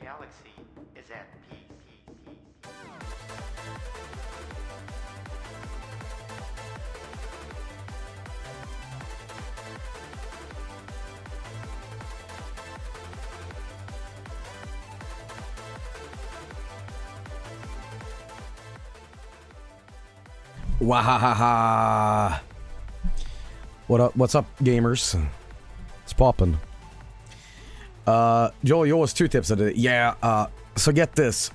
galaxy is at peace. Wahahaha. What up? What's up, gamers? It's poppin'. Joel, you owe us 2 tips today. Yeah, so get this.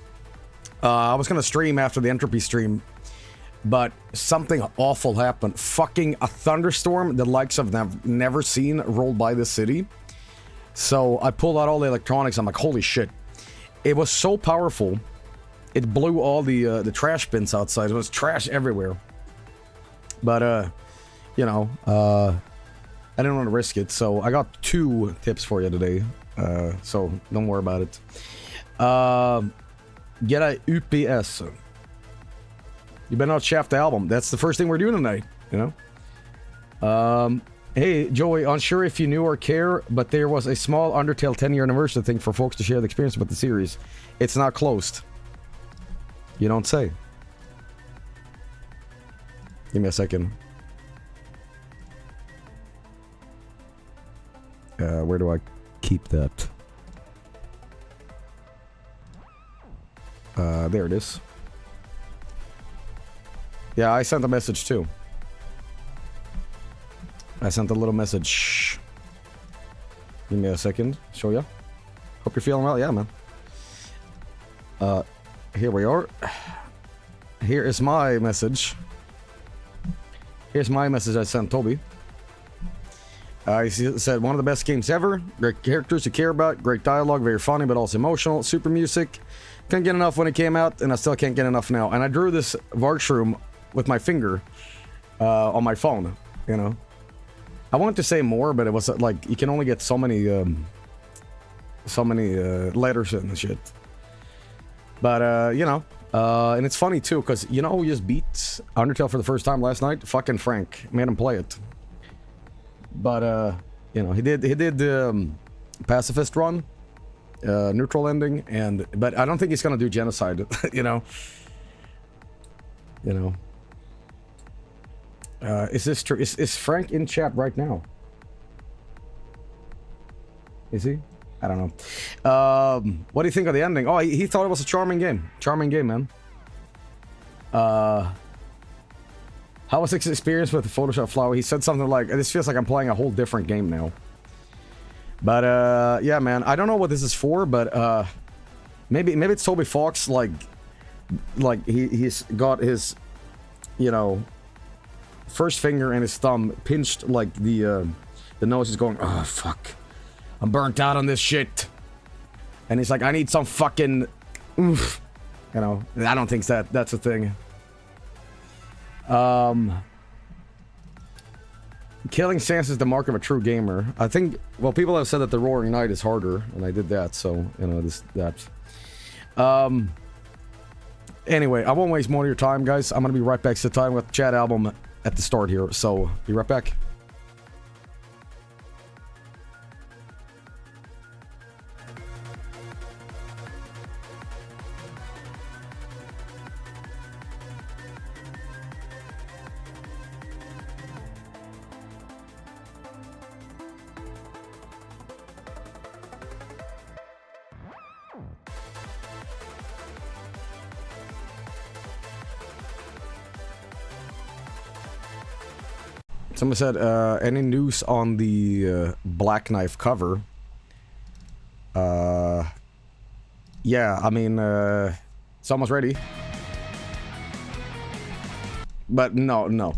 I was gonna stream after the Entropy stream, but something awful happened. Fucking a thunderstorm the likes of never seen rolled by the city. So I pulled out all the electronics. I'm like, holy shit. It was so powerful. It blew all the trash bins outside. It was trash everywhere. But, you know, I didn't want to risk it, so I got 2 tips for you today. So don't worry about it. Get a UPS. You better not shaft the album. That's the first thing we're doing tonight, you know? Hey, Joey, unsure if you knew or care, but there was a small Undertale 10-year anniversary thing for folks to share the experience with the series. It's not closed. You don't say. Give me a second. Where do I keep that? There it is. Yeah, I sent a message too. I sent a little message. Give me a second. Show ya. Hope you're feeling well. Yeah, man. Here we are. Here is my message. Here's my message I sent Toby. He said, one of the best games ever. Great characters you care about. Great dialogue. Very funny, but also emotional. Super music. Couldn't get enough when it came out, and I still can't get enough now. And I drew this Varkshroom with my finger on my phone, you know. I wanted to say more, but it was like, you can only get so many letters and shit. But, you know, and it's funny too, because you know who just beat Undertale for the first time last night? Fucking Frank. Made him play it. But, you know, he did the pacifist run, neutral ending, but I don't think he's gonna do genocide, you know? You know. Is this true? Is Frank in chat right now? Is he? I don't know. What do you think of the ending? Oh, he thought it was a charming game. Charming game, man. How was his experience with the Photoshop flower? He said something like, this feels like I'm playing a whole different game now. But, yeah, man. I don't know what this is for, but, maybe it's Toby Fox, like he's got his, you know, first finger and his thumb pinched, like, the nose is going, oh, fuck. I'm burnt out on this shit. And he's like, I need some fucking oomph. You know, I don't think that's a thing. Killing Sans is the mark of a true gamer. I think, well, people have said that the Roaring Knight is harder, and I did that, so, you know, that. Anyway, I won't waste more of your time, guys. I'm gonna be right back to the time with the chat album at the start here, so be right back. Someone said, any news on the Black Knife cover? Yeah, I mean, it's almost ready. But no.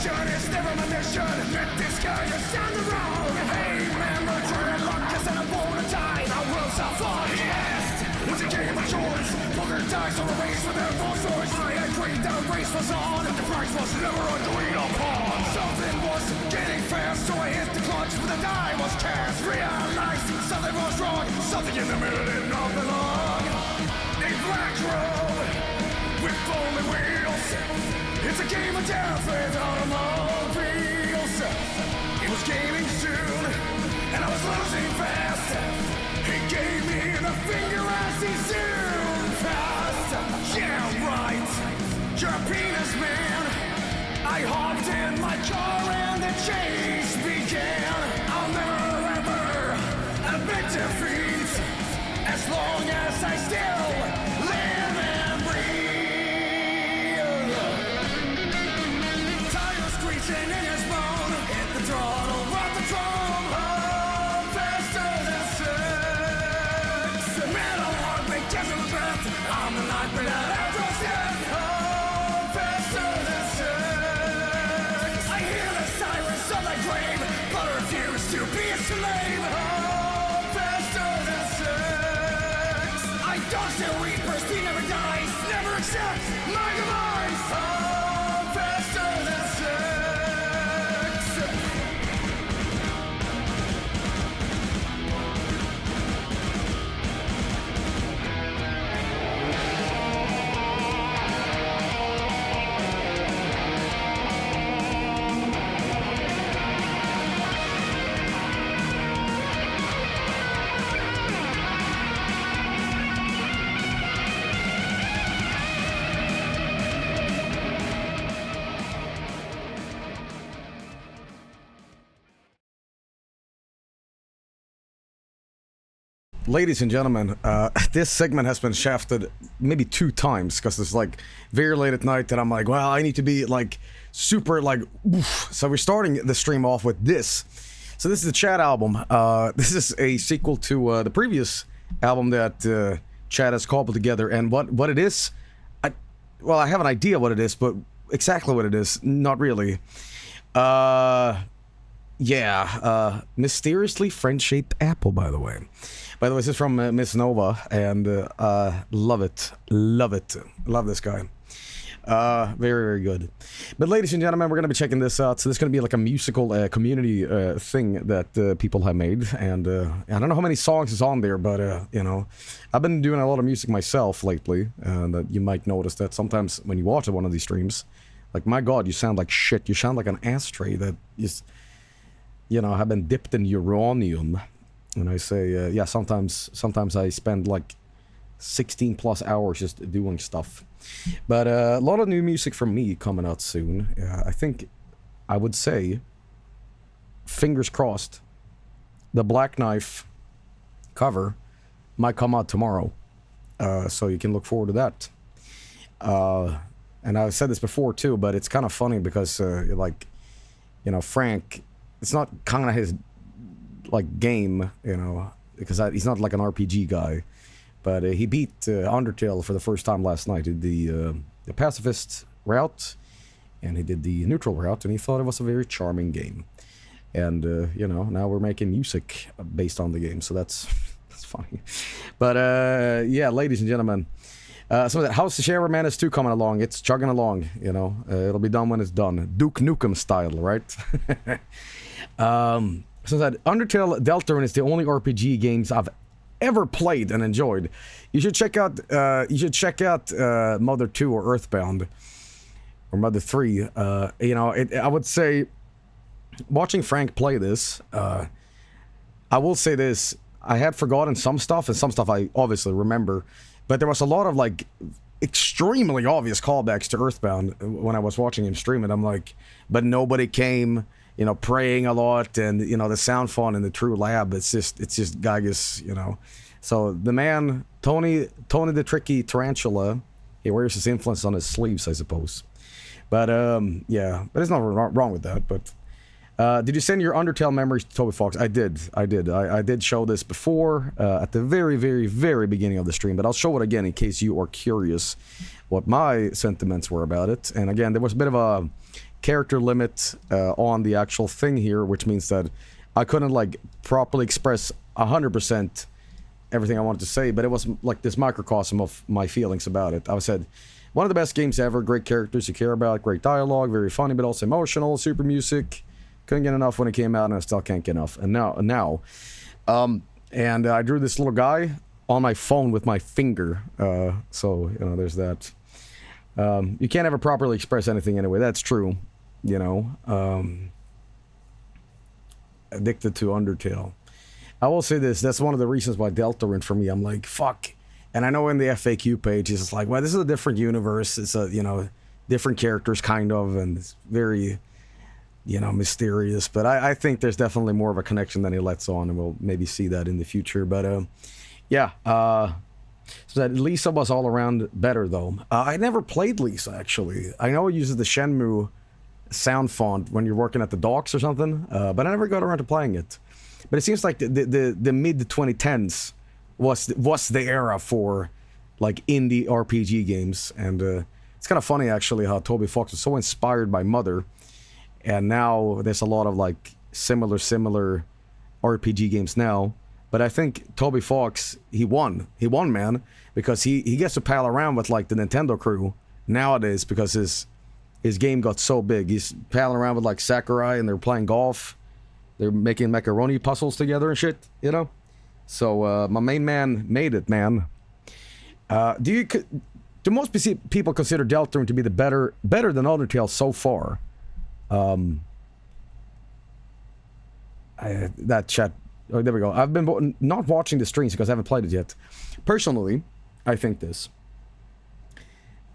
Mission is never my mission. Met this guy just down the road. Hey man, we're trying to luck us and I'm born to die. Our worlds are fun. Yes, it's a game of choice. Poker dice on a race with their full choice. I agreed that a race was on. The price was never agreed upon. Something was getting fast, so I hit the clutch when the die was cast. Realized something was wrong. Something in the middle did not belong. A black road with folding wheels. It's a game of death with automobiles. It was gaining soon, and I was losing fast. He gave me the finger as he zoomed past. Yeah, right, you're a penis man. I hopped in my car and the chase began. I'll never ever admit defeat as long as I still live and breathe. Tires screeching in his bone. Hit the throttle, rock the drum. Oh, faster than sex. Metal heart make catch my breath. I'm the nightmare that after death. Oh, faster than sex. I hear the sirens of my grave, but I refuse to be a slave. Oh, faster than sex. I dodge the reapers, he never dies, never accepts my demise. Oh, faster than sex. Ladies and gentlemen, this segment has been shafted maybe 2 times because it's like very late at night and I'm like, well, I need to be like super like oof. So we're starting the stream off with this. So this is the Chad album. This is a sequel to the previous album that Chad has cobbled together, and what it is, I have an idea what it is, but exactly what it is, not really. Mysteriously French-shaped apple, by the way. By the way, this is from Miss Nova, and love it. Love this guy. Very, very good. But ladies and gentlemen, we're going to be checking this out. So this is going to be like a musical community thing that people have made. And I don't know how many songs is on there, but, you know, I've been doing a lot of music myself lately. That you might notice that sometimes when you watch one of these streams, like, my God, you sound like shit. You sound like an ashtray that is, you know, have been dipped in uranium. And I say, yeah, sometimes I spend like 16 plus hours just doing stuff. But a lot of new music from me coming out soon. I think I would say, fingers crossed, the Black Knife cover might come out tomorrow. So you can look forward to that. And I've said this before too, but it's kind of funny because, like, you know, Frank, it's not kind of his like game, you know, because he's not like an RPG guy, but he beat Undertale for the first time last night. He did the pacifist route, and he did the neutral route, and he thought it was a very charming game. And you know, now we're making music based on the game, so that's funny. But yeah, ladies and gentlemen, so that House of Shara Menace 2 coming along. It's chugging along, you know. It'll be done when it's done. Duke Nukem style, right? So that Undertale Deltarune is the only RPG games I've ever played and enjoyed. You should check out Mother 2 or Earthbound or Mother 3. You know, I would say watching Frank play this, I will say this, I had forgotten some stuff, and some stuff I obviously remember, but there was a lot of like extremely obvious callbacks to Earthbound when I was watching him stream it. I'm like, but nobody came, you know, praying a lot, and, you know, the sound font in the True Lab, it's just Gygas, you know. So the man, Tony the Tricky Tarantula, he wears his influence on his sleeves, I suppose. But, yeah, but there's nothing wrong with that. But did you send your Undertale memories to Toby Fox? I did. I did show this before at the very, very, very beginning of the stream, but I'll show it again in case you are curious what my sentiments were about it. And again, there was a bit of a character limit on the actual thing here, which means that I couldn't like properly express 100% everything I wanted to say, but it was like this microcosm of my feelings about it. I said, one of the best games ever, great characters you care about, great dialogue, very funny but also emotional, super music. Couldn't get enough when it came out, and I still can't get enough. And now, and I drew this little guy on my phone with my finger. So, you know, there's that. You can't ever properly express anything anyway. That's true, you know. Addicted to Undertale. I will say this, that's one of the reasons why Deltarune for me, I'm like, fuck. And I know in the FAQ page, it's like, well, this is a different universe. It's a, you know, different characters kind of, and it's very, you know, mysterious. But I think there's definitely more of a connection than he lets on, and we'll maybe see that in the future. But, yeah. So that Lisa was all around better, though. I never played Lisa, actually. I know it uses the Shenmue sound font when you're working at the docks or something, but I never got around to playing it. But it seems like the mid-2010s was the era for, like, indie RPG games. And it's kind of funny, actually, how Toby Fox was so inspired by Mother. And now there's a lot of, like, similar RPG games now. But I think Toby Fox, he won, man. Because he gets to pal around with, like, the Nintendo crew nowadays because his game got so big. He's palling around with, like, Sakurai, and they're playing golf. They're making macaroni puzzles together and shit, you know? So, my main man made it, man. Do most people consider Deltarune to be the better than Undertale so far? That chat... Oh, there we go. I've been not watching the streams because I haven't played it yet. Personally, I think this.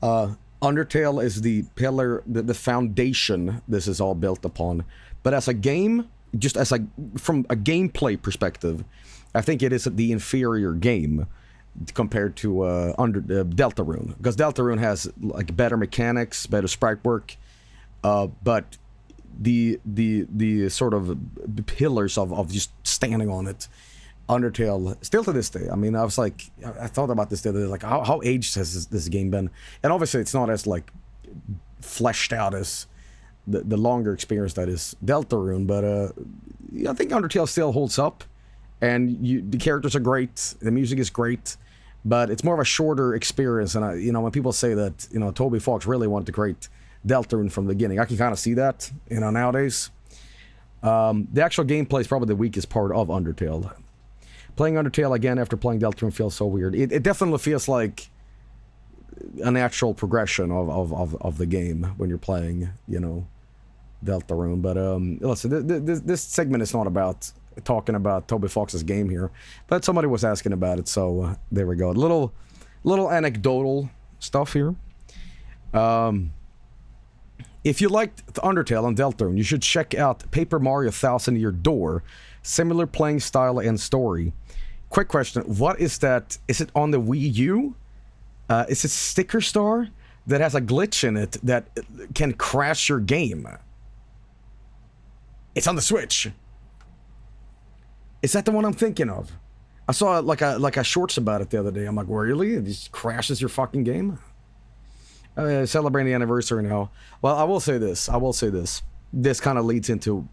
Undertale is the pillar, the foundation this is all built upon. But as a game, just as from a gameplay perspective, I think it is the inferior game compared to Deltarune. Because Deltarune has like better mechanics, better sprite work, but the sort of pillars of just standing on it, Undertale, still to this day. I mean, I thought about this the other day, like how aged has this game been? And obviously it's not as like fleshed out as the longer experience that is Deltarune, but I think Undertale still holds up, and the characters are great, the music is great, but it's more of a shorter experience. And you know, when people say that, you know, Toby Fox really wanted to create Deltarune from the beginning, I can kind of see that, you know, nowadays. The actual gameplay is probably the weakest part of Undertale. Playing Undertale again after playing Deltarune feels so weird. It definitely feels like a natural progression of the game when you're playing, you know, Deltarune. But listen, this segment is not about talking about Toby Fox's game here, but somebody was asking about it, so there we go. Little anecdotal stuff here. If you liked Undertale and Deltarune, you should check out Paper Mario Thousand Year Door. Similar playing style and story. Quick question, what is that? Is it on the Wii U? Is it Sticker Star that has a glitch in it that can crash your game? It's on the Switch. Is that the one I'm thinking of? I saw like a shorts about it the other day. I'm like, really? It just crashes your fucking game? Celebrating the anniversary now. Well, I will say this. This kind of leads into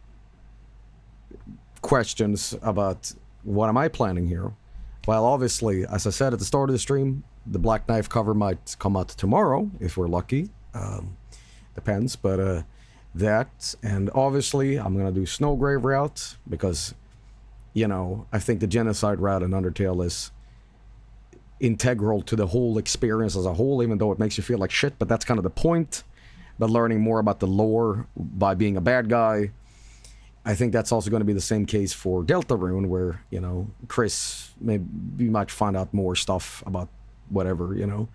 questions about what am I planning here. Well, obviously, as I said at the start of the stream, the Black Knife cover might come out tomorrow if we're lucky. Depends, but that, and obviously I'm gonna do Snowgrave route because, you know, I think the genocide route in Undertale is integral to the whole experience as a whole, even though it makes you feel like shit, but that's kind of the point. But learning more about the lore by being a bad guy, I think that's also going to be the same case for Deltarune, where, you know, Chris, maybe you might find out more stuff about whatever, you know.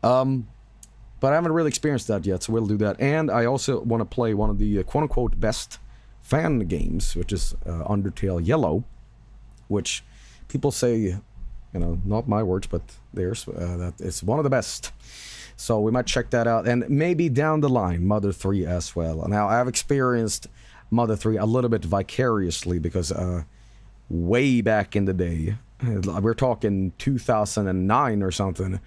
But I haven't really experienced that yet, so we'll do that. And I also want to play one of the quote-unquote best fan games, which is Undertale Yellow, which people say, you know, not my words, but theirs, that it's one of the best. So we might check that out. And maybe down the line, Mother 3 as well. Now, I've experienced Mother 3 a little bit vicariously because way back in the day, we're talking 2009 or something,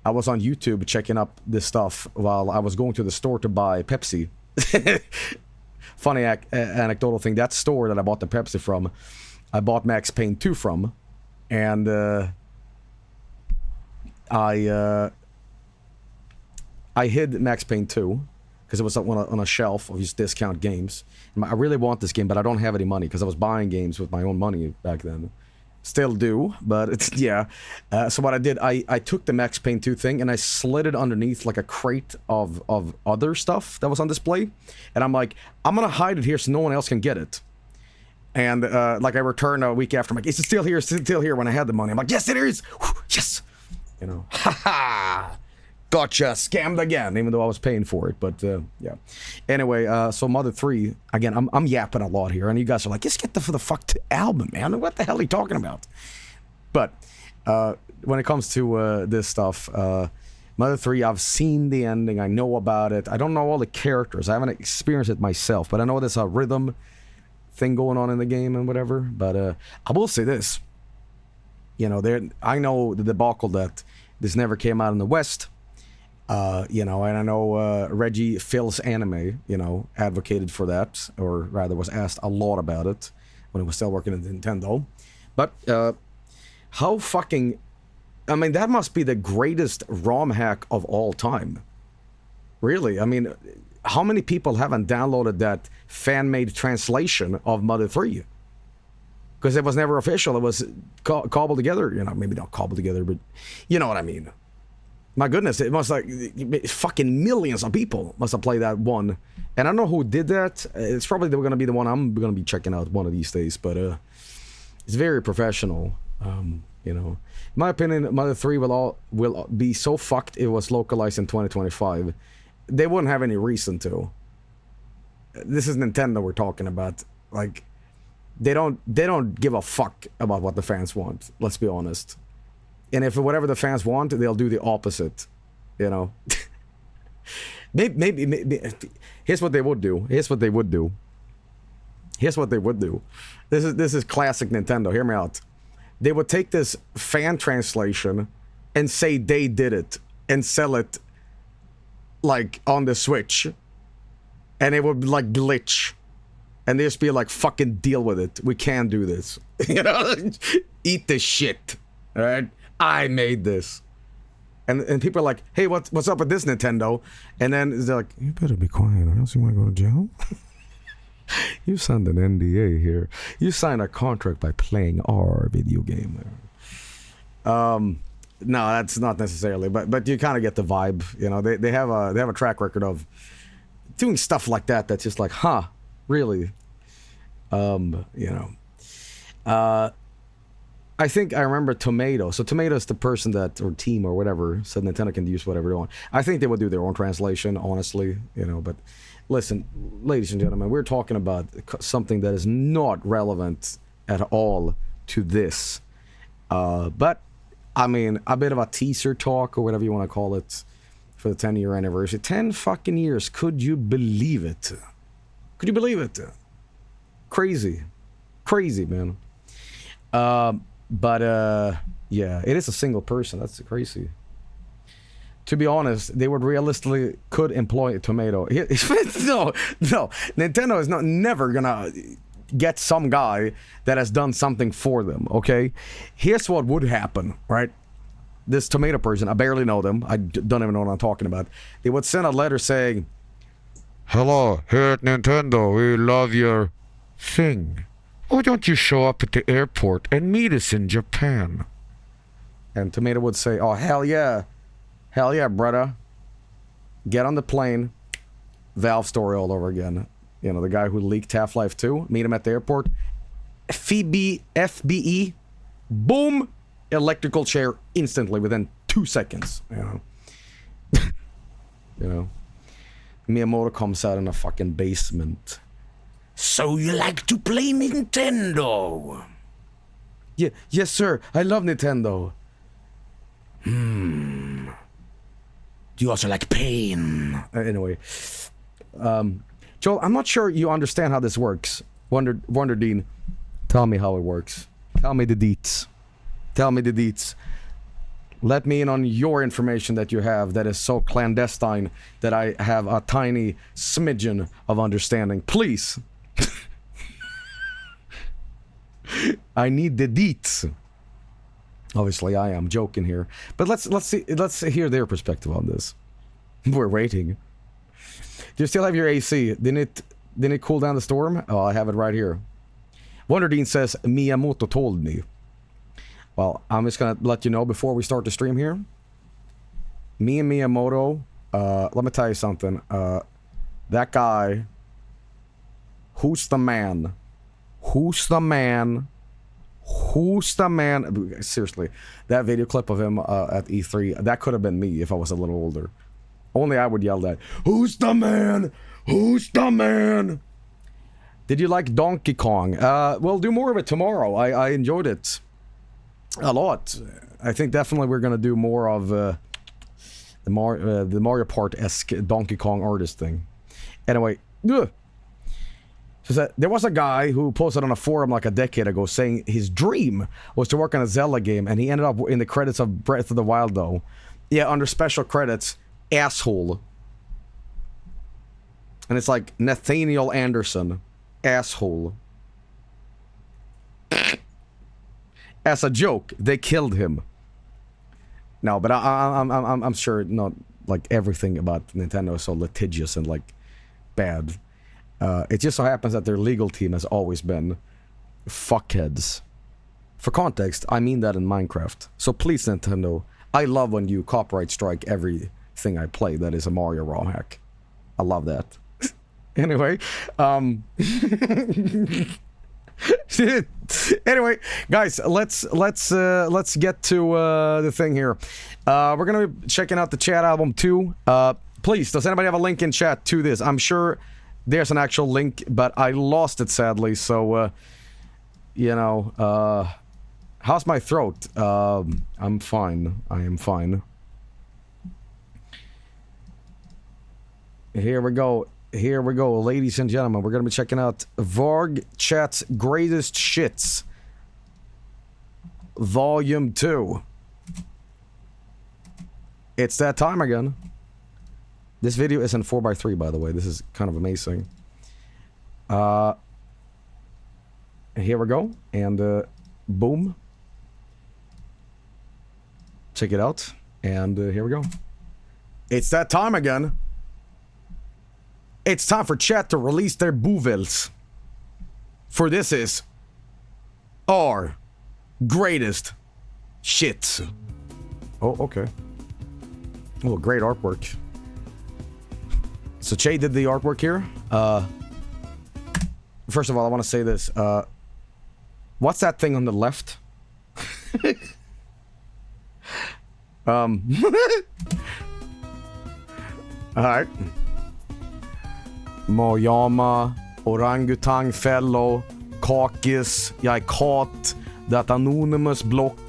I was on YouTube checking up this stuff while I was going to the store to buy Pepsi Funny anecdotal thing. That store that I bought the Pepsi from, I bought Max Payne 2 from, and I hid Max Payne 2 because it was on a shelf of these discount games. And I really want this game, but I don't have any money because I was buying games with my own money back then. Still do, but it's, yeah. So what I did, I took the Max Payne 2 thing and I slid it underneath like a crate of other stuff that was on display. And I'm like, I'm gonna hide it here so no one else can get it. And like I returned a week after, I'm like, is it still here? Is it still here? When I had the money, I'm like, yes, it is. Whew, yes. You know, ha. Gotcha, scammed again, even though I was paying for it, but yeah. Anyway, so Mother 3, again, I'm yapping a lot here, and you guys are like, just get the fuck to album, man. What the hell are you talking about? But when it comes to this stuff, Mother 3, I've seen the ending, I know about it. I don't know all the characters, I haven't experienced it myself, but I know there's a rhythm thing going on in the game and whatever. But I will say this, you know, I know the debacle that this never came out in the West. You know, and I know Reggie Phil's anime, you know, advocated for that, or rather was asked a lot about it when he was still working at Nintendo. But how fucking, I mean, that must be the greatest ROM hack of all time. Really, I mean, how many people haven't downloaded that fan-made translation of Mother 3? Because it was never official, it was cobbled together, you know, maybe not cobbled together, but you know what I mean. My goodness, it must like fucking millions of people must have played that one. And I don't know who did that. It's probably going to be the one I'm going to be checking out one of these days. But it's very professional, you know. In my opinion, Mother 3 will be so fucked it was localized in 2025. They wouldn't have any reason to. This is Nintendo we're talking about. Like, they don't give a fuck about what the fans want. Let's be honest. And if whatever the fans want, they'll do the opposite, you know. maybe here's what they would do. This is classic Nintendo. Hear me out. They would take this fan translation and say they did it and sell it like on the Switch, and it would like glitch, and they just be like, "Fucking deal with it. We can't do this." You know, eat this shit. All right. I made this. And people are like, hey, what's up with this, Nintendo? And then they're like, you better be quiet or else you might go to jail. You signed an NDA here. You signed a contract by playing our video game. No, that's not necessarily, but you kind of get the vibe. You know, they have a track record of doing stuff like that that's just like, huh, really? You know. I think I remember Tomato. So Tomato is the person that, or team or whatever, said Nintendo can use whatever they want. I think they would do their own translation, honestly, you know. But listen, ladies and gentlemen, we're talking about something that is not relevant at all to this. But, I mean, a bit of a teaser talk or whatever you want to call it for the 10-year anniversary. 10 fucking years. Could you believe it? Could you believe it? Crazy. Crazy, man. But yeah, it is a single person. That's crazy. To be honest, they would realistically could employ a Tomato. No, Nintendo is never gonna get some guy that has done something for them, okay? Here's what would happen, right? This Tomato person, I barely know them. I don't even know what I'm talking about. They would send a letter saying, hello, here at Nintendo, we love your thing. Why don't you show up at the airport and meet us in Japan? And Tomato would say, oh, hell yeah. Hell yeah, brother. Get on the plane. Valve story all over again. You know, the guy who leaked Half-Life 2. Meet him at the airport. FBE. Boom. Electrical chair instantly within 2 seconds. You know. You know. Miyamoto comes out in a fucking basement. So you like to play Nintendo? Yeah, yes, sir. I love Nintendo. Do you also like pain? Anyway, Joel, I'm not sure you understand how this works. Wonder Dean, tell me how it works. Tell me the deets. Let me in on your information that you have that is so clandestine that I have a tiny smidgen of understanding. Please. I need the deets. Obviously, I am joking here, but let's hear their perspective on this. We're waiting. Do you still have your AC? Didn't it cool down the storm? Oh, I have it right here. Wonderdean says Miyamoto told me. Well, I'm just gonna let you know before we start the stream here. Me and Miyamoto. Let me tell you something. That guy. Who's the man? Who's the man? Who's the man? Seriously, that video clip of him at E3, that could have been me if I was a little older. Only I would yell that. Who's the man? Who's the man? Did you like Donkey Kong? We'll do more of it tomorrow. I enjoyed it a lot. I think definitely we're gonna do more of the Mario Part-esque Donkey Kong artist thing. Anyway, so there was a guy who posted on a forum like a decade ago saying his dream was to work on a Zelda game, and he ended up in the credits of Breath of the Wild though. Yeah, under special credits, asshole. And it's like Nathaniel Anderson, asshole. As a joke, they killed him. No, but I'm sure not like everything about Nintendo is so litigious and like bad. It just so happens that their legal team has always been fuckheads. For context, I mean that in Minecraft. So please, Nintendo, I love when you copyright strike everything I play that is a Mario ROM hack. I love that. Anyway, anyway, guys, let's get to the thing here. We're gonna be checking out the chat album too. Please, does anybody have a link in chat to this? I'm sure there's an actual link, but I lost it sadly. So, you know, how's my throat? I'm fine. I am fine. Here we go. Here we go, ladies and gentlemen. We're gonna be checking out Varg Chat's Greatest Shits, Volume 2. It's that time again. This video is in 4:3, by the way. This is kind of amazing. Here we go, and boom. Check it out, and here we go. It's that time again. It's time for chat to release their boovels. For this is our greatest shits. Oh, okay. Oh, great artwork. So Che did the artwork here. First of all, I want to say this. What's that thing on the left? Alright. Mojama, Orangutang Fellow, Kakis, Jag är Kat, Dat Anonymous Block,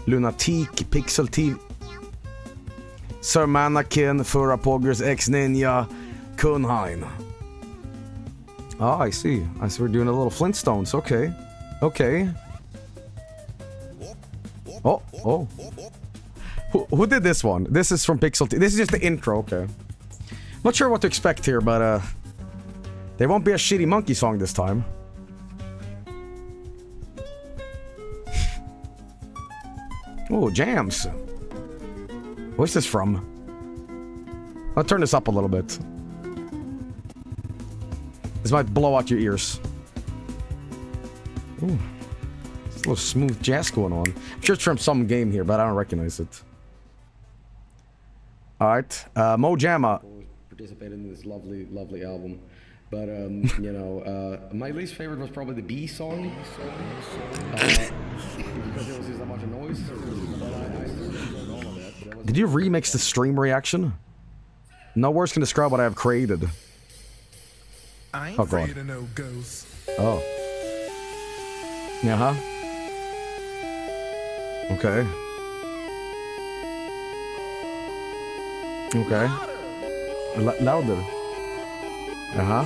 Lunatic, Pixel TV, Sir Manakin, Fura Poggers, X-Ninja, Kunhane. Oh, I see. I see we're doing a little Flintstones. Okay. Okay. Oh, oh. Who did this one? This is from Pixel TV. This is just the intro, okay. Not sure what to expect here, but there won't be a shitty monkey song this time. Oh, jams. What's this from? I'll turn this up a little bit. This might blow out your ears. Ooh. There's a little smooth jazz going on. I'm sure it's from some game here, but I don't recognize it. Alright. Mojama participated in this lovely, lovely album. But, you know, my least favorite was probably the B song. Because there was just a bunch of noise. But I still enjoyed all of that. Did you remix the stream reaction? No words can describe what I have created. I ain't afraid of no ghosts. Oh. Yeah, huh? Okay. Okay. Louder. Uh-huh.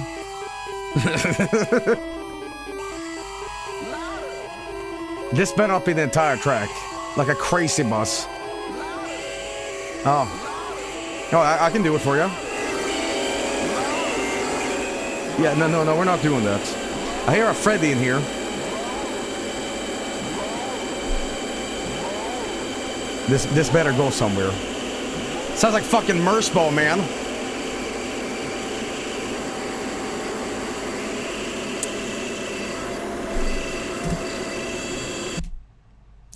This better not be the entire track. Like a crazy bus. Oh. No, I can do it for you. Yeah, no, we're not doing that. I hear a Freddy in here. This better go somewhere. Sounds like fucking Mersbo, man.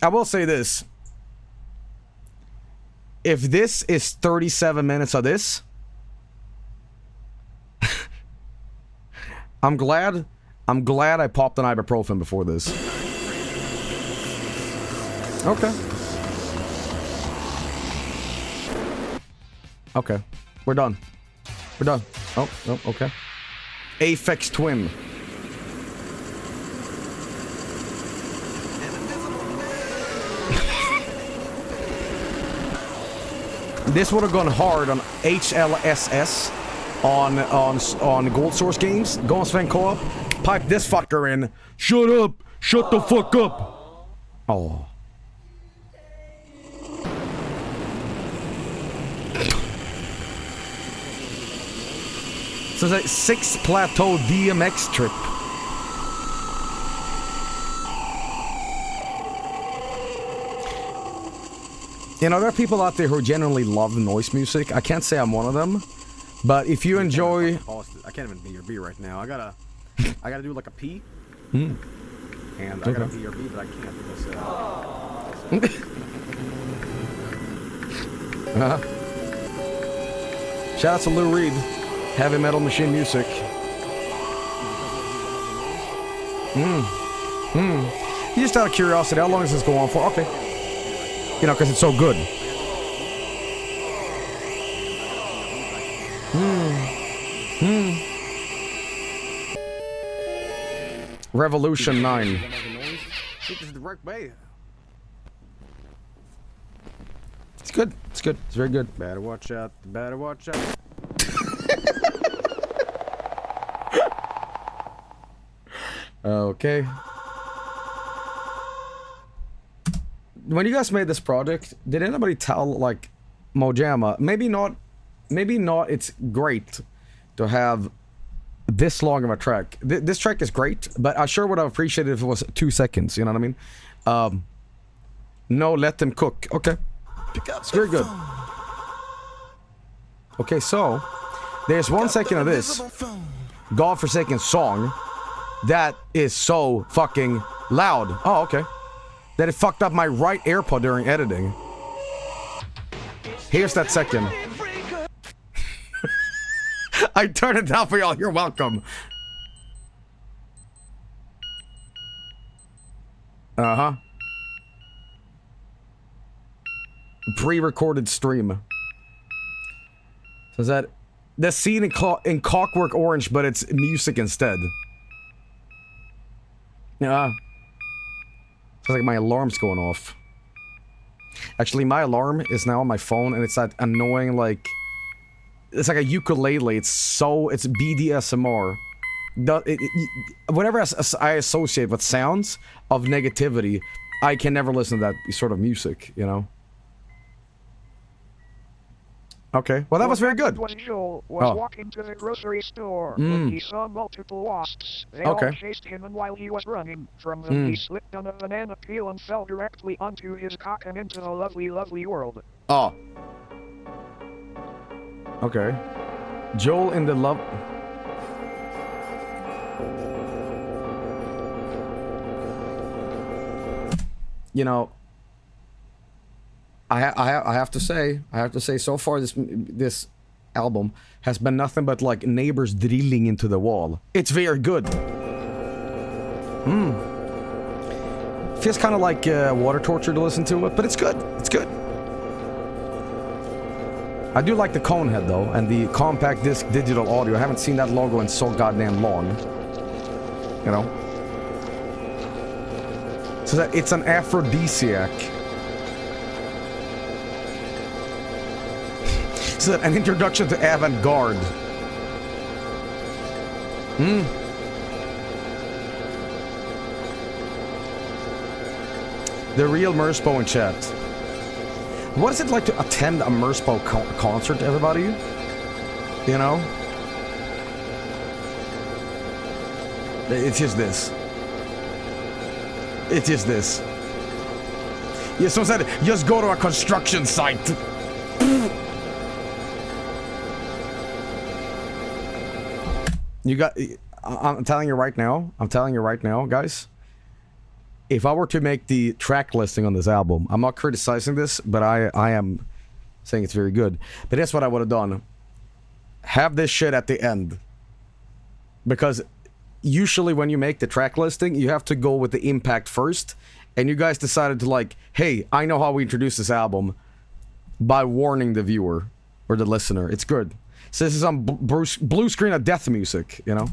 I will say this. If this is 37 minutes of this, I'm glad I popped an ibuprofen before this. Okay. Okay. We're done. We're done. Oh, okay. Aphex Twin. This would have gone hard on HLSS on Gold Source games. Go on Sven Co-op. Pipe this fucker in. Shut up! Shut the fuck up! Oh. So it's a 6 plateau DMX trip. You know, there are people out there who genuinely love noise music. I can't say I'm one of them, but if you enjoy... I can't even BRB right now. I gotta do like a pee. Mm. And I gotta BRB, but I can't because... Shout out to Lou Reed. Heavy Metal Machine Music. Just out of curiosity, how long does this go on for? Okay. You know, because it's so good. Revolution 9. This is the right way. It's good. It's good. It's very good. Better watch out. Better watch out. Okay. When you guys made this project, did anybody tell, like, Mojama, maybe not, it's great to have this long of a track. This track is great, but I sure would have appreciated if it was 2 seconds, you know what I mean? No, let them cook. Okay. It's very good. Okay, so, there's 1 second of this godforsaken song that is so fucking loud. Oh, okay. That it fucked up my right AirPod during editing. Here's that second. I turned it down for y'all. You're welcome. Uh-huh. Pre-recorded stream. So is that the scene in Clockwork Orange, but it's music instead. Yeah. Sounds like my alarm's going off. Actually, my alarm is now on my phone, and it's that annoying, like... It's like a ukulele. It's BDSMR. Whenever I associate with sounds of negativity, I can never listen to that sort of music, you know? Okay, well that was very good. Joel was walking to the grocery store when he saw multiple wasps. They all chased him, and while he was running from them, he slipped on a banana peel and fell directly onto his cock and into the lovely, lovely world. Oh. Okay. Joel in the love... You know... I have to say, so far this album has been nothing but like neighbors drilling into the wall. It's very good. Feels kind of like water torture to listen to it, but it's good. It's good. I do like the Conehead though, and the compact disc digital audio. I haven't seen that logo in so goddamn long. You know. So that it's an aphrodisiac. So an introduction to avant-garde. The real Merspo in chat. What is it like to attend a Merspo concert, everybody? You know? It's just this. It's just this. Yeah, someone said, just go to a construction site. You got... I'm telling you right now, guys. If I were to make the track listing on this album, I'm not criticizing this, but I am saying it's very good. But that's what I would have done. Have this shit at the end. Because usually when you make the track listing, you have to go with the impact first. And you guys decided to like, hey, I know how we introduce this album by warning the viewer or the listener. It's good. So this is on blue screen of death music, you know?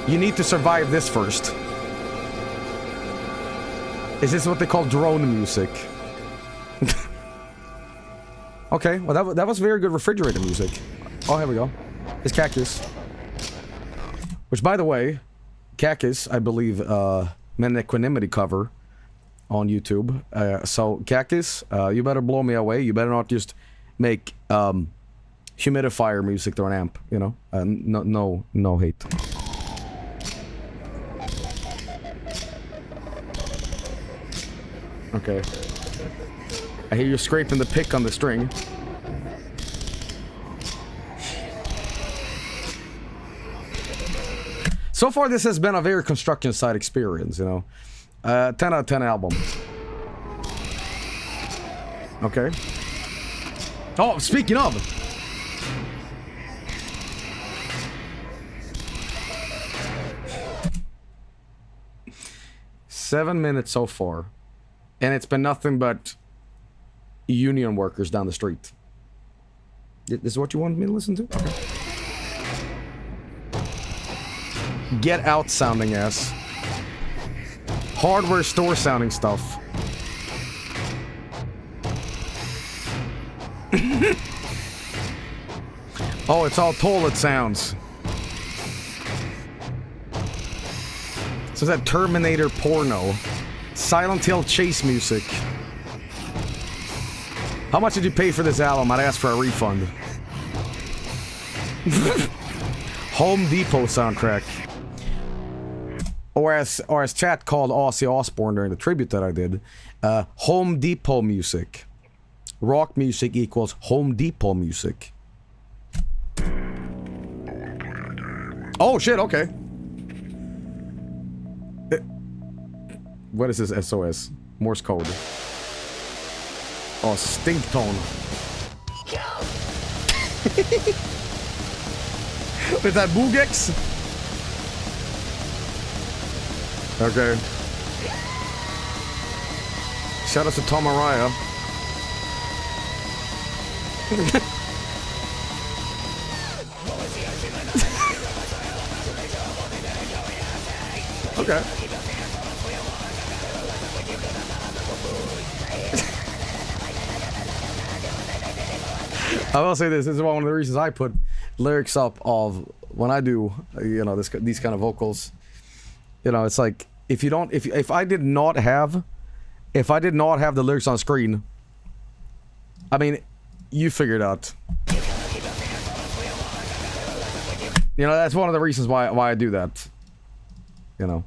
You need to survive this first. Is this what they call drone music? Okay, well that was very good refrigerator music. Oh, here we go. It's Cactus. Which, by the way, Cactus, I believe, made an equanimity cover on YouTube. So, Cactus, you better blow me away. You better not just make humidifier music through an amp, you know? No hate. Okay. I hear you scraping the pick on the string. So far, this has been a very construction site experience, you know. 10 out of 10 album. Okay. Oh, speaking of. Seven minutes so far. And it's been nothing but union workers down the street. This is what you wanted me to listen to? Okay. Get out sounding ass. Hardware store sounding stuff. Oh, it's all toilet sounds. So that Terminator porno. Silent Hill chase music. How much did you pay for this album? I'd ask for a refund. Home Depot soundtrack. Or as chat called Ozzy Osbourne during the tribute that I did, Home Depot music. Rock music equals Home Depot music. Oh shit, okay. What is this SOS? Morse code. Oh, stink tone. Is that Boogex? Okay. Shout out to Tom Araya. Okay. I will say this is one of the reasons I put lyrics up of when I do, you know, these kind of vocals. You know, it's like if I did not have the lyrics on screen, I mean, you figured out. You know, that's one of the reasons why I do that. You know,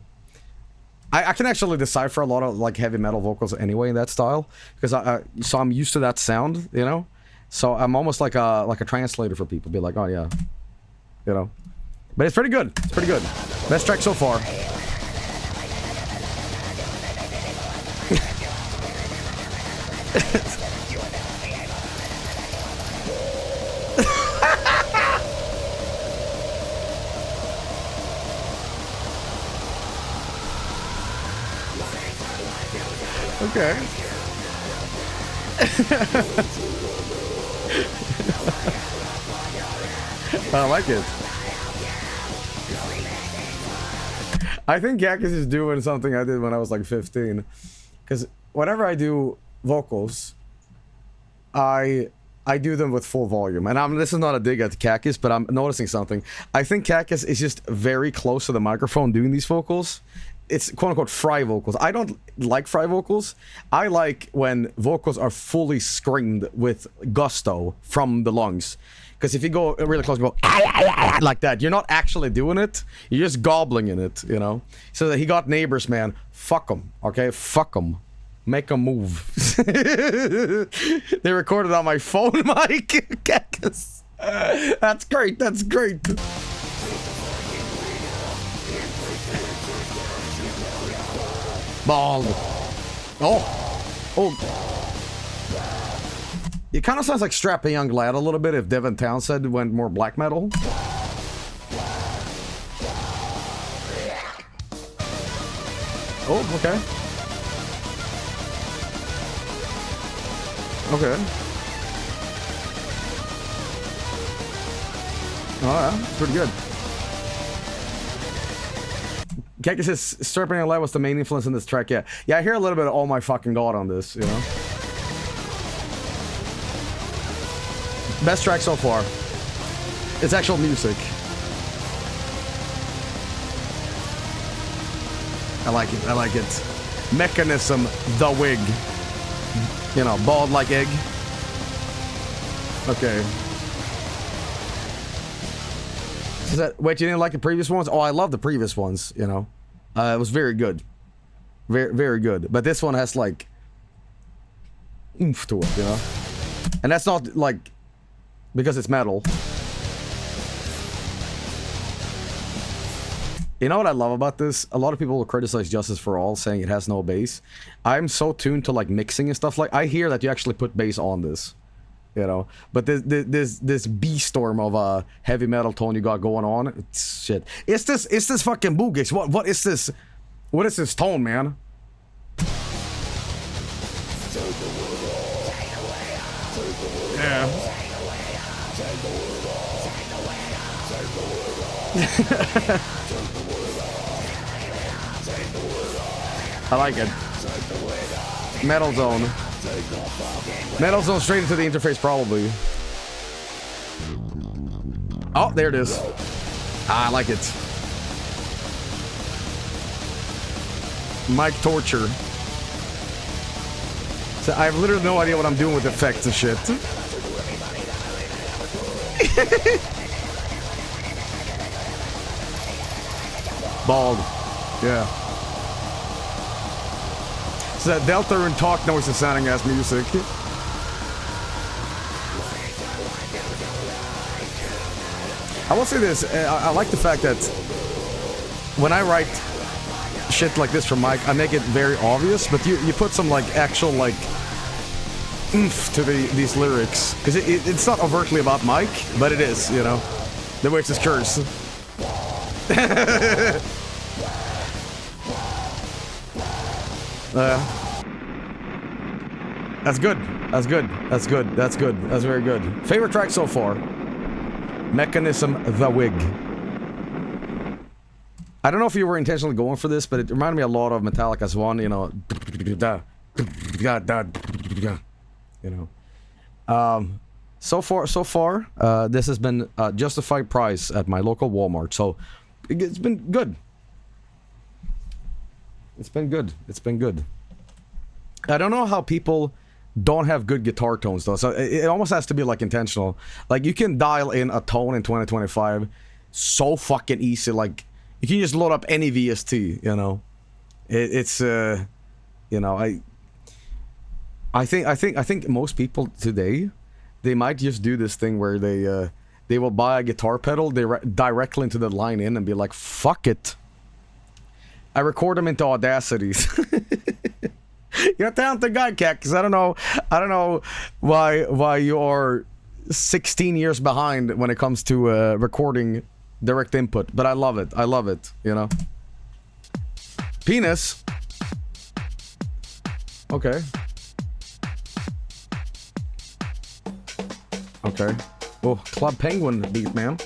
I can actually decipher a lot of like heavy metal vocals anyway in that style because so I'm used to that sound, you know. So I'm almost like a translator for people. Be like, oh yeah, you know. But it's pretty good. It's pretty good. Best track so far. Okay. I like it. I think Cactus is doing something I did when I was like 15. Because whenever I do vocals, I do them with full volume. And this is not a dig at Cactus, but I'm noticing something. I think Cactus is just very close to the microphone doing these vocals. it's quote unquote fry vocals. I don't like fry vocals. I like when vocals are fully screamed with gusto from the lungs. Because if you go really close and go like that, you're not actually doing it. You're just gobbling in it, you know. So he got neighbors, man. Fuck them, okay? Fuck them. Make them move. They recorded on my phone mic. That's great. That's great. Bald. Oh. It kind of sounds like Strapping Young Lad a little bit if Devin Townsend went more black metal. Oh, okay. Okay. Oh, yeah, pretty good. Cactus says Strapping Young Lad was the main influence in this track. Yeah, I hear a little bit of Oh My Fucking God on this, you know. Best track so far. It's actual music. I like it. I like it. Mechanism, the wig. You know, bald like egg. Okay. Is that, wait, you didn't like the previous ones? Oh, I love the previous ones, you know. It was very good. Very, very good. But this one has like oomph to it, you know. And that's not like because it's metal. You know what I love about this? A lot of people will criticize Justice for All, saying it has no bass. I'm so tuned to like mixing and stuff. Like I hear that you actually put bass on this, you know. But this B storm of heavy metal tone you got going on, it's shit. It's this fucking boogies. What is this? What is this tone, man? Yeah. I like it. Metal Zone. Metal Zone straight into the interface, probably. Oh, there it is. I like it. Mic torture. So I have literally no idea what I'm doing with effects and shit. Bald. Yeah. So that Delta and talk noise is sounding as music. I will say this, I like the fact that when I write shit like this for Mike, I make it very obvious, but you put some like actual like oomph to these lyrics. Because it's not overtly about Mike, but it is, you know. The way it's his curse. That's good. That's good. That's good. That's good. That's very good. Favorite track so far? Mechanism, the wig. I don't know if you were intentionally going for this, but it reminded me a lot of Metallica's one, you know. You know. So far, this has been a justified price at my local Walmart, so it's been good. It's been good. It's been good. I don't know how people don't have good guitar tones though, so it almost has to be like intentional. Like you can dial in a tone in 2025 so fucking easy. Like you can just load up any VST, you know. It's you know, I think most people today, they might just do this thing where they will buy a guitar pedal directly into the line in and be like, fuck it. I record them into Audacities. You're a talented guy, Cat, because I don't know why you are 16 years behind when it comes to recording direct input, but I love it. I love it, you know. Penis. Okay. Okay. Oh, Club Penguin beat, man.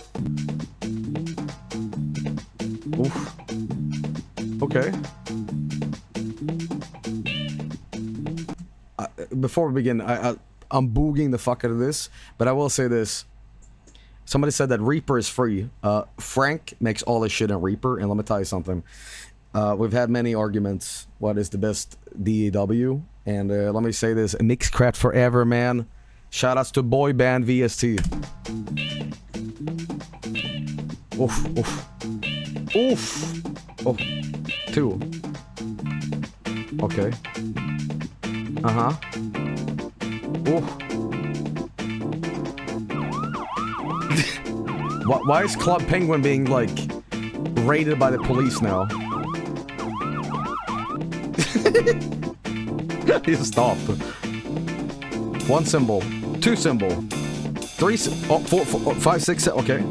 Oof. Okay. Before we begin, I'm booging the fuck out of this, but I will say this. Somebody said that Reaper is free. Frank makes all his shit in Reaper, and let me tell you something. We've had many arguments. What is the best DAW? And let me say this: Mixcrat forever, man. Shoutouts to boy band VST. Oof, oof, oof. Oh, 2. Okay. Uh-huh. Oof. Why is Club Penguin being, like, raided by the police now? He stopped. 1 symbol. 2 symbol. 3 oh, 4, 5, 6, 7. Okay.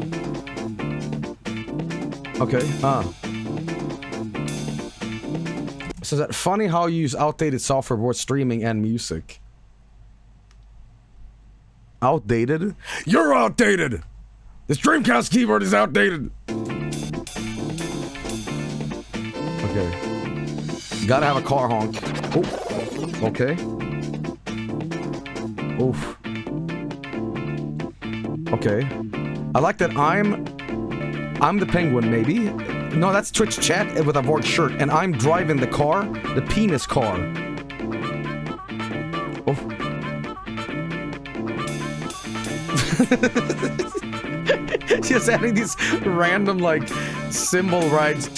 Okay. So is that funny how you use outdated software for both streaming and music? Outdated? You're outdated! This Dreamcast keyboard is outdated! Okay. Gotta have a car honk. Oh. Okay. Oof. Okay. I like that I'm the penguin, maybe. No, that's Twitch chat with a Vork shirt, and I'm driving the car, the penis car. Oh. Just adding these random, like, symbol rides.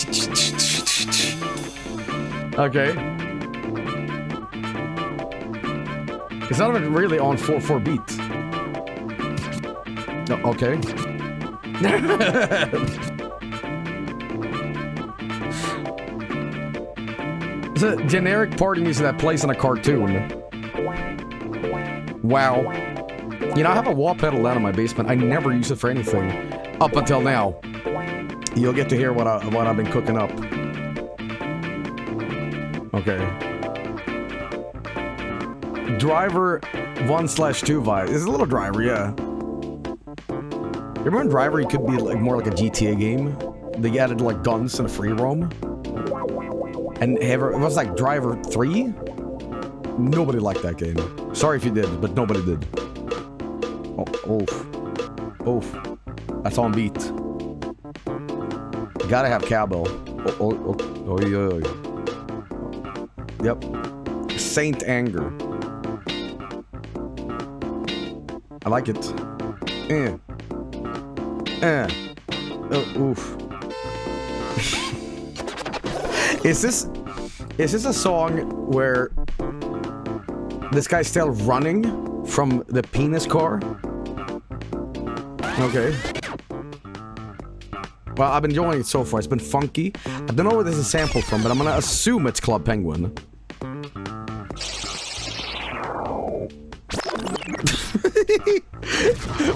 Okay. It's not even really on 4/4 beat. No, okay. It's a generic party music that plays in a cartoon. Wow. You know, I have a wall pedal down in my basement. I never use it for anything. Up until now. You'll get to hear what I've been cooking up. Okay. Driver 1/2 vibe. It's a little driver, yeah. You remember in Driver, it could be like more like a GTA game? They added like guns and a free roam. And it was like Driver 3? Nobody liked that game. Sorry if you did, but nobody did. Oh, oof. Oof. That's on beat. Gotta have cowbell. Oh, yeah. Yep. Saint Anger. I like it. Oh, oof. Is this a song where this guy's still running from the penis car? Okay. Well, I've been enjoying it so far. It's been funky. I don't know where this is sampled from, but I'm gonna assume it's Club Penguin.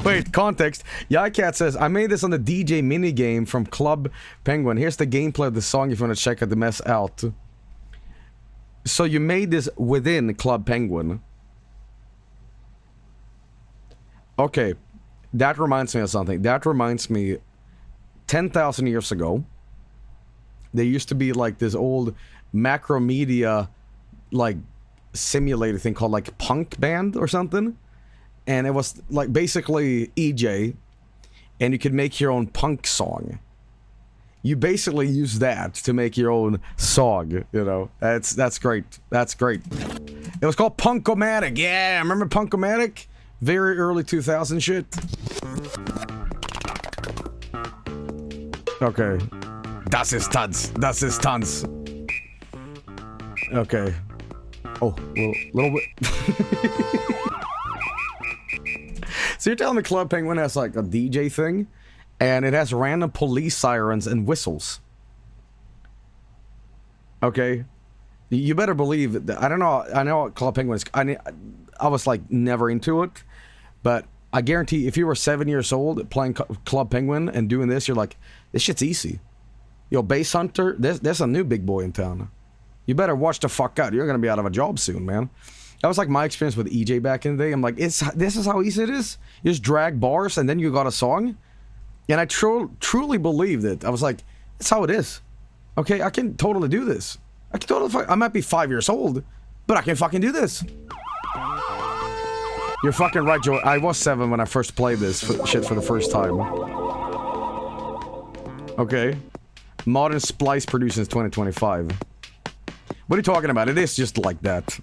Wait, context. Yaikat says, I made this on the DJ minigame from Club Penguin. Here's the gameplay of the song if you want to check the mess out. So you made this within Club Penguin. Okay. That reminds me of something. That reminds me 10,000 years ago, there used to be like this old Macromedia like simulator thing called like Punk Band or something. And it was like basically EJ, and you could make your own punk song. You basically use that to make your own song, you know. That's great. That's great. It was called Punk-O-Matic. Yeah, remember Punk-O-Matic? Very early 2000 shit. Okay. Das ist Tanz. Das ist Tanz. Okay. Oh, little bit. So you're telling me Club Penguin has like a DJ thing, and it has random police sirens and whistles. Okay, you better believe that. I don't know. I know Club Penguin is. I was like never into it, but I guarantee if you were 7 years old playing Club Penguin and doing this, you're like, this shit's easy. Yo, Bass Hunter, there's a new big boy in town. You better watch the fuck out. You're gonna be out of a job soon, man. That was like my experience with EJ back in the day. I'm like, this is how easy it is. You just drag bars and then you got a song. And I truly believed it. I was like, that's how it is. Okay, I can totally do this. I might be 5 years old, but I can fucking do this. You're fucking right, Joe. I was 7 when I first played this shit for the first time. Okay. Modern splice produced since 2025. What are you talking about? It is just like that.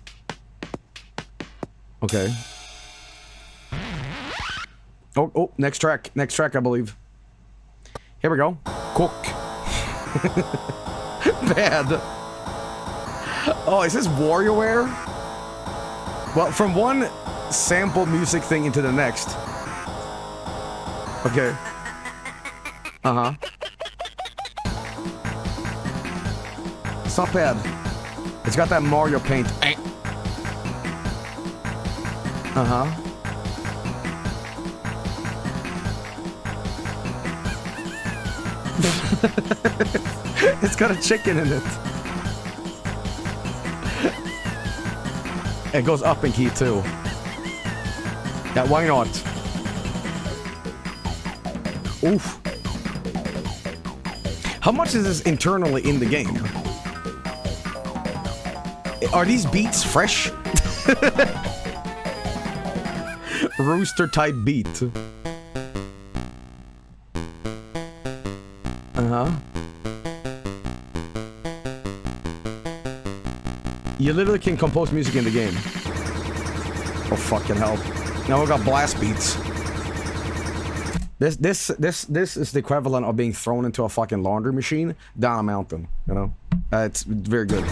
Okay. Oh, next track, I believe. Here we go. Cook. Bad. Oh, is this WarioWare? Well, from one sample music thing into the next. Okay. Uh-huh. It's not bad. It's got that Mario paint. Uh-huh. It's got a chicken in it. It goes up in key too. Yeah, why not? Oof. How much is this internally in the game? Are these beats fresh? Rooster type beat. Uh-huh. You literally can compose music in the game. Oh fucking hell. Now we got blast beats. This is the equivalent of being thrown into a fucking laundry machine down a mountain, you know? It's very good.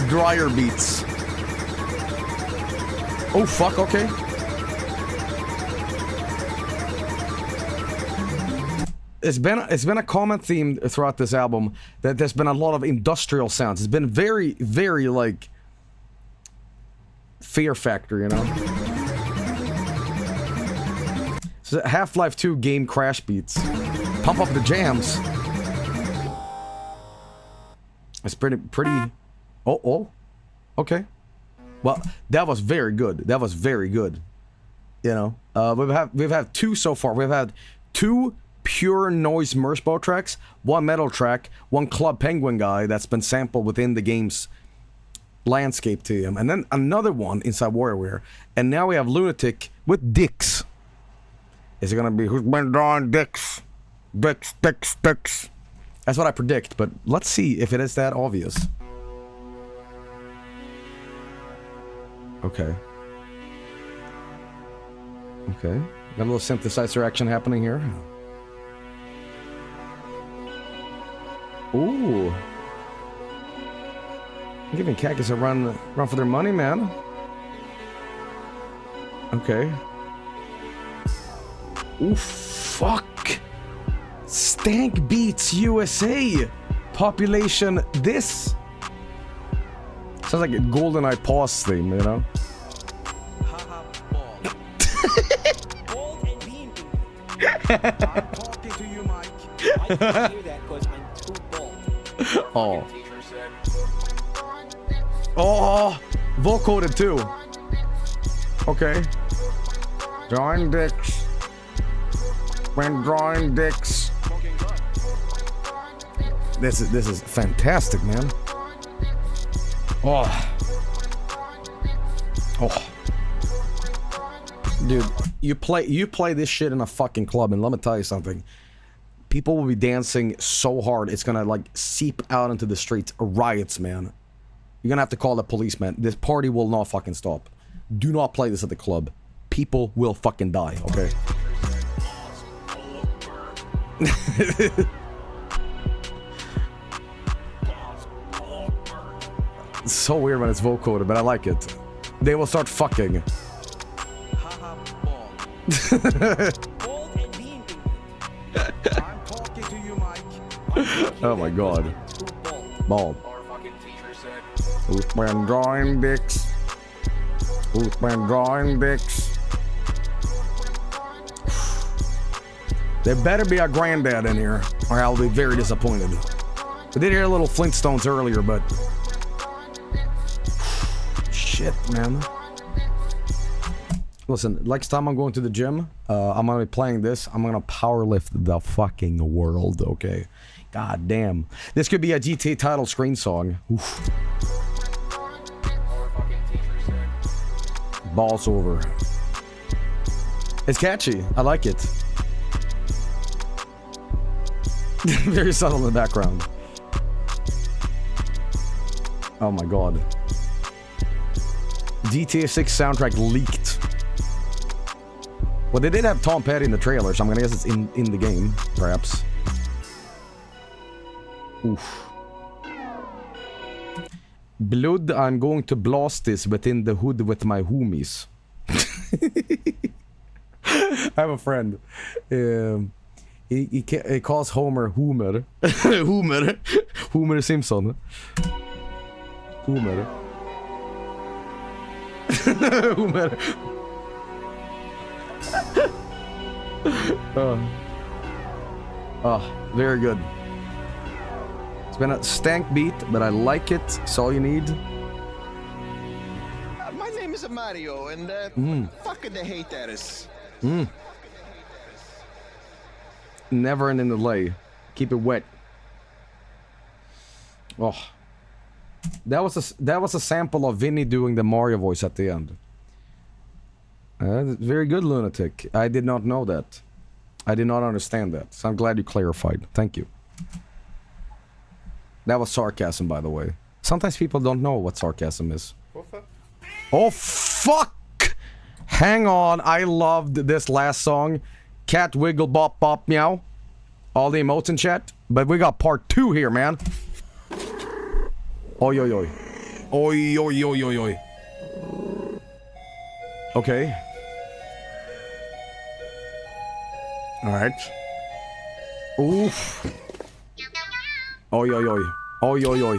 Dryer beats. Oh fuck, okay. It's been a common theme throughout this album that there's been a lot of industrial sounds. It's been very, very like Fear Factor, you know? So Half-Life 2 game crash beats. Pump up the jams. It's pretty. Oh. Okay. Well, that was very good. That was very good. You know, we've had two so far. We've had two pure noise Mersbo tracks, one metal track, one Club Penguin guy that's been sampled within the game's landscape to him, and then another one inside WarioWare. And now we have Lunatic with dicks. Is it gonna be who's been drawing dicks? Dicks. That's what I predict, but let's see if it is that obvious. Okay. Got a little synthesizer action happening here. Ooh. I'm giving Cactus a run for their money, man. Okay. Ooh, fuck. Stank Beats USA. Population this. Sounds like a GoldenEye pause theme, you know? Haha, bald. Bald and being I'm talking to you, Mike. I can't hear that because I'm too bald. Oh, vocoded too. Okay. Drawing dicks. When drawing dicks. This is fantastic, man. Oh. Dude, you play this shit in a fucking club, and let me tell you something. People will be dancing so hard it's gonna like seep out into the streets. Riots, man. You're gonna have to call the police, man. This party will not fucking stop. Do not play this at the club. People will fucking die, okay? It's so weird when it's vocoded, but I like it. They will start fucking. Haha, bald. Bald and being I'm talking to you, Mike. Oh my god. Bald. Who's been drawing dicks? Who's been drawing dicks? There better be a granddad in here, or I'll be very disappointed. I did hear a little Flintstones earlier, but... Shit, man. Listen, next time I'm going to the gym, I'm gonna be playing this. I'm gonna powerlift the fucking world, okay? God damn. This could be a GTA title screen song. Oof. Balls over. It's catchy. I like it. Very subtle in the background. Oh my god. GTA 6 soundtrack leaked. Well, they did have Tom Petty in the trailer, so I'm gonna guess it's in the game, perhaps. Oof. Blood, I'm going to blast this within the hood with my homies. I have a friend. He calls Homer Homer. Homer Simpson. Homer. Homer. Very good. It's been a stank beat, but I like it. It's all you need. My name is Mario, and fucking the hate that is. Never an delay. Keep it wet. Oh, that was a sample of Vinny doing the Mario voice at the end. Very good, Lunatic. I did not know that. I did not understand that. So I'm glad you clarified. Thank you. That was sarcasm, by the way. Sometimes people don't know what sarcasm is. Oh, fuck! Hang on. I loved this last song. Cat wiggle bop bop meow. All the emotes in chat. But we got part 2 here, man. Oi, oi, oi. Oi, oi, oi, oi, oi. Okay. Alright. Oof. Oi, oi, oi. Oi, oi, oi.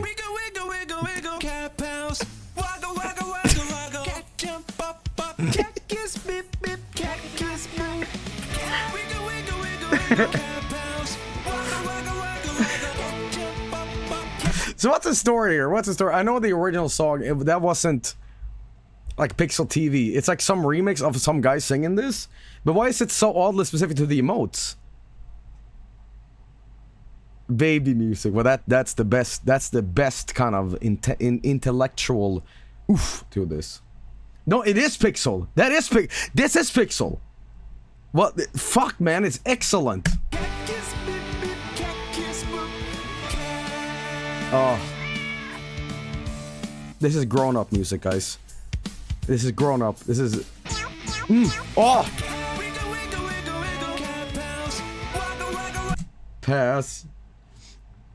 So what's the story here? What's the story? I know the original song, that wasn't like Pixel TV. It's like some remix of some guy singing this. But why is it so oddly specific to the emotes? Baby music. Well, that's the best. That's the best kind of intellectual oof to this. No, it is Pixel. That is This is Pixel. Well, fuck, man, it's excellent. Oh, this is grown-up music, guys. This is grown-up. This is. Oh. Pass.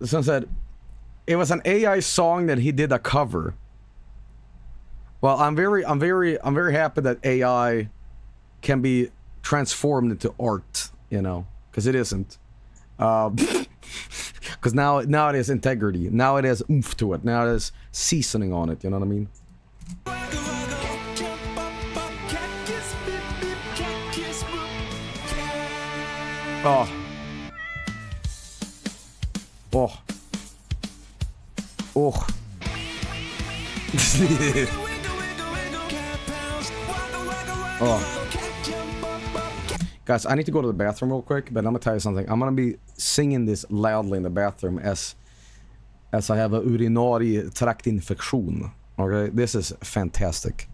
Someone said it was an AI song that he did a cover. Well, I'm very happy that AI can be transformed into art, you know, because it isn't. Because now it has integrity. Now it has oomph to it. Now it has seasoning on it. You know what I mean? Oh. Oh. Oh. Oh. Guys, I need to go to the bathroom real quick, but I'm gonna tell you something. I'm gonna be singing this loudly in the bathroom as I have a urinary tract infection. Okay, this is fantastic.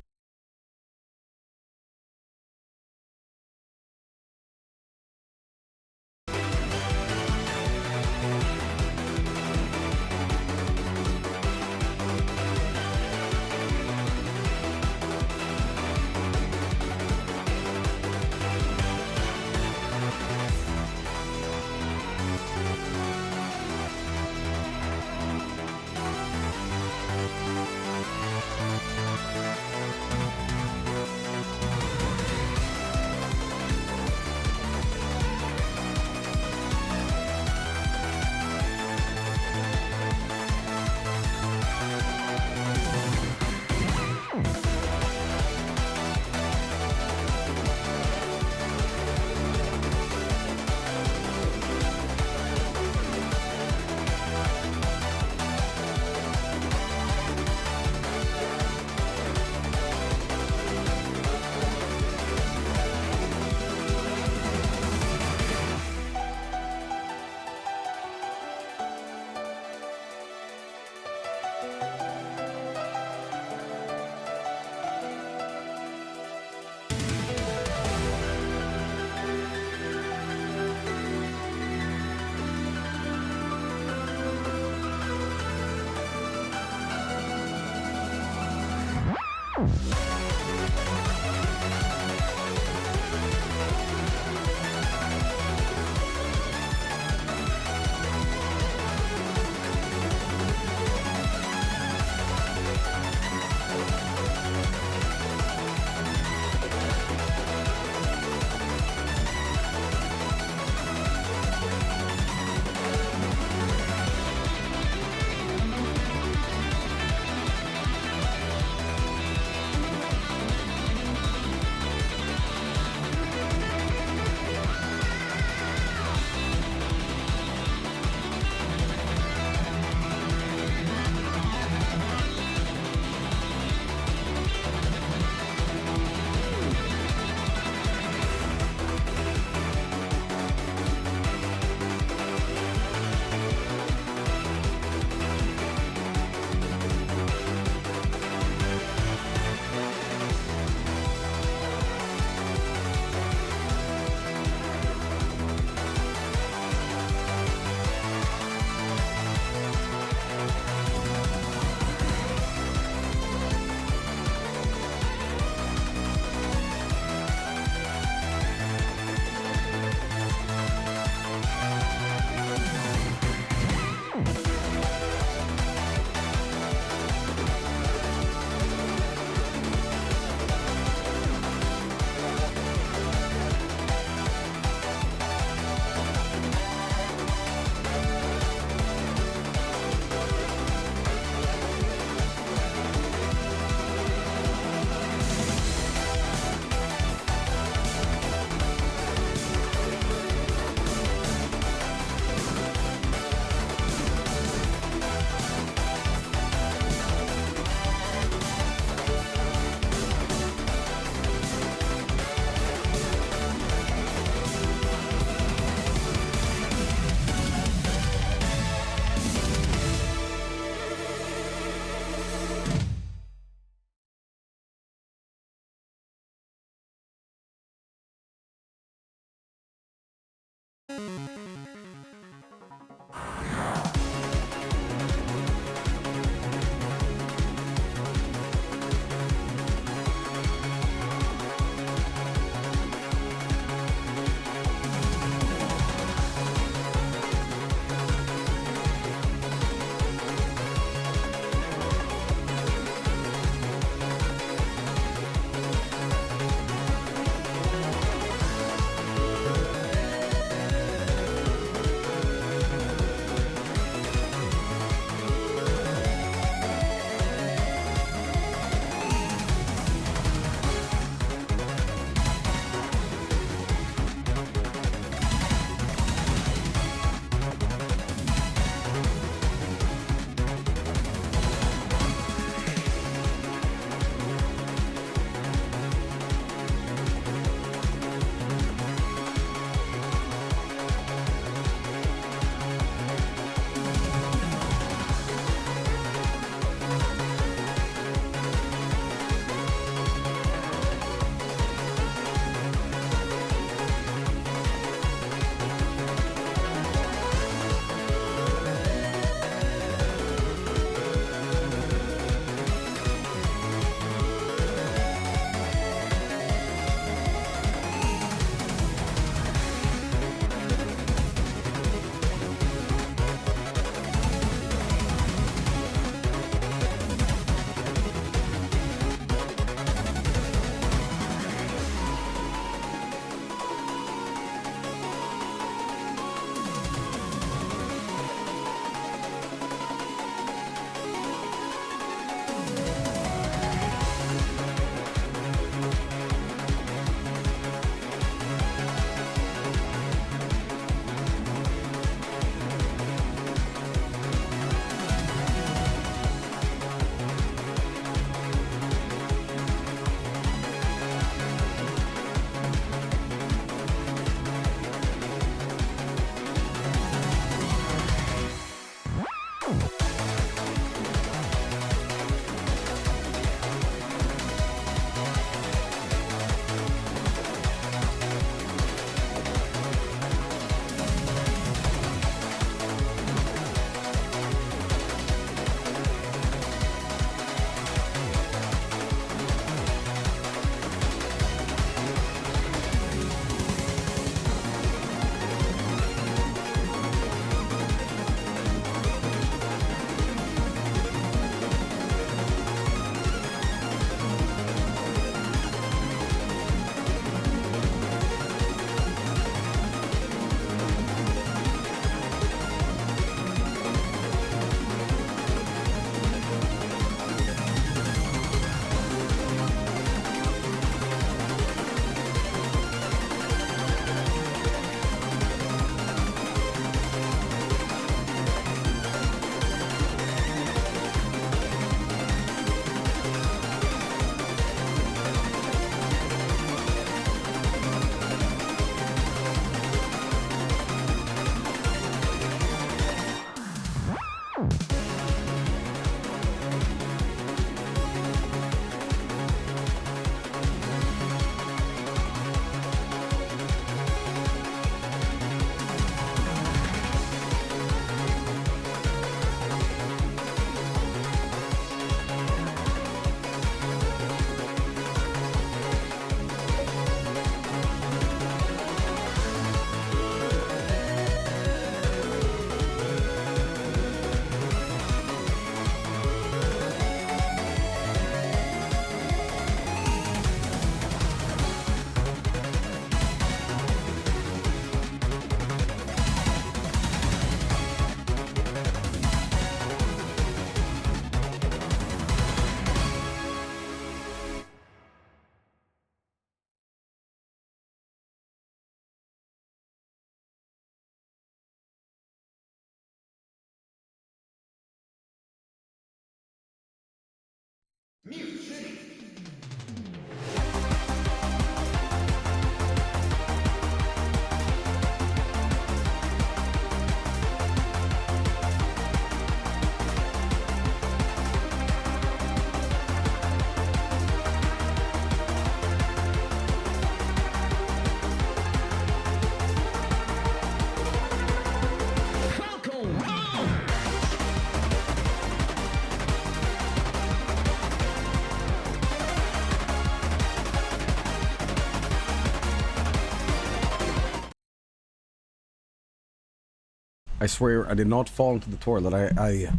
I swear I did not fall into the toilet. I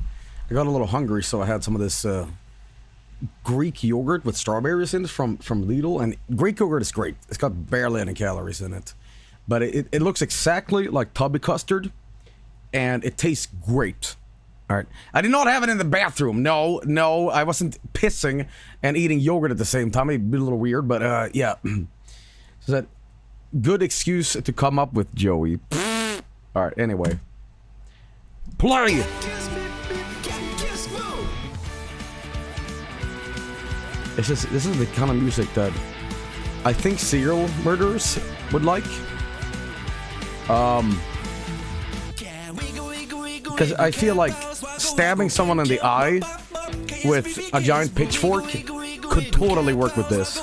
got a little hungry, so I had some of this Greek yogurt with strawberries in it from Lidl. And Greek yogurt is great. It's got barely any calories in it. But it looks exactly like tubby custard. And it tastes great. Alright. I did not have it in the bathroom. No, I wasn't pissing and eating yogurt at the same time. It'd be a little weird, but yeah. So that good excuse to come up with, Joey. Alright, anyway. Play! This is the kind of music that I think serial murderers would like. Because I feel like stabbing someone in the eye with a giant pitchfork could totally work with this.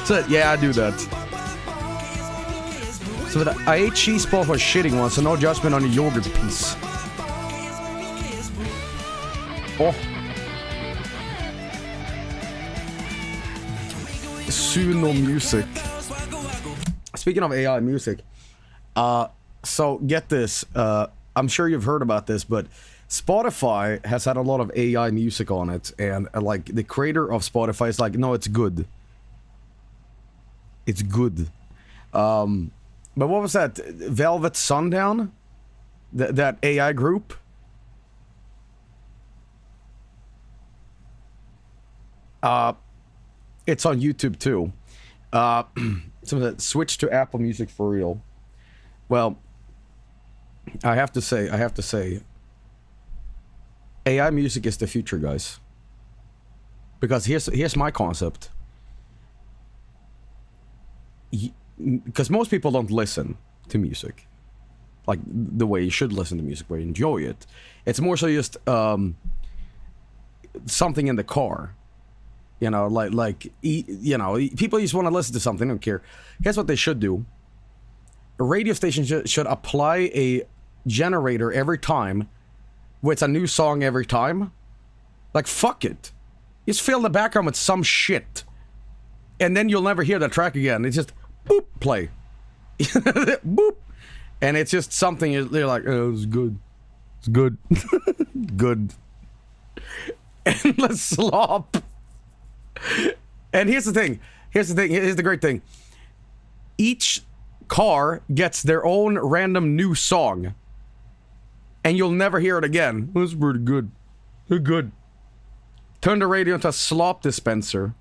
So yeah, I do that. So that I ate cheese ball for shitting one, so no judgment on the yogurt piece. Oh. Suno music. Speaking of AI music, so get this. I'm sure you've heard about this, but Spotify has had a lot of AI music on it, and like the creator of Spotify is like, no, it's good. It's good. But what was that? Velvet Sundown? That AI group? It's on YouTube too. Some of that switch to Apple Music for real. Well, I have to say, AI music is the future, guys. Because here's my concept. Because most people don't listen to music like the way you should listen to music, where you enjoy it. It's more so just something in the car, you know, you know, people just want to listen to something, don't care. Here's what they should do: a radio station should apply a generator every time with a new song every time. Like, fuck it, just fill the background with some shit, and then you'll never hear that track again. It's just boop, play. Boop. And it's just something you're like, oh, it's good. It's good. Good. Endless slop. And here's the thing. Here's the great thing. Each car gets their own random new song. And you'll never hear it again. That's pretty good. They're good. Turn the radio into a slop dispenser.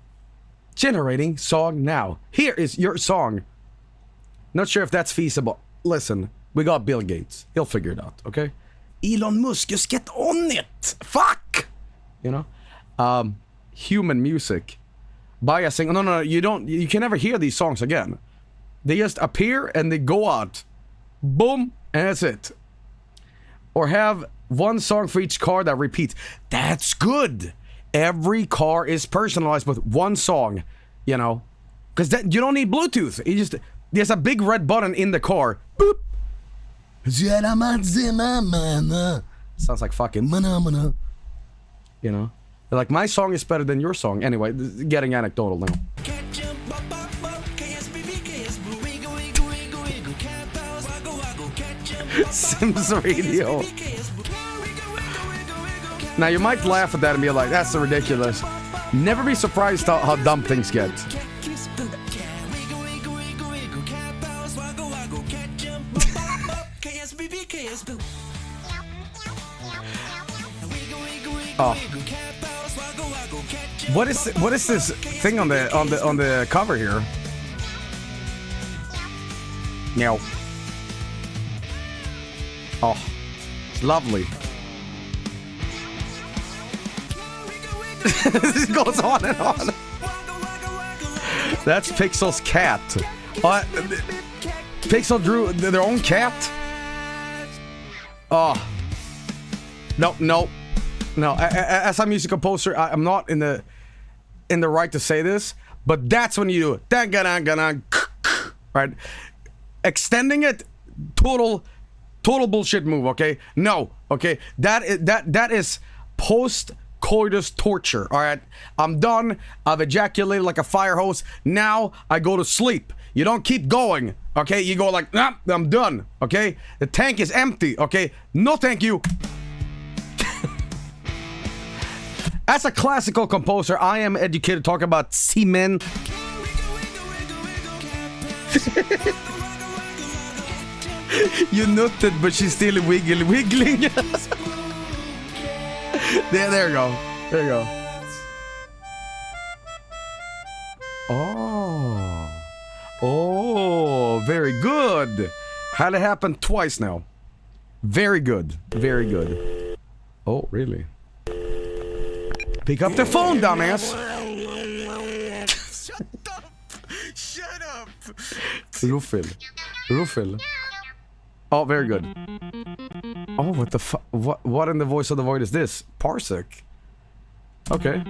Generating song now. Here is your song. Not sure if that's feasible. Listen, we got Bill Gates. He'll figure it out, okay? Elon Musk, just get on it. Fuck! You know? Human music. By a single... No, you can never hear these songs again. They just appear and they go out. Boom, and that's it. Or have one song for each car that repeats. That's good. Every car is personalized with one song, you know, because you don't need Bluetooth. There's a big red button in the car. Boop. Sounds like fucking mana. You know, they're like, my song is better than your song. Anyway, getting anecdotal now. Sims Radio. Now, you might laugh at that and be like, that's so ridiculous. Never be surprised how dumb things get. Oh. What is this thing on the cover here? Meow. Oh, it's lovely. This goes on and on. That's Pixel's cat. Pixel drew their own cat? Oh. No. As a music composer, I'm not in the right to say this, but that's when you do it. Right? Extending it, total bullshit move, okay? No, okay? That is post-coitus torture, all right? I'm done. I've ejaculated like a fire hose. Now I go to sleep. You don't keep going, okay? You go like, nah, I'm done, okay? The tank is empty, okay? No thank you. As a classical composer, I am educated talking about semen. You nutted, but she's still wiggling. There you go. There you go. Oh, very good. Had it happen twice now. Very good. Very good. Oh, really? Pick up the phone, dumbass. Shut up. Ruffel. Oh, very good. Oh, what the fuck? What in the voice of the void is this? Parsec. Okay.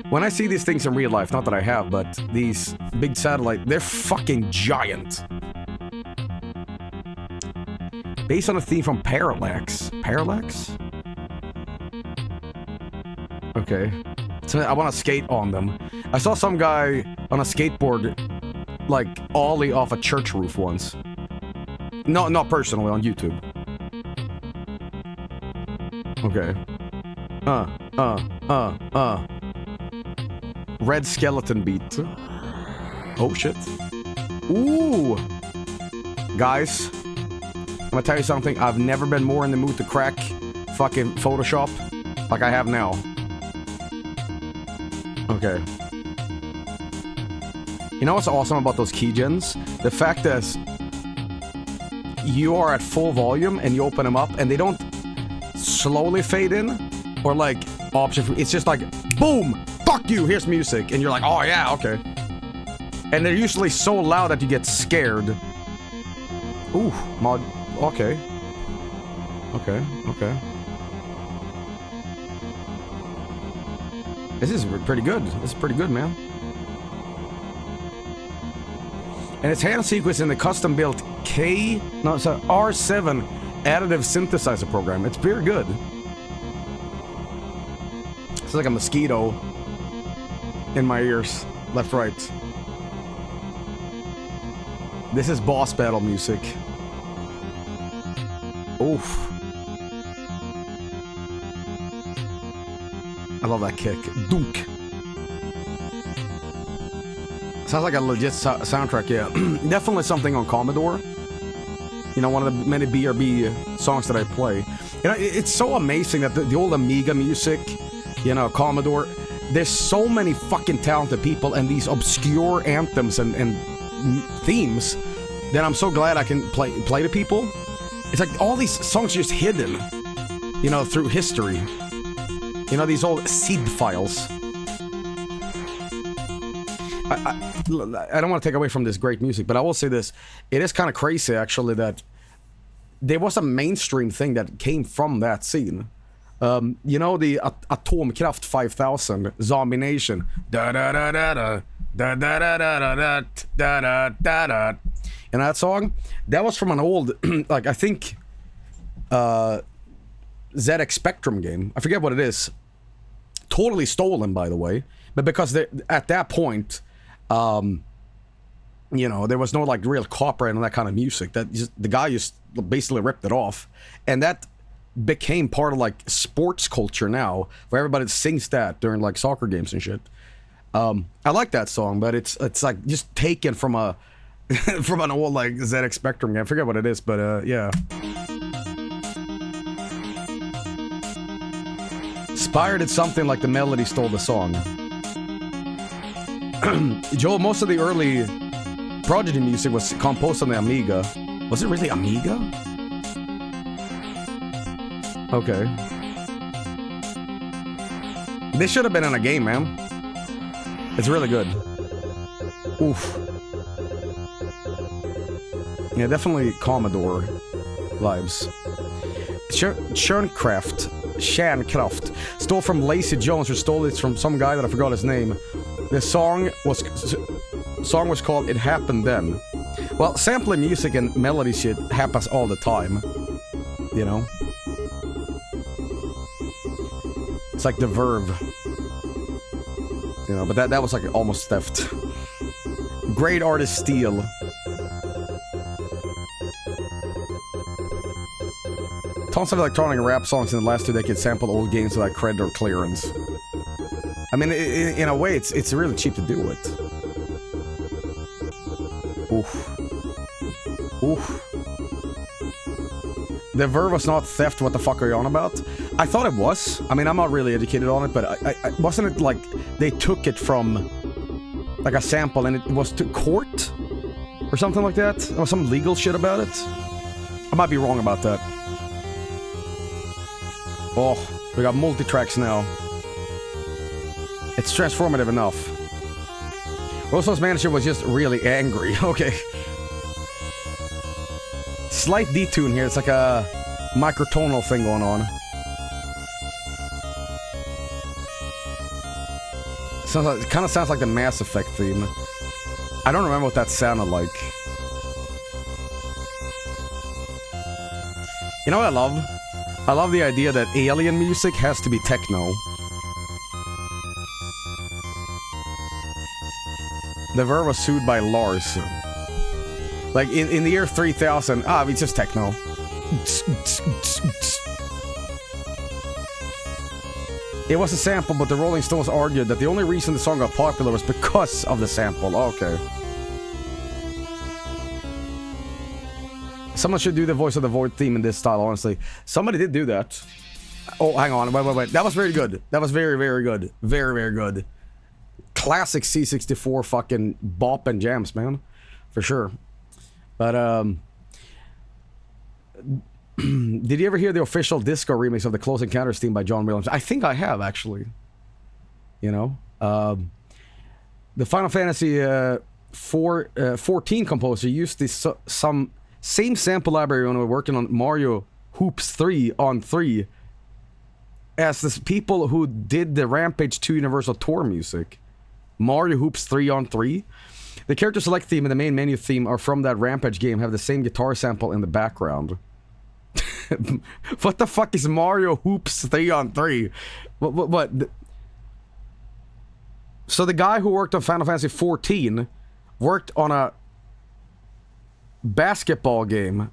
When I see these things in real life, not that I have, but these big satellite, they're fucking giant. Based on a theme from Parallax. Parallax? Okay. So I want to skate on them. I saw some guy on a skateboard, like, ollie off a church roof once. No, not personally, on YouTube. Okay. Red skeleton beat. Oh, shit. Ooh! Guys, I'm gonna tell you something. I've never been more in the mood to crack fucking Photoshop like I have now. Okay. You know what's awesome about those keygens? The fact that you are at full volume and you open them up and they don't slowly fade in or like option. It's just like, boom! Fuck you! Here's music. And you're like, oh yeah, okay. And they're usually so loud that you get scared. Ooh, mod. Okay. This is pretty good. This is pretty good, man. And it's hand sequenced in the custom-built R7 additive synthesizer program. It's very good. It's like a mosquito in my ears, left, right. This is boss battle music. Oof. I love that kick. Dunk. Sounds like a legit soundtrack, yeah. Definitely something on Commodore. You know, one of the many BRB songs that I play. You know, it's so amazing that the old Amiga music, you know, Commodore, there's so many fucking talented people and these obscure anthems and themes that I'm so glad I can play to people. It's like all these songs are just hidden, you know, through history. You know, these old seed files. I don't want to take away from this great music, but I will say this. It is kind of crazy, actually, that there was a mainstream thing that came from that scene. You know, the Atomkraft 5000, Zombie Nation. Da-da-da-da-da, da-da-da-da-da-da-da-da-da. And that song, that was from an old, like, I think, ZX Spectrum game. I forget what it is. Totally stolen, by the way. But because at that point, you know, there was no like real copyright on that kind of music. That the guy just basically ripped it off, and that became part of like sports culture now, where everybody sings that during like soccer games and shit. I like that song, but it's like just taken from a from an old like ZX Spectrum game. I forget what it is, but yeah. Inspired at something like the melody stole the song. Joel, most of the early Prodigy music was composed on the Amiga. Was it really Amiga? Okay. This should have been in a game, man. It's really good. Oof. Yeah, definitely Commodore vibes. Shancraft stole from Lacey Jones, who stole it from some guy that I forgot his name. The song was called "It Happened Then." Well, sampling music and melody shit happens all the time. You know? It's like the Verve. You know, but that was like almost theft. Great artist steal. Tons of electronic rap songs in the last 2 decades sampled old games without credit or clearance. I mean, in a way, it's really cheap to do it. Oof. Oof. The Verve was not theft, what the fuck are you on about? I thought it was. I mean, I'm not really educated on it, but I wasn't it like they took it from like a sample and it was to court? Or something like that? There was some legal shit about it? I might be wrong about that. Oh, we got multi-tracks now. It's transformative enough. Roso's manager was just really angry. Okay. Slight detune here. It's like a microtonal thing going on. It kind of sounds like the Mass Effect theme. I don't remember what that sounded like. You know what I love? I love the idea that alien music has to be techno. The Verve was sued by Lars. Like, in the year 3000, it's just techno. It was a sample, but the Rolling Stones argued that the only reason the song got popular was because of the sample. Okay. Someone should do the Voice of the Void theme in this style, honestly. Somebody did do that. Oh, hang on. Wait. That was very good. That was very, very good. Very, very good. Classic C64 fucking bop and jams, man. For sure. But, did you ever hear the official disco remix of the Close Encounters theme by John Williams? I think I have, actually. You know? The Final Fantasy 14 composer used this some same sample library when we were working on Mario Hoops 3 on 3 as the people who did the Rampage 2 Universal Tour music. Mario Hoops 3 on 3. The character select theme and the main menu theme are from that Rampage game, have the same guitar sample in the background. What the fuck is Mario Hoops 3 on 3? What? So the guy who worked on Final Fantasy 14 worked on a basketball game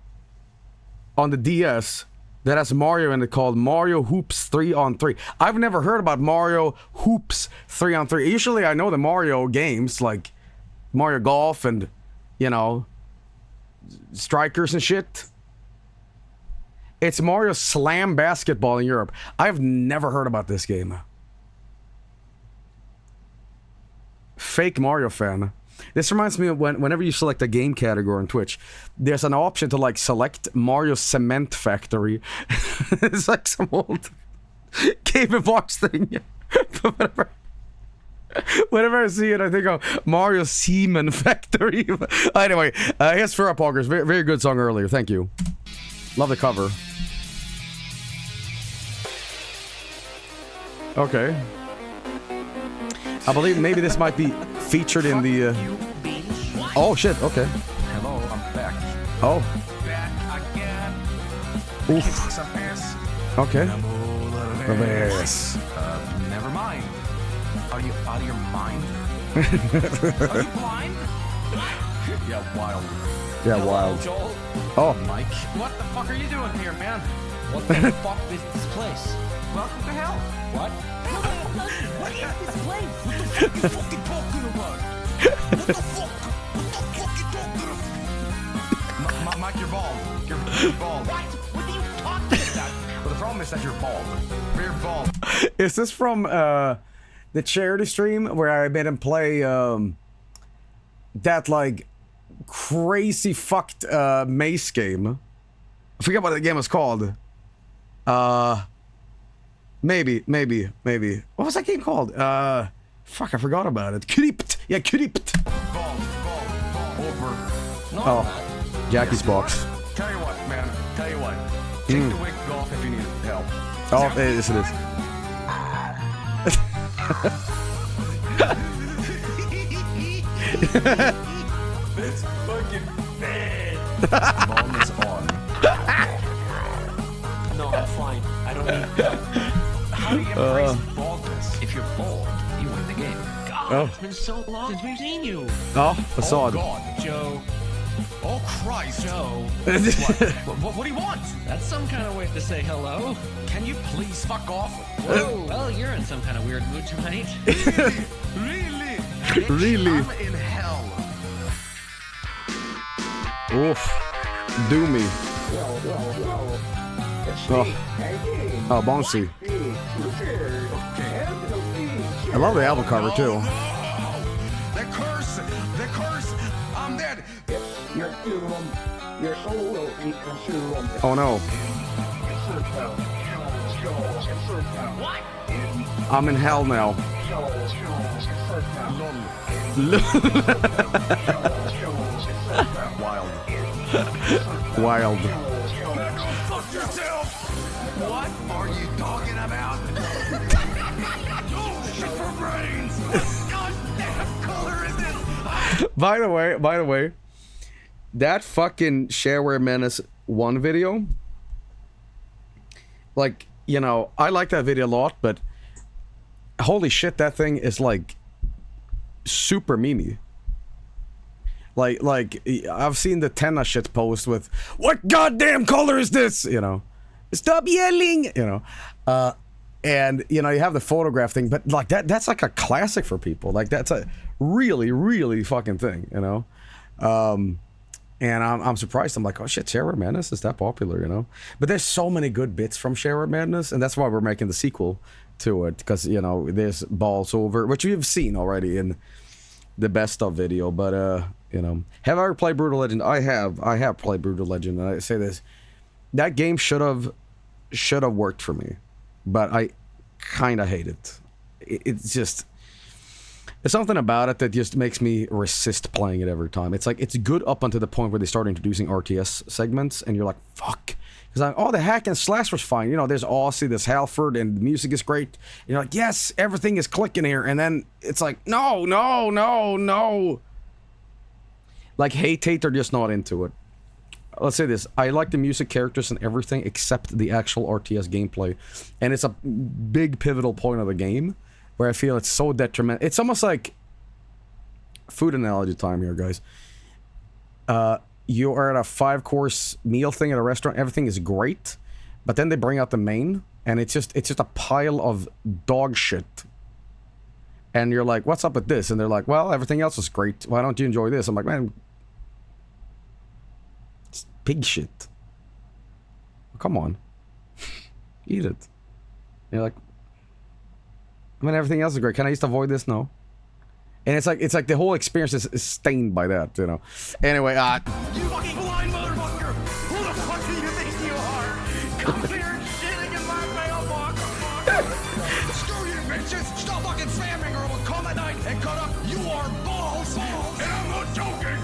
on the DS that has Mario in it called Mario Hoops 3 on 3. I've never heard about Mario Hoops 3 on 3. Usually I know the Mario games like Mario Golf and, you know, Strikers and shit. It's Mario Slam Basketball in Europe. I've never heard about this game. Fake Mario fan. This reminds me of whenever you select a game category on Twitch, there's an option to like select Mario Cement Factory. It's like some old Game & Watch thing. Whenever I see it, I think of Mario Semen Factory. Anyway, here's For Up Hoggers. Very, very good song earlier. Thank you. Love the cover. Okay. I believe maybe this might be featured in the... Oh, shit. Okay. Hello, I'm back. Oh. Back again. Oof. Kicking some ass. Okay. Yes. Never mind. Are you out of your mind? Are you blind? Yeah, wild. Yeah, Hello, wild. Joel. Oh. Mike. What the fuck are you doing here, man? What the fuck is this place? Welcome to hell. What? What is this place? What the fuck you fucking talking about? What the fuck? What the fuck you talking about? Mike, you're bald. You're bald. What are you talking about? Well, the problem is that you're bald. You're bald. Is this from the charity stream where I made him play that like crazy fucked mace game? I forget what the game was called. Maybe. What was that game called? Fuck, I forgot about it. Crypt. Yeah, Crypt. Over. Oh, Jackie's box. Tell you what, man. Tell you what. Take the wig off if you need help. Oh, yes it is. It's fucking bad. Bomb is on. No, I'm fine. I don't need help. How do you embrace baldness? If you're bald, you win the game. God, Oh. it's been so long since we've seen you. Oh, I saw Oh, it. God. Joe. Oh, Christ. Joe. What do you want? That's some kind of way to say hello. Can you please fuck off? Whoa. Well, you're in some kind of weird mood tonight. Really? Really? I'm in hell. Oof. Do me. Oh, oh bouncy. I love the album cover too. The curse! The curse! I'm dead! Your doom, your soul will be consumed. Oh no. What? I'm in hell now. Wild. Wild. Fuck yourself! What are you talking about? Oh, shit for brains! God damn color is this? By the way, that fucking Shareware Menace 1 video, like, you know, I like that video a lot, but holy shit, that thing is like super memey. Like I've seen the Tenna shit post with, what goddamn color is this? You know, stop yelling, you know. And, you know, you have the photograph thing, but like that's like a classic for people. Like that's a really, really fucking thing, you know. And I'm surprised. I'm like, oh shit, Shareware Madness is that popular, you know? But there's so many good bits from Shareware Madness, and that's why we're making the sequel to it, because, you know, there's Balls Over, which we've seen already in the best of video, but you know. Have I ever played Brutal Legend? I have played Brutal Legend, and I say this. That game should have worked for me, but I kind of hate it. It's just, there's something about it that just makes me resist playing it every time. It's like, it's good up until the point where they start introducing RTS segments, and you're like, fuck. Because like, oh, the hack and slash was fine. You know, there's Aussie, there's Halford, and the music is great. And you're like, yes, everything is clicking here. And then it's like, no. Like, Hate are just not into it. Let's say this. I like the music, characters, and everything except the actual RTS gameplay. And it's a big pivotal point of the game where I feel it's so detrimental. It's almost like food analogy time here, guys. You are at a 5-course meal thing at a restaurant. Everything is great, but then they bring out the main, and it's just a pile of dog shit. And you're like, what's up with this? And they're like, well, everything else is great. Why don't you enjoy this? I'm like, man, it's pig shit. Come on. Eat it. And you're like, I mean, everything else is great. Can I just avoid this? No. And it's like the whole experience is stained by that, you know. Anyway, You fucking blind motherfucker! Who the fuck do you think you are? Come here and shitting in my mailbox! Screw you, bitches! Stop fucking spamming or we'll come at night and cut up your balls! And I'm not joking!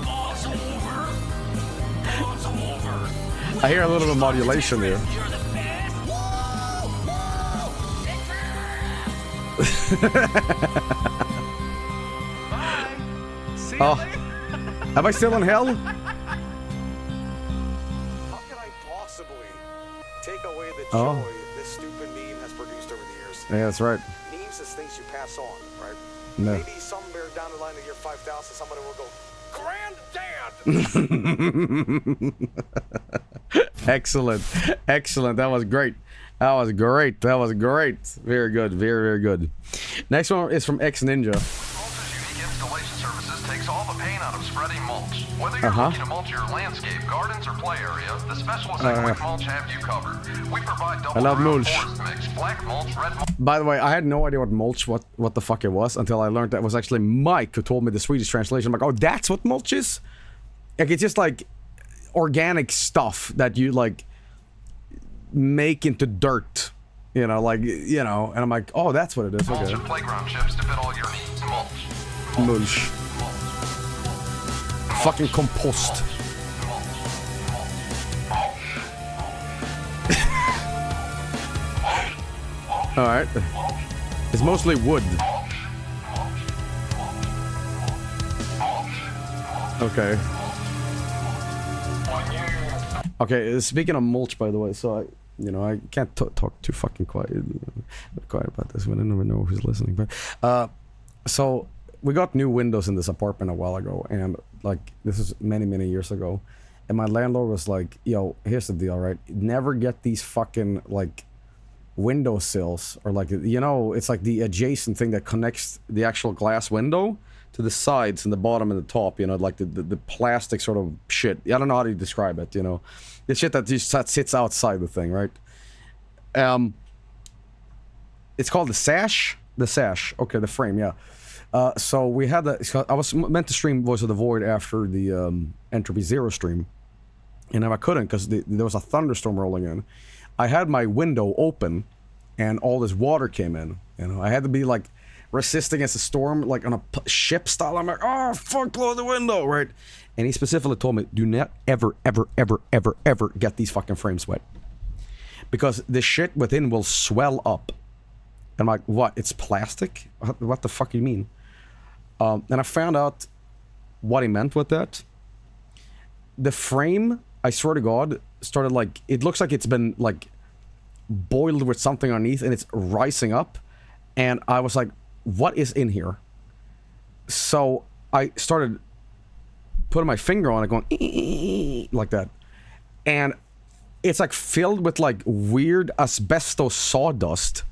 Balls over! Balls over! I hear a little bit of modulation here. You're the best! Bye! See you Oh. later! Am I still in hell? How can I possibly take away the Oh. joy this stupid meme has produced over the years? Yeah, that's right. Memes is things you pass on, right? No. Maybe somewhere down the line of year 5000, somebody will go, Granddad! Excellent. That was great. Very good. Very good. Next one is from X Ninja. Mulch's unique installation services takes all the pain out of spreading mulch. Whether you're looking to mulch your landscape, gardens, or play area, the specialists at Quick Mulch have you covered. We provide double love ground mulch. forest mix, black mulch, red mulch. By the way, I had no idea what mulch, what the fuck it was, until I learned that it was actually Mike who told me the Swedish translation. I'm like, oh, that's what mulch is? Like, it's just like organic stuff that you like make into dirt. You know, like, you know, and I'm like, oh, that's what it is. Mulch Okay. and playground chips to fit all your needs. Mulch. Mulch. Fucking compost. Alright. It's mostly wood. Okay. Okay, speaking of mulch, by the way, so I can't talk too fucking quiet about this when I never know who's listening. But so we got new windows in this apartment a while ago, and like this is many years ago, and my landlord was like, "Yo, here's the deal, right? Never get these fucking like window sills or like it's like the adjacent thing that connects the actual glass window to the sides and the bottom and the top, like the plastic sort of shit. I don't know how to describe it, the shit that just sits outside the thing, right? It's called the sash. Okay, the frame, yeah. So we had that. I was meant to stream Voice of the Void after the Entropy Zero stream, and I couldn't because there was a thunderstorm rolling in. I had my window open, and all this water came in. I had to be like resisting against the storm, like on a ship style. I'm like, oh fuck, close the window, right? And he specifically told me, do not ever get these fucking frames wet, because the shit within will swell up. I'm like, what? It's plastic? What the fuck do you mean? And I found out what he meant with that. The frame, I swear to God, started like, it looks like it's been like boiled with something underneath and it's rising up. And I was like, what is in here? So I started putting my finger on it, going like that. And it's like filled with like weird asbestos sawdust.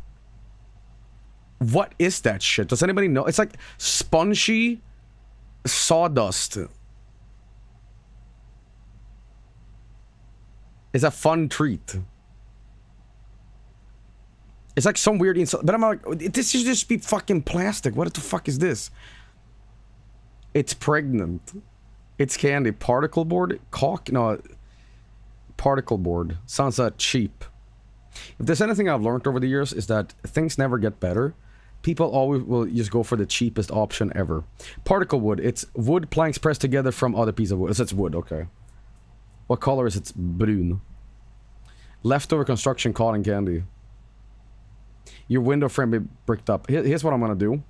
What is that shit? Does anybody know? It's like spongy sawdust. It's a fun treat. It's like some weird insult, but I'm like, this should just be fucking plastic. What the fuck is this? It's pregnant. It's candy. Particle board? Caulk? No. Particle board. Sounds cheap. If there's anything I've learned over the years is that things never get better. People always will just go for the cheapest option ever. Particle wood. It's wood planks pressed together from other pieces of wood. It's wood, okay. What color is it? It's brune. Leftover construction cotton candy. Your window frame be bricked up. Here's what I'm gonna do.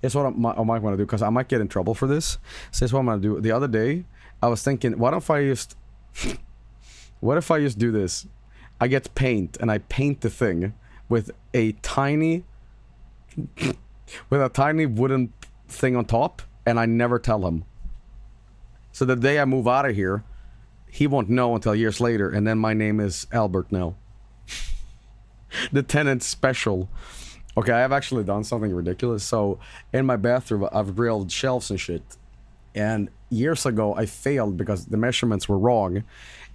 Here's what I might want to do, because I might get in trouble for this. So here's what I'm gonna do. The other day, I was thinking, what if I just do this? I get paint, and I paint the thing with a tiny wooden thing on top, and I never tell him. So the day I move out of here, he won't know until years later, and then my name is Albert now. The tenant special. Okay, I have actually done something ridiculous. So in my bathroom, I've grilled shelves and shit. And years ago, I failed because the measurements were wrong.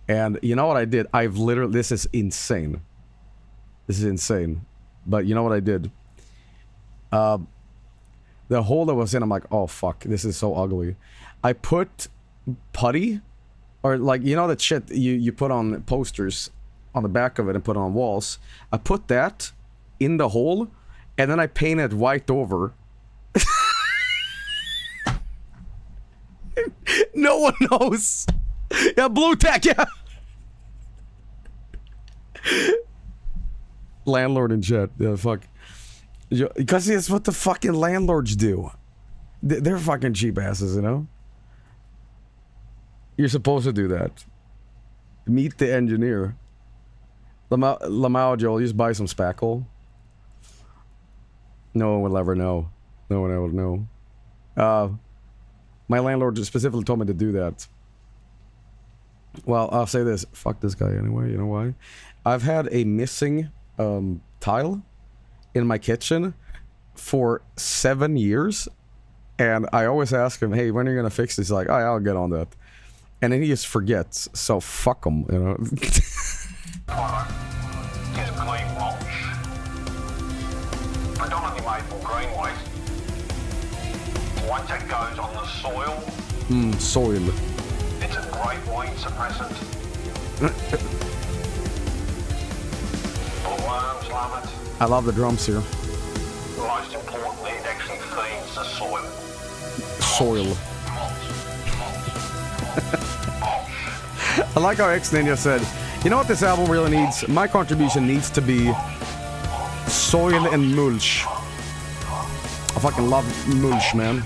And you know what I did? I've literally... This is insane. This is insane. But you know what I did? The hole that was in, I'm like, oh fuck, this is so ugly. I put putty, or like, you know that shit you put on posters on the back of it and put on walls. I put that in the hole, and then I painted white over. No one knows. Yeah, blue tack, yeah. Landlord in chat. Yeah, fuck. Because it's what the fucking landlords do. They're fucking cheap asses, You're supposed to do that. Meet the engineer. Lamau, Joel, just buy some spackle. No one will ever know. No one ever will know. My landlord specifically told me to do that. Well, I'll say this. Fuck this guy anyway. You know why? I've had a missing tile in my kitchen for 7 years. And I always ask him, hey, when are you going to fix this? He's like, oh, I'll get on that. And then he just forgets. So fuck him, Is green mulch. Predominantly made from green waste. Once it goes on the soil. Soil. It's a great weed suppressant. arms, love it. I love the drums here. Most importantly, it actually feeds the soil. Soil. I like how X-Ninja said, you know what this album really needs? My contribution needs to be soil and mulch. I fucking love mulch, man.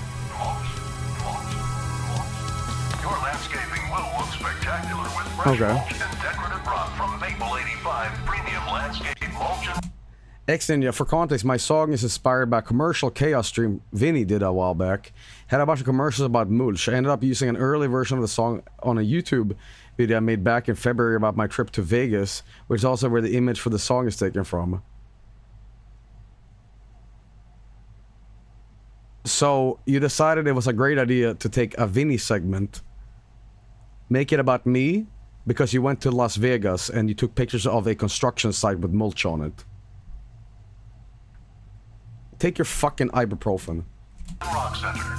Your landscaping will look spectacular with fresh Okay. mulch and decorative rock from Maple 85 Premium Landscape Mulch. X-Ninja, for context, my song is inspired by a commercial chaos stream Vinny did a while back. Had a bunch of commercials about mulch. I ended up using an early version of the song on a YouTube video I made back in February about my trip to Vegas, which is also where the image for the song is taken from. So you decided it was a great idea to take a Vinny segment, make it about me, because you went to Las Vegas and you took pictures of a construction site with mulch on it. Take your fucking ibuprofen. Rock Center.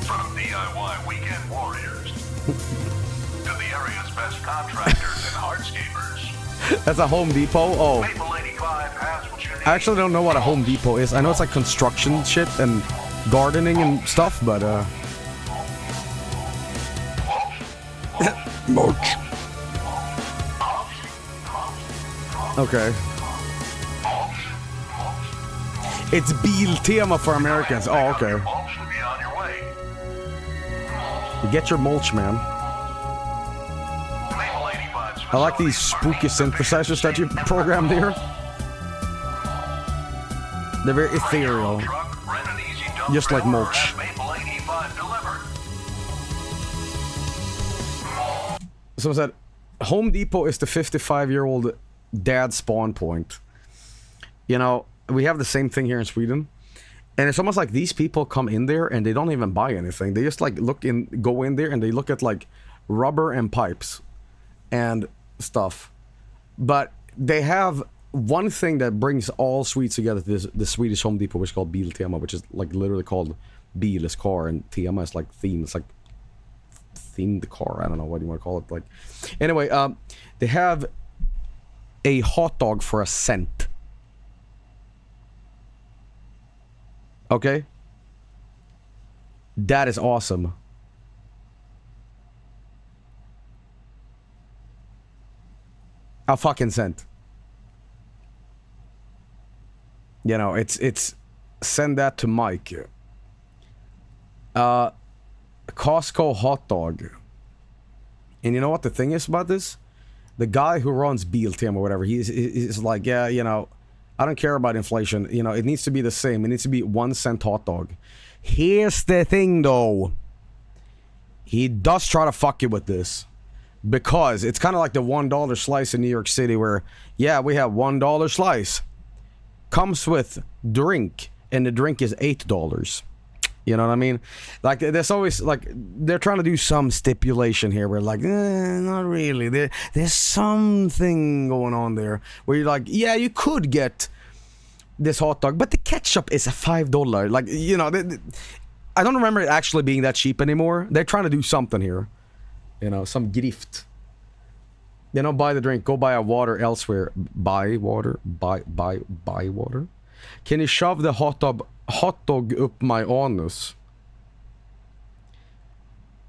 From DIY weekend warriors to the area's best contractors and hardscapers. That's a Home Depot? Oh. Maple 85 has what you need. I actually don't know what a Home Depot is. I know it's like construction shit and gardening and stuff, but mulch. Okay. It's Biltema for Americans. Oh, okay. Mulch will be on your way. Get your mulch, man. Maple 85's I like these spooky synthesizers that you programmed here. They're very ethereal. truck, rent an easy dump Just like trailer, mulch. have Maple 85 delivered. Someone said, Home Depot is the 55-year-old dad spawn point. You know, we have the same thing here in Sweden. And it's almost like these people come in there and they don't even buy anything. They just like go in there and they look at like rubber and pipes and stuff. But they have one thing that brings all Swedes together, the Swedish Home Depot, which is called Biltema, which is like literally called Bil is car and Tema is like theme. It's like themed car. I don't know what you want to call it. Like, anyway, they have a hot dog for a cent. Okay? That is awesome. A fucking cent. You know, it's send that to Mike. Costco hot dog. And you know what the thing is about this? The guy who runs Biltema or whatever, he's like, yeah, you know, I don't care about inflation. You know, it needs to be the same. It needs to be 1 cent hot dog. Here's the thing, though. He does try to fuck you with this. Because it's kind of like the $1 slice in New York City where, yeah, we have $1 slice. Comes with drink. And the drink is $8. You know what I mean? Like, there's always, like, they're trying to do some stipulation here where, like, not really. There's something going on there where you're like, yeah, you could get this hot dog, but the ketchup is a $5. Like, you know, I don't remember it actually being that cheap anymore. They're trying to do something here. You know, some grift. You know, buy the drink, go buy a water elsewhere. Buy water? Buy water? Can you shove the hot dog up my anus?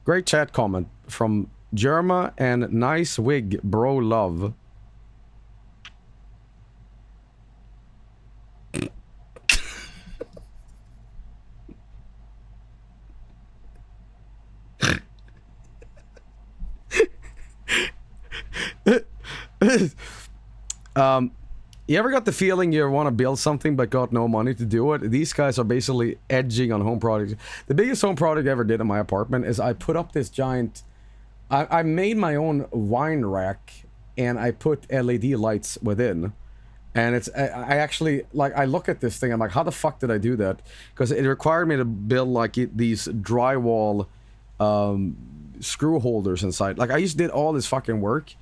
Great chat comment from Jerma and nice wig, bro love. You ever got the feeling you want to build something but got no money to do it? These guys are basically edging on home projects. The biggest home project I ever did in my apartment is I put up this giant... I made my own wine rack and I put LED lights within. And it's... I actually... Like, I look at this thing, I'm like, how the fuck did I do that? Because it required me to build, like, these drywall screw holders inside. Like, I just did all this fucking work.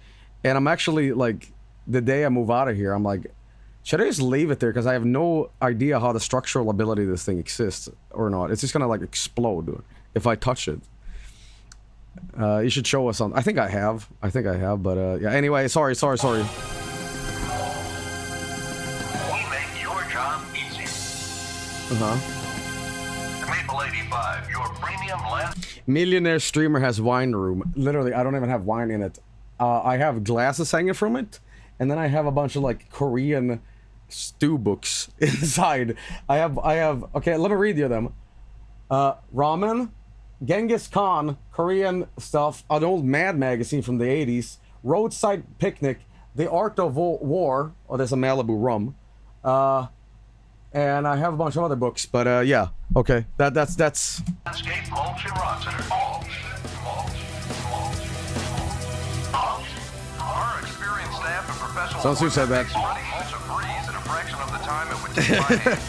And I'm actually, like... The day I move out of here, I'm like, should I just leave it there? Because I have no idea how the structural ability of this thing exists or not. It's just gonna like explode if I touch it. You should show us on. I think I have, but yeah. Anyway, sorry. We make your job easy. Maple 85, your premium land. Millionaire streamer has wine room. Literally, I don't even have wine in it. I have glasses hanging from it, and then I have a bunch of like Korean stew books inside. I have. Okay, let me read you them. Ramen, Genghis Khan, Korean stuff, an old Mad magazine from the 80s, Roadside Picnic, The Art of War. Oh, there's a Malibu rum. And I have a bunch of other books, but yeah, okay, that's. Landscape mulch and rosin. Mulch. Our experienced staff and professional. Someone who said that. Spreading mulch a breeze at a fraction of the time it would take by hand.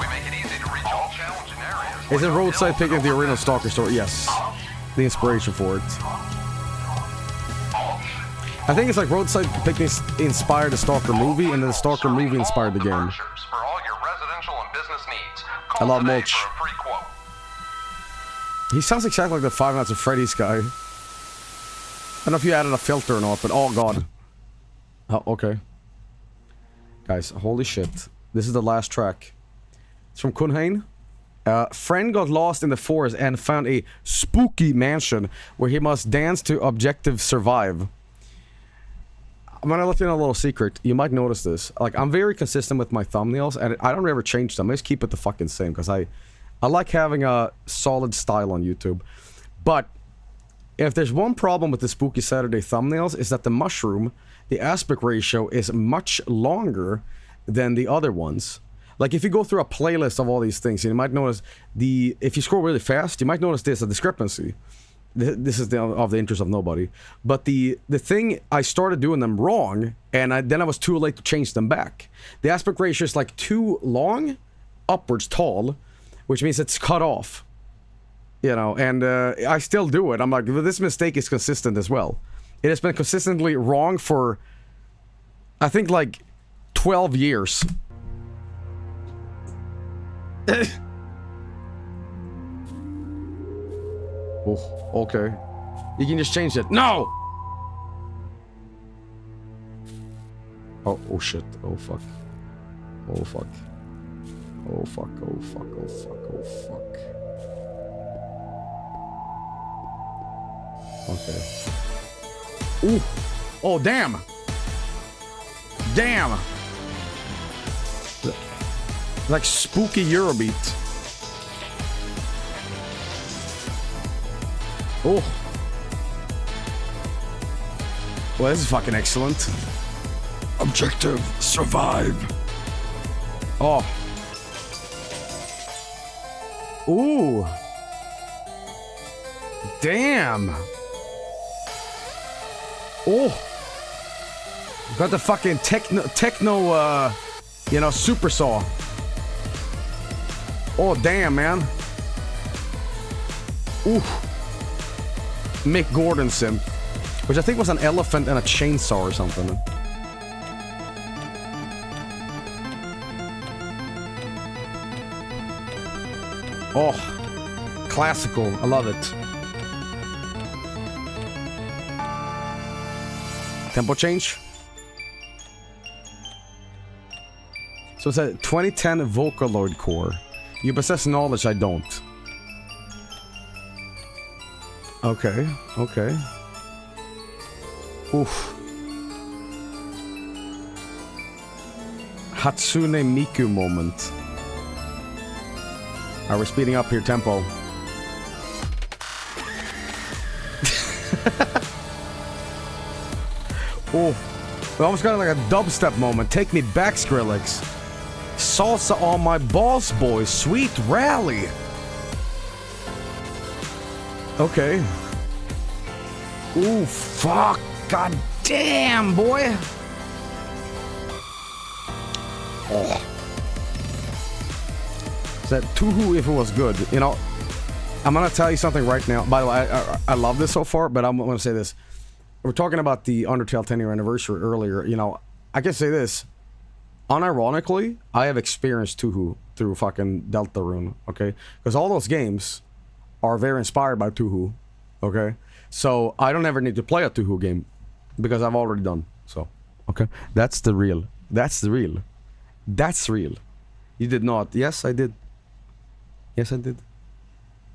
We make it easy to reach all challenging areas. Is it Roadside Picnic the original Stalker story? Yes. The inspiration for it. I think it's like Roadside Picnic inspired the Stalker movie, and then the Stalker movie inspired the game. For all your residential and business needs. I love today mulch. for a free quote. He sounds exactly like the Five Nights at Freddy's guy. I don't know if you added a filter or not, but oh god. Oh, okay. Guys, holy shit. This is the last track. It's from Kunhane. Friend got lost in the forest and found a spooky mansion where he must dance to objective survive. I'm gonna let you know a little secret. You might notice this. Like, I'm very consistent with my thumbnails, and I don't ever change them. I just keep it the fucking same, because I like having a solid style on YouTube. But if there's one problem with the Spooky Saturday thumbnails, is that the mushroom, the aspect ratio, is much longer than the other ones. Like, if you go through a playlist of all these things, you might notice if you scroll really fast, you might notice this, a discrepancy. This is of the interest of nobody. But the thing, I started doing them wrong, and then I was too late to change them back. The aspect ratio is like too long, upwards tall, which means it's cut off. You know, and I still do it. I'm like, well, this mistake is consistent as well. It has been consistently wrong for, I think, like 12 years. Oh, okay. You can just change it. No! Oh shit. Oh fuck. Oh fuck. Oh fuck. Oh fuck. Oh fuck. Oh fuck. Okay. Ooh. Oh damn. Damn. Like spooky Eurobeat. Oh. Well, this is fucking excellent. Objective, survive. Oh. Ooh. Damn. Oh. Got the fucking techno, you know, super saw. Oh, damn, man. Ooh. Mick Gordon synth, which I think was an elephant and a chainsaw or something. Oh, classical. I love it. Tempo change. So it's a 2010 Vocaloid core. You possess knowledge I don't. Okay, okay. Oof. Hatsune Miku moment. Alright, we're speeding up here, tempo. Oh, we almost got like a dubstep moment. Take me back, Skrillex. Salsa on my balls, boys. Sweet rally. Okay. Ooh, fuck. God damn, boy. Oh. Is that Tuhu if it was good? You know, I'm gonna tell you something right now. By the way, I love this so far, but I'm gonna say this. We're talking about the Undertale 10-year anniversary earlier. You know, I can say this. Unironically, I have experienced Tuhu through fucking Deltarune, okay? Because all those games are very inspired by Tuhu. Okay? So I don't ever need to play a Tuhu game because I've already done. So, okay. That's the real. That's the real. That's real. You did not. Yes, I did. Yes, I did.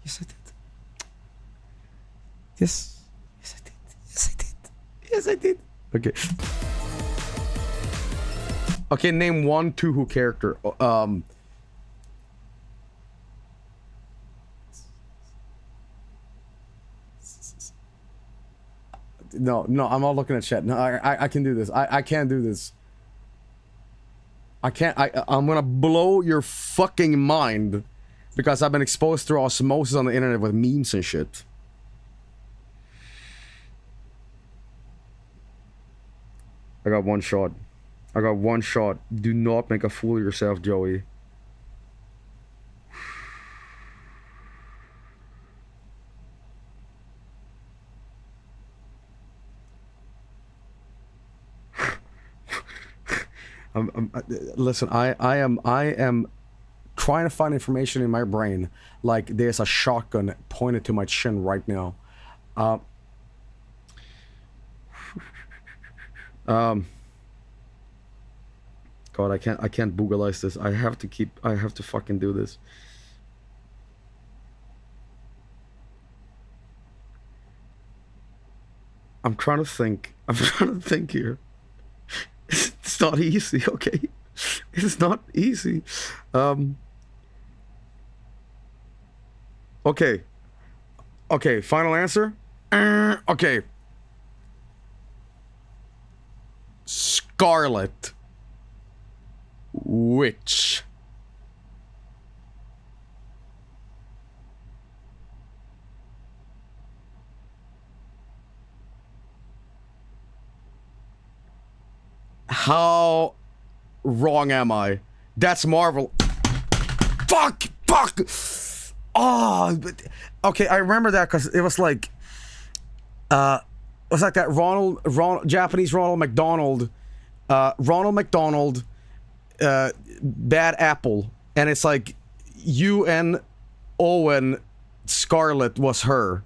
Yes, I did. Yes. Yes, I did. Yes, I did. Yes, I did. Okay. Okay, name one Tuhu character. No, I'm not looking at chat. No, I can do this. I can't do this. I can't. I'm gonna blow your fucking mind because I've been exposed through osmosis on the internet with memes and shit. I got one shot. I got one shot. Do not make a fool of yourself, Joey. Listen, I am trying to find information in my brain like there's a shotgun pointed to my chin right now. God, I can't Googleize this. I have to fucking do this. I'm trying to think here. It's not easy, okay? It's not easy. Okay. Okay, final answer? Okay. Scarlet Witch. How wrong am I? That's Marvel. Fuck! Oh, okay, I remember that because it was like, it was like that Japanese Ronald McDonald, Bad Apple, and it's like UN Owen Scarlet was her.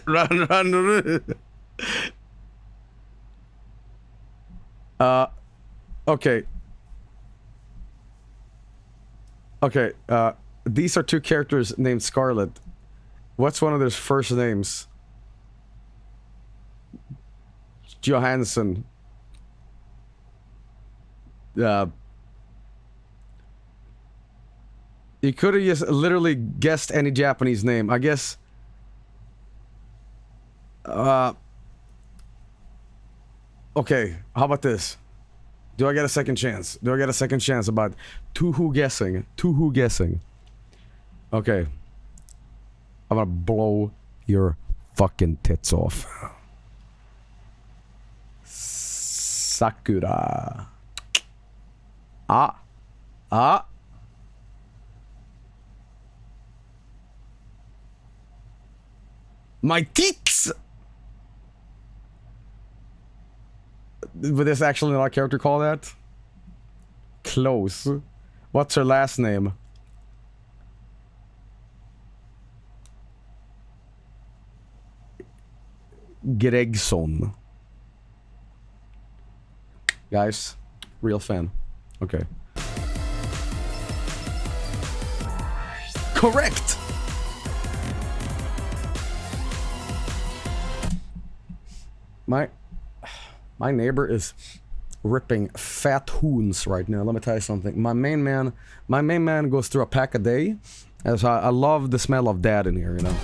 run. Okay. Okay, these are two characters named Scarlet. What's one of their first names? Johansson. You could have just literally guessed any Japanese name. I guess... Okay, how about this? Do I get a second chance? Do I get a second chance about Tuhu guessing? Tuhu guessing. Okay. I'm gonna blow your fucking tits off. Sakura. My teats! Would this actually not a character call that? Close. What's her last name? Gregson. Guys, real fan. Okay. Correct! My neighbor is ripping fat hoons right now. Let me tell you something. My main man goes through a pack a day. As I love the smell of dad in here, you know.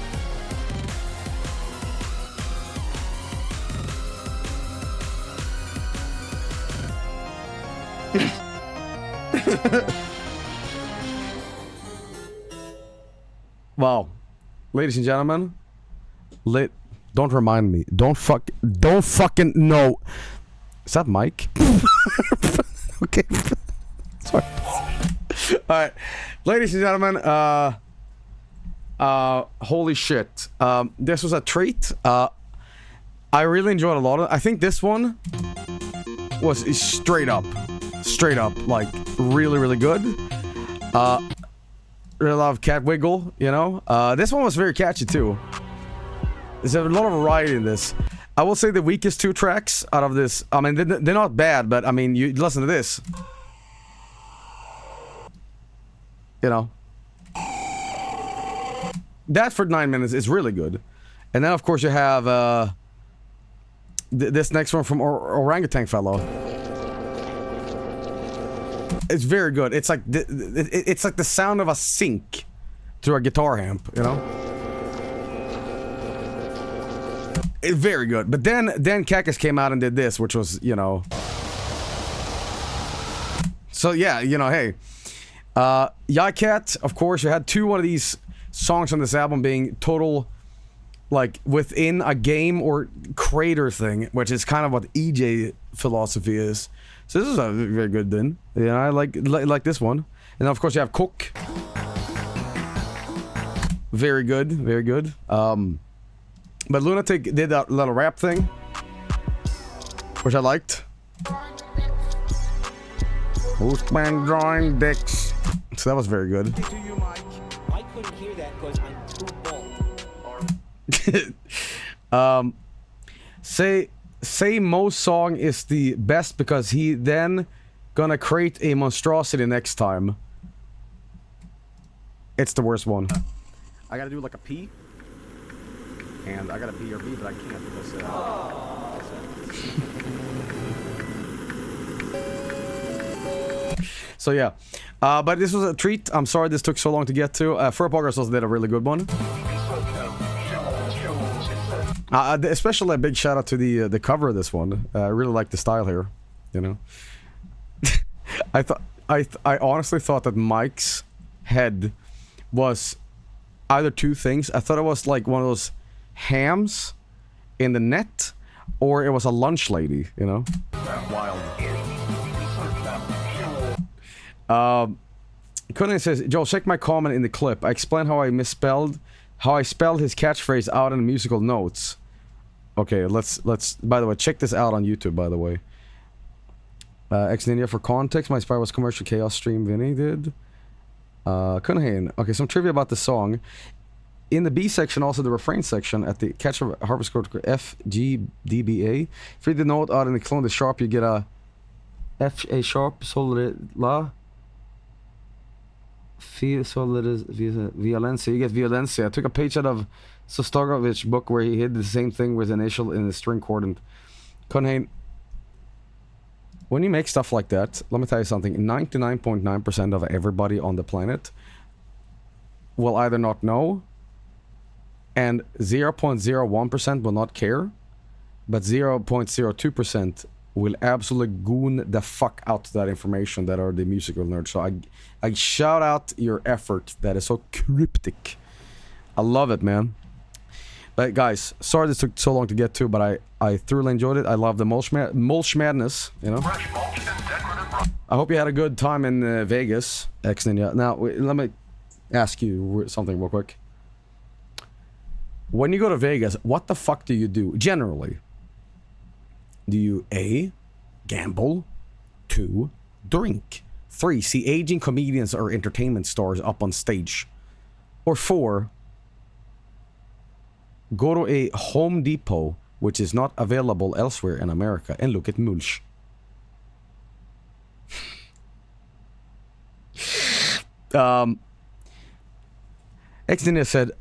Wow. Ladies and gentlemen, don't remind me. Don't fucking know. Is that Mike? Okay. Sorry. Alright. Ladies and gentlemen, holy shit. This was a treat. I really enjoyed a lot of it. I think this one was straight up, like, really, really good. really love Cat Wiggle, you know. This one was very catchy too. There's a lot of variety in this. I will say the weakest 2 tracks out of this, I mean, they're not bad, but I mean, you listen to this. You know. That for 9 minutes is really good. And then, of course, you have this next one from Orangutan Fellow. It's very good. It's like it's like the sound of a sync through a guitar amp, you know? It's very good. But then Cactus came out and did this, which was, you know... So, yeah, you know, hey. Cat, of course, you had 2 of these songs on this album being total, like, within a game or creator thing, which is kind of what EJ philosophy is. So this is a very good then. Yeah, I like this one. And of course you have Cook. Very good, very good. But Lunatic did that little rap thing, which I liked. Who's been drawing dicks? So that was very good. I couldn't hear that because I'm too bald. Say Mo's song is the best because he then gonna create a monstrosity next time. It's the worst one. I gotta do like a P. And I gotta B or B, but I can't because So yeah. But this was a treat. I'm sorry this took so long to get to. Fur Progress also did a really good one. Especially a big shout out to the cover of this one. I really like the style here, you know. I honestly thought that Mike's head was either 2 things. I thought it was like one of those hams in the net, or it was a lunch lady, you know. wild. Kunhane says, Joel, check my comment in the clip. I explained how I spelled his catchphrase out in the musical notes. Okay, let's by the way, check this out on YouTube, by the way. Ex-Ninja, for context, my inspire was Commercial Chaos stream Vinny did. Kunhane. Okay, some trivia about the song. In the B section, also the refrain section, at the catch of harvest code F, G, D, B, A. If you read the note out in the clone the sharp, you get a F, A sharp, sol, la. Fi, sol, violencia. You get violencia. I took a page out of Sostarovich's book where he hid the same thing with initial in the string chord. And Kunhane, when you make stuff like that, let me tell you something. 99.9% of everybody on the planet will either not know, and 0.01% will not care, but 0.02% will absolutely goon the fuck out that information that are the musical nerds. So I shout out your effort. That is so cryptic. I love it, man. But guys, sorry this took so long to get to, but I thoroughly enjoyed it. I love the mulch madness, you know. I hope you had a good time in Vegas, Ex-Ninja. Now, let me ask you something real quick. When you go to Vegas, what the fuck do you do, generally? Do you A, gamble, 2, drink, 3, see aging comedians or entertainment stars up on stage, or 4, go to a Home Depot, which is not available elsewhere in America, and look at mulch? Ex-Ninja said,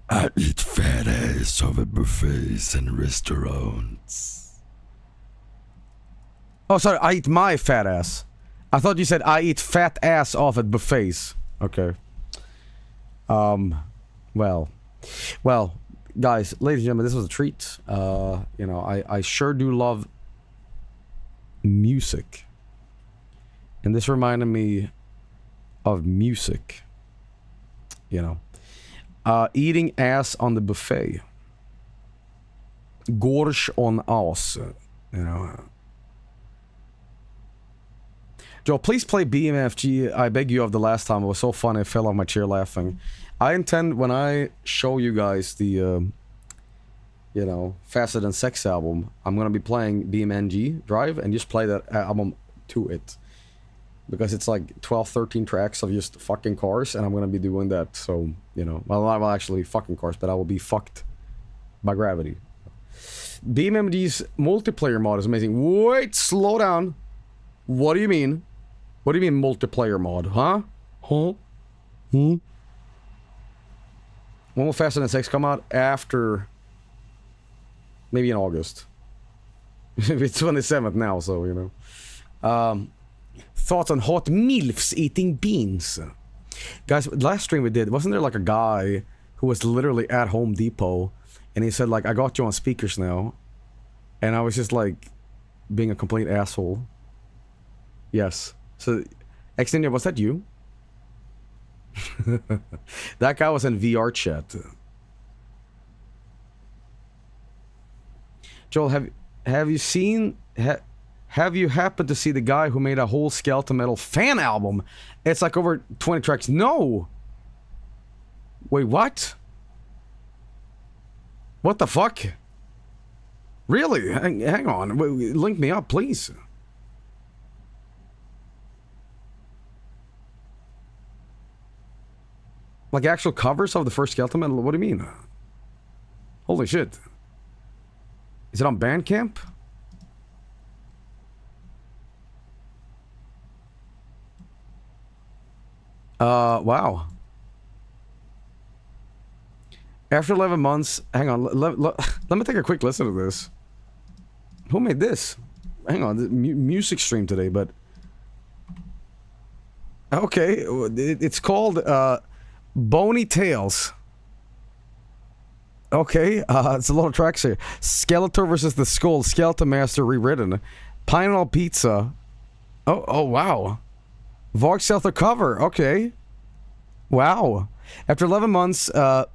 I eat fat ass over buffets and restaurants. Oh, sorry, I eat my fat ass. I thought you said I eat fat ass off at buffets. Okay. Well, guys, ladies and gentlemen, this was a treat. You know, I sure do love music. And this reminded me of music. You know. Eating ass on the buffet. Gorsch on ass. You know. Joe, please play BMFG. I beg you of the last time. It was so fun. I fell off my chair laughing. I intend, when I show you guys the, you know, Faster Than Sex album, I'm going to be playing BMNG Drive and just play that album to it. because it's like 12, 13 tracks of just fucking cars, and I'm gonna be doing that. So, you know, well, not actually fucking cars, but I will be fucked by gravity. BMMD's multiplayer mod is amazing. Wait, slow down. What do you mean? What do you mean multiplayer mod, huh? Huh? Hmm? When will Fast and 6 come out? After... maybe in August. It's 27th now, so, you know. Thoughts on hot MILFs eating beans. Guys, last stream we did, wasn't there like a guy who was literally at Home Depot, and he said like, I got you on speakers now. And I was just like, being a complete asshole. Yes. So, X-Ninja, was that you? That guy was in VR chat. Joel, have you seen... have you happened to see the guy who made a whole Skeleton Metal fan album? It's like over 20 tracks. No! Wait, what? What the fuck? Really? Hang on. Link me up, please. Like actual covers of the first Skeleton Metal? What do you mean? Holy shit. Is it on Bandcamp? Wow. After 11 months... hang on, let me take a quick listen to this. Who made this? Hang on, music stream today, but... okay, it's called, Bony Tales. Okay, it's a lot of tracks here. Skeletor versus the Skull, Skeleton Master rewritten. Pineapple Pizza. Oh, wow. Vox Selther cover, okay. Wow. After 11 months, Bone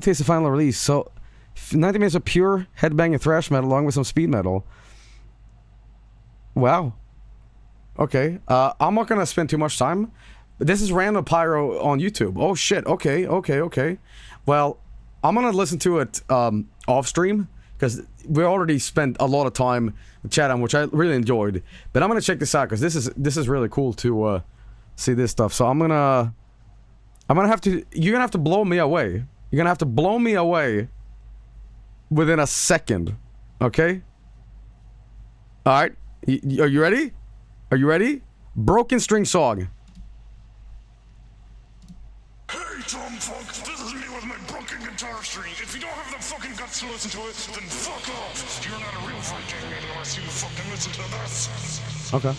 Taste the final release. So, 90 minutes of pure headbanging thrash metal along with some speed metal. Wow. Okay. I'm not gonna spend too much time. But this is Random Pyro on YouTube. Oh shit. Okay. Well, I'm gonna listen to it off stream because we already spent a lot of time chatting, which I really enjoyed. But I'm gonna check this out because this is really cool to see this stuff. So I'm gonna have to. You're gonna have to blow me away. You're gonna have to blow me away within a second. Okay. All right. Are you ready? Are you ready? Broken String Song. Hey, Tom Funk, this is me with my broken guitar string. If you don't have the fucking guts to listen to it, then fuck off. You're not a real Viking unless you fucking listen to this. Okay.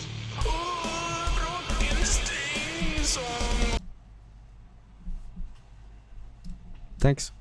Broken String Song. Thanks.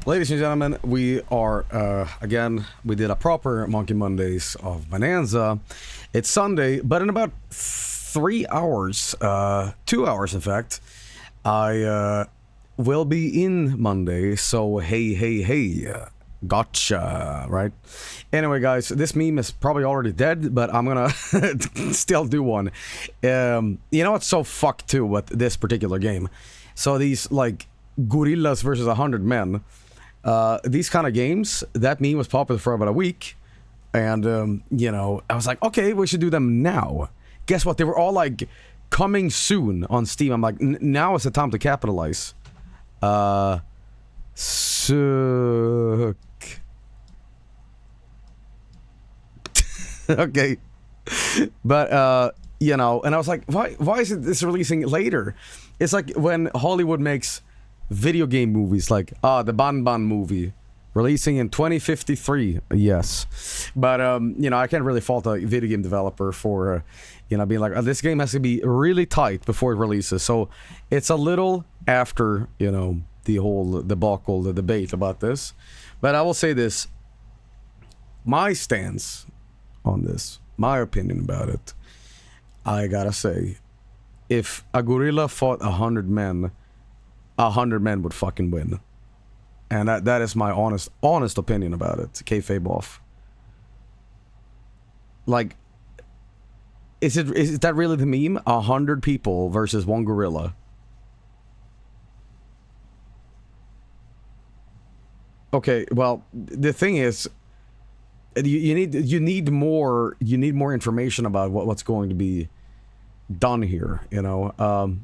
Ladies and gentlemen, we are, again, we did a proper Monkey Mondays of Bonanza. It's Sunday, but in about 3 hours, 2 hours in fact, I will be in Monday, so hey, gotcha, right? Anyway, guys, this meme is probably already dead, but I'm gonna still do one. You know what's so fucked too with this particular game? So these, like, gorillas versus 100 men, these kind of games, that meme was popular for about a week, and you know, I was like, okay, we should do them now. Guess what? They were all like coming soon on Steam. I'm like, now is the time to capitalize. Suck. Okay, but you know, and I was like, why is this releasing later? It's like when Hollywood makes video game movies, like the Ban movie, releasing in 2053. Yes, but you know, I can't really fault a video game developer for you know, being like, this game has to be really tight before it releases. So it's a little after, you know, the whole debacle, the debate about this. But I will say this, my stance on this, my opinion about it, I gotta say, if a gorilla fought 100 men, 100 men would fucking win. And that is my honest opinion about it. Kayfabe off. Like, is that really the meme? 100 people versus one gorilla. Okay, well, the thing is, you need more information about what's going to be done here, you know.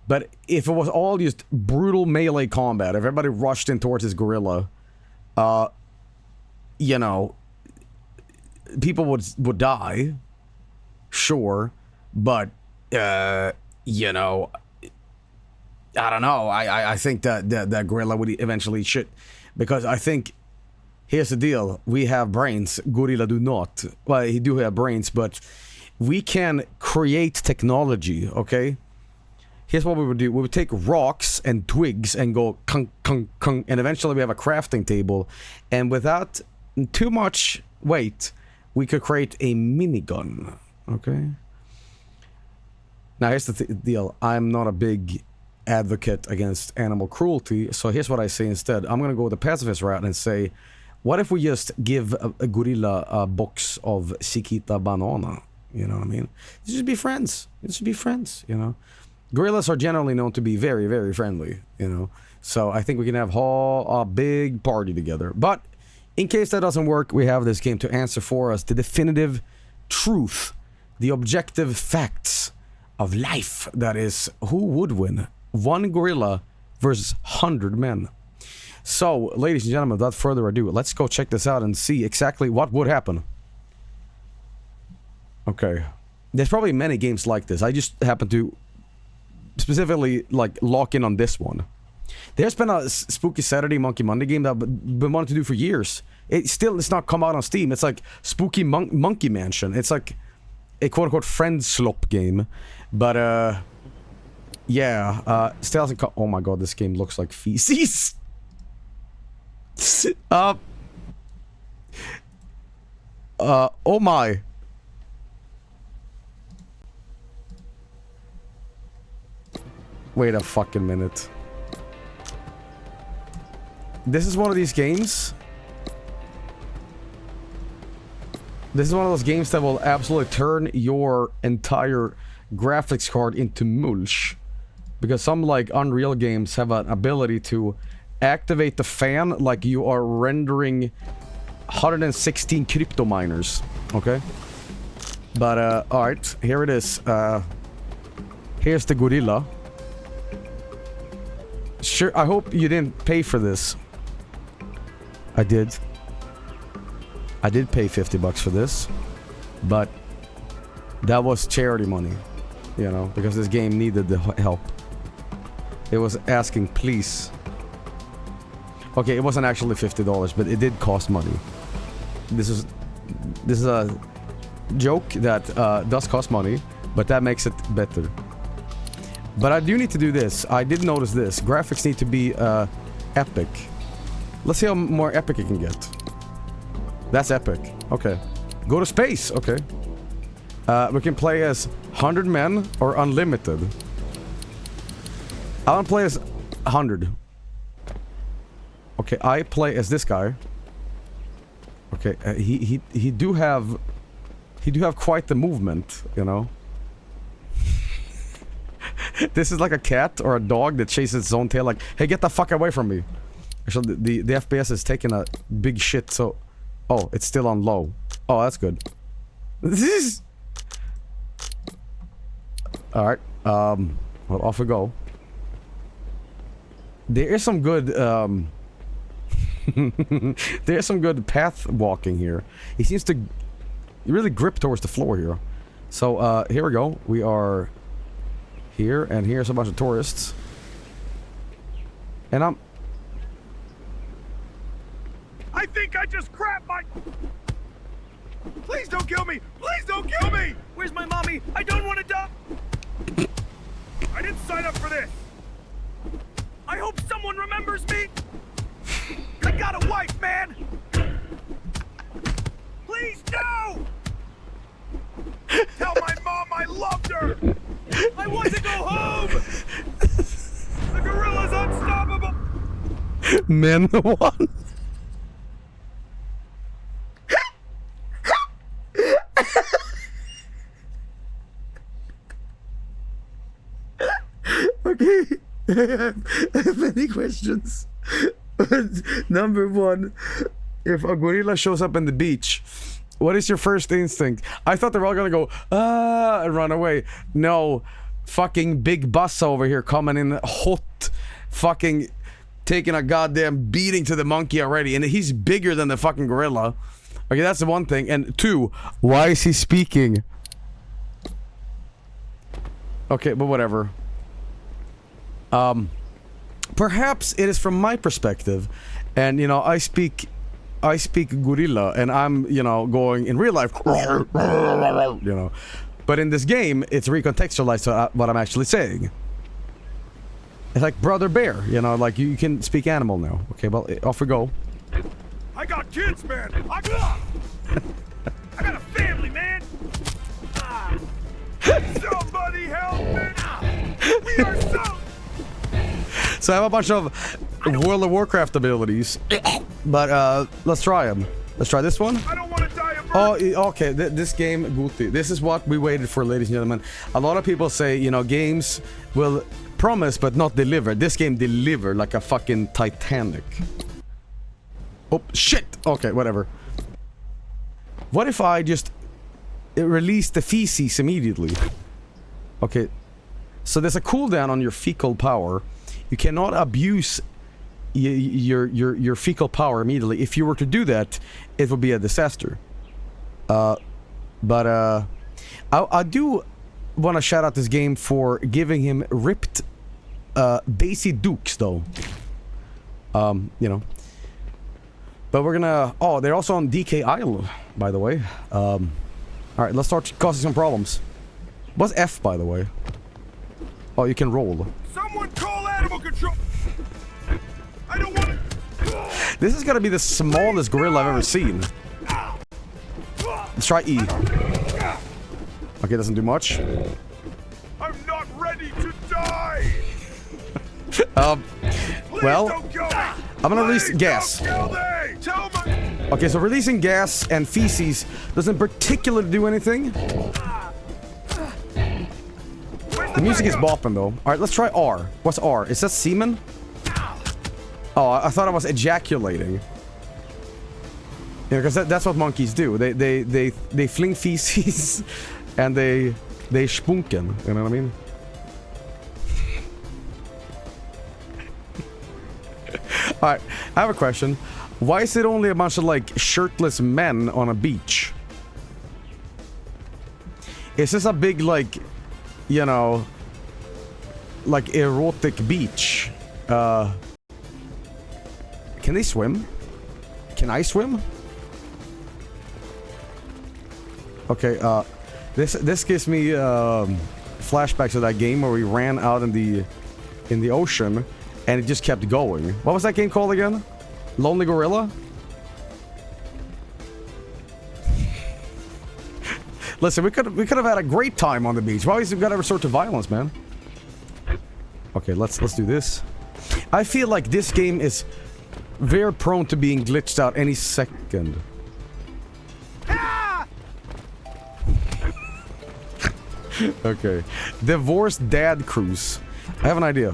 But if it was all just brutal melee combat, if everybody rushed in towards this gorilla, you know, people would die, sure, but you know, I don't know. I think that gorilla would eventually shit, because I think, here's the deal: we have brains, gorilla do not. Well, he do have brains, but we can create technology, okay? Here's what we would do. We would take rocks and twigs and go kung, kung, kung, and eventually we have a crafting table. And without too much weight, we could create a minigun, okay? Now, here's the deal. I'm not a big advocate against animal cruelty, so here's what I say instead. I'm gonna go the pacifist route and say, what if we just give a gorilla a box of Chiquita banana? You know what I mean? You should be friends. You should be friends, you know? Gorillas are generally known to be very, very friendly, you know? So I think we can have a big party together. But in case that doesn't work, we have this game to answer for us the definitive truth, the objective facts of life. That is, who would win? One gorilla versus 100 men. So, ladies and gentlemen, without further ado, let's go check this out and see exactly what would happen. Okay. There's probably many games like this. I just happen to specifically, like, lock in on this one. There's been a Spooky Saturday Monkey Monday game that I've been wanting to do for years. It's not come out on Steam. It's like Spooky Monkey Mansion. It's like a quote-unquote friend slop game. But, yeah, still hasn't come. Oh my god, this game looks like feces. Oh my. Wait a fucking minute. This is one of these games. This is one of those games that will absolutely turn your entire graphics card into mulch. Because some, like, Unreal games have an ability to activate the fan like you are rendering 116 crypto miners. Okay? But, alright. Here it is. Here's the gorilla. Sure, I hope you didn't pay for this. I did. I did pay $50 for this. But that was charity money. You know, because this game needed the help. It was asking, please. Okay, it wasn't actually $50, but it did cost money. This is a joke that does cost money, but that makes it better. But I do need to do this. I did notice this. Graphics need to be epic. Let's see how more epic it can get. That's epic. Okay. Go to space. Okay. We can play as 100 men or unlimited. I don't play as 100. Okay, I play as this guy. Okay, he do have quite the movement, you know. This is like a cat or a dog that chases its own tail, like, hey, get the fuck away from me. Actually, the FPS is taking a big shit, so... Oh, it's still on low. Oh, that's good. Alright, well, off we go. There is some good, there's some good path walking here. He seems to really grip towards the floor here. So, here we go. We are... here, and here's a bunch of tourists. And I think I just crapped my... Please don't kill me! Please don't kill me! Where's my mommy? I don't want to die! I didn't sign up for this! I hope someone remembers me! I got a wife, man! Please, no! Tell my mom I loved her! I want to go home! The gorilla's unstoppable! Men one. Okay, I have many questions. Number one, if a gorilla shows up in the beach, what is your first instinct? I thought they were all gonna go, ah, and run away. No, fucking big bus over here coming in hot, fucking taking a goddamn beating to the monkey already, and he's bigger than the fucking gorilla. Okay, that's the one thing. And two, why is he speaking? Okay, but whatever. Perhaps it is from my perspective, and you know, I speak gorilla, and I'm, you know, going in real life, you know, But in this game, it's recontextualized to what I'm actually saying. It's like Brother Bear, you know, like you can speak animal now. Okay, well, off we go. I got kids, man. I got a family, man. Somebody help me. We are so... So I have a bunch of World of Warcraft abilities, but let's try them. Let's try this one. I don't want to die of... Oh, okay, this game, Guti. This is what we waited for, ladies and gentlemen. A lot of people say, you know, games will promise but not deliver. This game delivered like a fucking Titanic. Oh, shit! Okay, whatever. What if I just release the feces immediately? Okay, so there's a cooldown on your fecal power. You cannot abuse your fecal power immediately. If you were to do that, it would be a disaster. I do want to shout out this game for giving him ripped Daisy Dukes, though. You know. But we're gonna... Oh, they're also on DK Isle, by the way. Alright, let's start causing some problems. What's F, by the way? Oh, you can roll. Someone call animal control. I don't want to... This is gonna be the smallest gorilla I've ever seen. Let's try E. Okay, doesn't do much. I'm not ready to die. Well, I'm gonna release gas. Okay, so releasing gas and feces doesn't particularly do anything. The music is bopping though. Alright, let's try R. What's R? Is that semen? Oh, I thought I was ejaculating. Yeah, because that's what monkeys do. They fling feces and they spunken. You know what I mean? Alright, I have a question. Why is it only a bunch of, like, shirtless men on a beach? Is this a big, like, you know, like, erotic beach? Can they swim? Can I swim? Okay, this gives me, flashbacks of that game where we ran out in the ocean and it just kept going. What was that game called again? Lonely Gorilla? Listen, we could have had a great time on the beach. Why always we gotta resort to violence, man? Okay, let's do this. I feel like this game is very prone to being glitched out any second. Okay. Divorced Dad Cruise. I have an idea.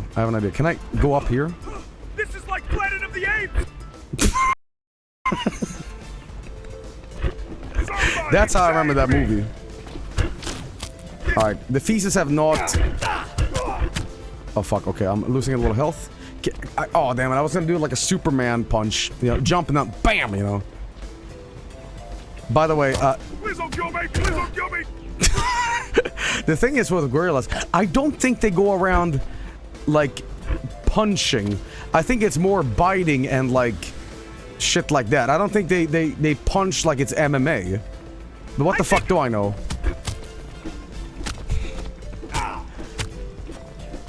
Can I go up here? This is like Planet of the Apes. That's how I remember that movie. Alright, the feces have not... Oh fuck, okay, I'm losing a little health. Oh damn it, I was gonna do like a Superman punch. You know, jump and then BAM, you know. By the way, Please don't kill me! Please don't kill me! the thing is with gorillas, I don't think they go around, like, punching. I think it's more biting and, like, shit like that. I don't think they punch like it's MMA. But what the fuck do I know?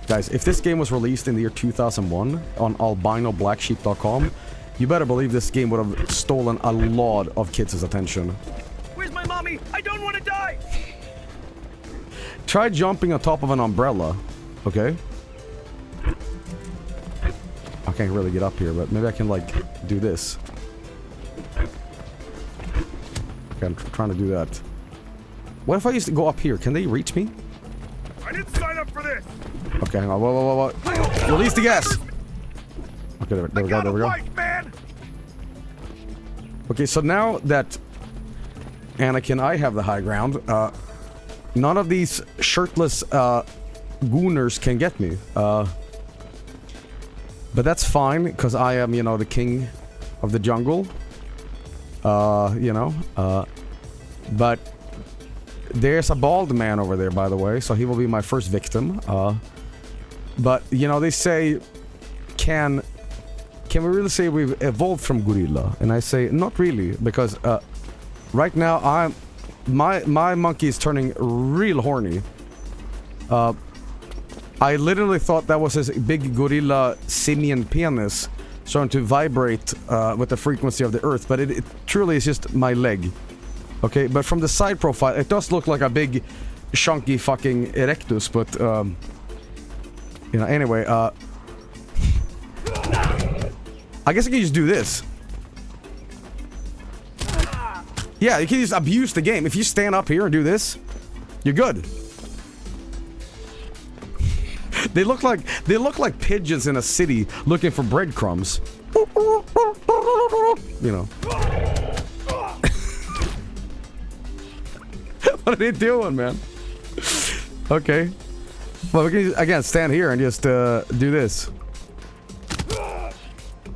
Guys, if this game was released in the year 2001 on albinoblacksheep.com, you better believe this game would have stolen a lot of kids' attention. Where's my mommy? I don't want to die! Try jumping on top of an umbrella, okay? I can't really get up here, but maybe I can, like, do this. Okay, I'm trying to do that. What if I used to go up here? Can they reach me? I didn't sign up for this! Okay, hang on. Whoa. Release the gas! Okay, there we go. Life, man. Okay, so now that Anakin, I have the high ground, none of these shirtless gooners can get me. But that's fine, because I am, you know, the king of the jungle. You know. But there's a bald man over there, by the way, so he will be my first victim. But, you know, they say, can we really say we've evolved from gorilla? And I say, not really, because right now my monkey is turning real horny. I literally thought that was his big gorilla simian penis starting to vibrate with the frequency of the earth, but it truly is just my leg. Okay, but from the side profile, it does look like a big, chunky fucking erectus, but, you know, anyway, I guess I can just do this. Yeah, you can just abuse the game. If you stand up here and do this, you're good. They look like pigeons in a city looking for breadcrumbs. You know. What are they doing, man? Okay. Well, we can again stand here and just do this.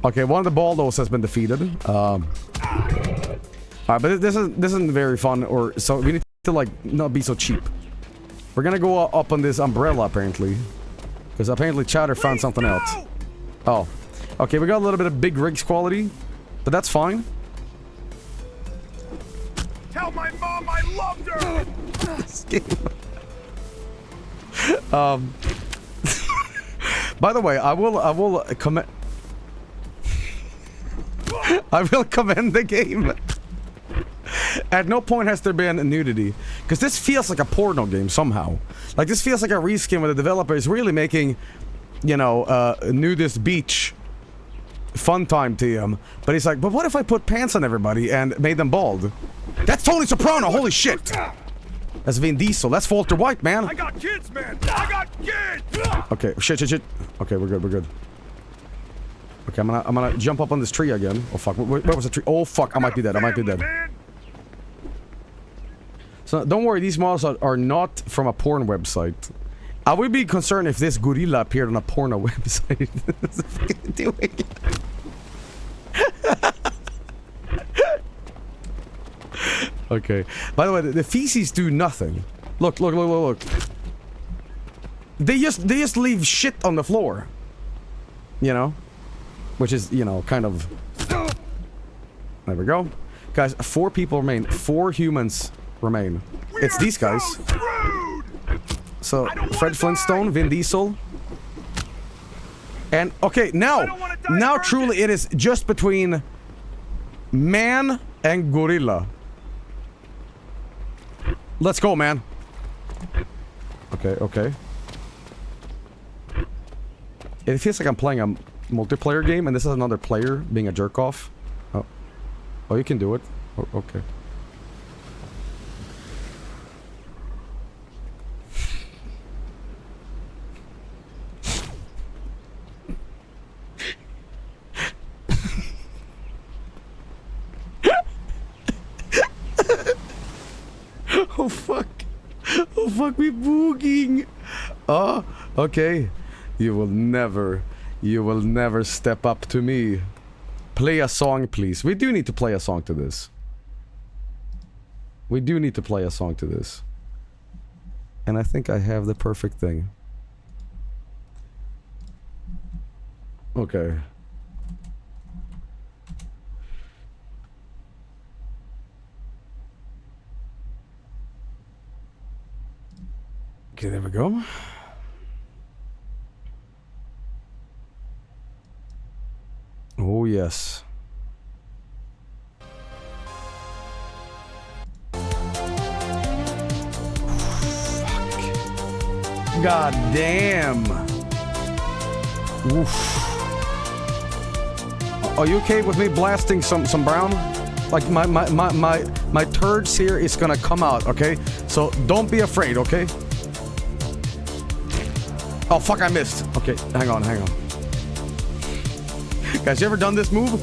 Okay, one of the baldos has been defeated. Alright, but this isn't very fun, or so we need to like not be so cheap. We're gonna go up on this umbrella apparently, because apparently Chatter found something else. Oh, okay, we got a little bit of big rigs quality, but that's fine. Tell my mom I loved her. By the way, I will commend. I will commend the game. At no point has there been nudity, because this feels like a porno game somehow. Like this feels like a reskin where the developer is really making, you know, nudist beach fun time to him. But he's like, but what if I put pants on everybody and made them bald? That's Tony Soprano. Holy shit! That's Vin Diesel. That's Walter White, man. I got kids, man. I got kids. Okay, shit. Okay, we're good. Okay, I'm gonna jump up on this tree again. Oh fuck, where was the tree? Oh fuck, I might be dead. So don't worry, these models are not from a porn website. I would be concerned if this gorilla appeared on a porno website. What's the fuck doing? Okay. By the way, the feces do nothing. Look. They just leave shit on the floor. You know? Which is, you know, kind of... There we go. Guys, 4 people remain. 4 humans remain. It's these guys. So, Fred Flintstone, Vin Diesel. And, okay, now truly it is just between man and gorilla. Let's go, man. Okay. It feels like I'm playing a multiplayer game, and this is another player being a jerk off. Oh, you can do it. Oh, okay. Oh fuck, we booging. Oh, okay. You will never step up to me. Play a song, please. We do need to play a song to this. And I think I have the perfect thing. Okay. Okay, there we go. Oh, yes. God damn. Oof. Are you okay with me blasting some brown? Like my turds here is gonna come out, okay? So don't be afraid, okay? Oh fuck, I missed. Okay, hang on. Guys, you ever done this move?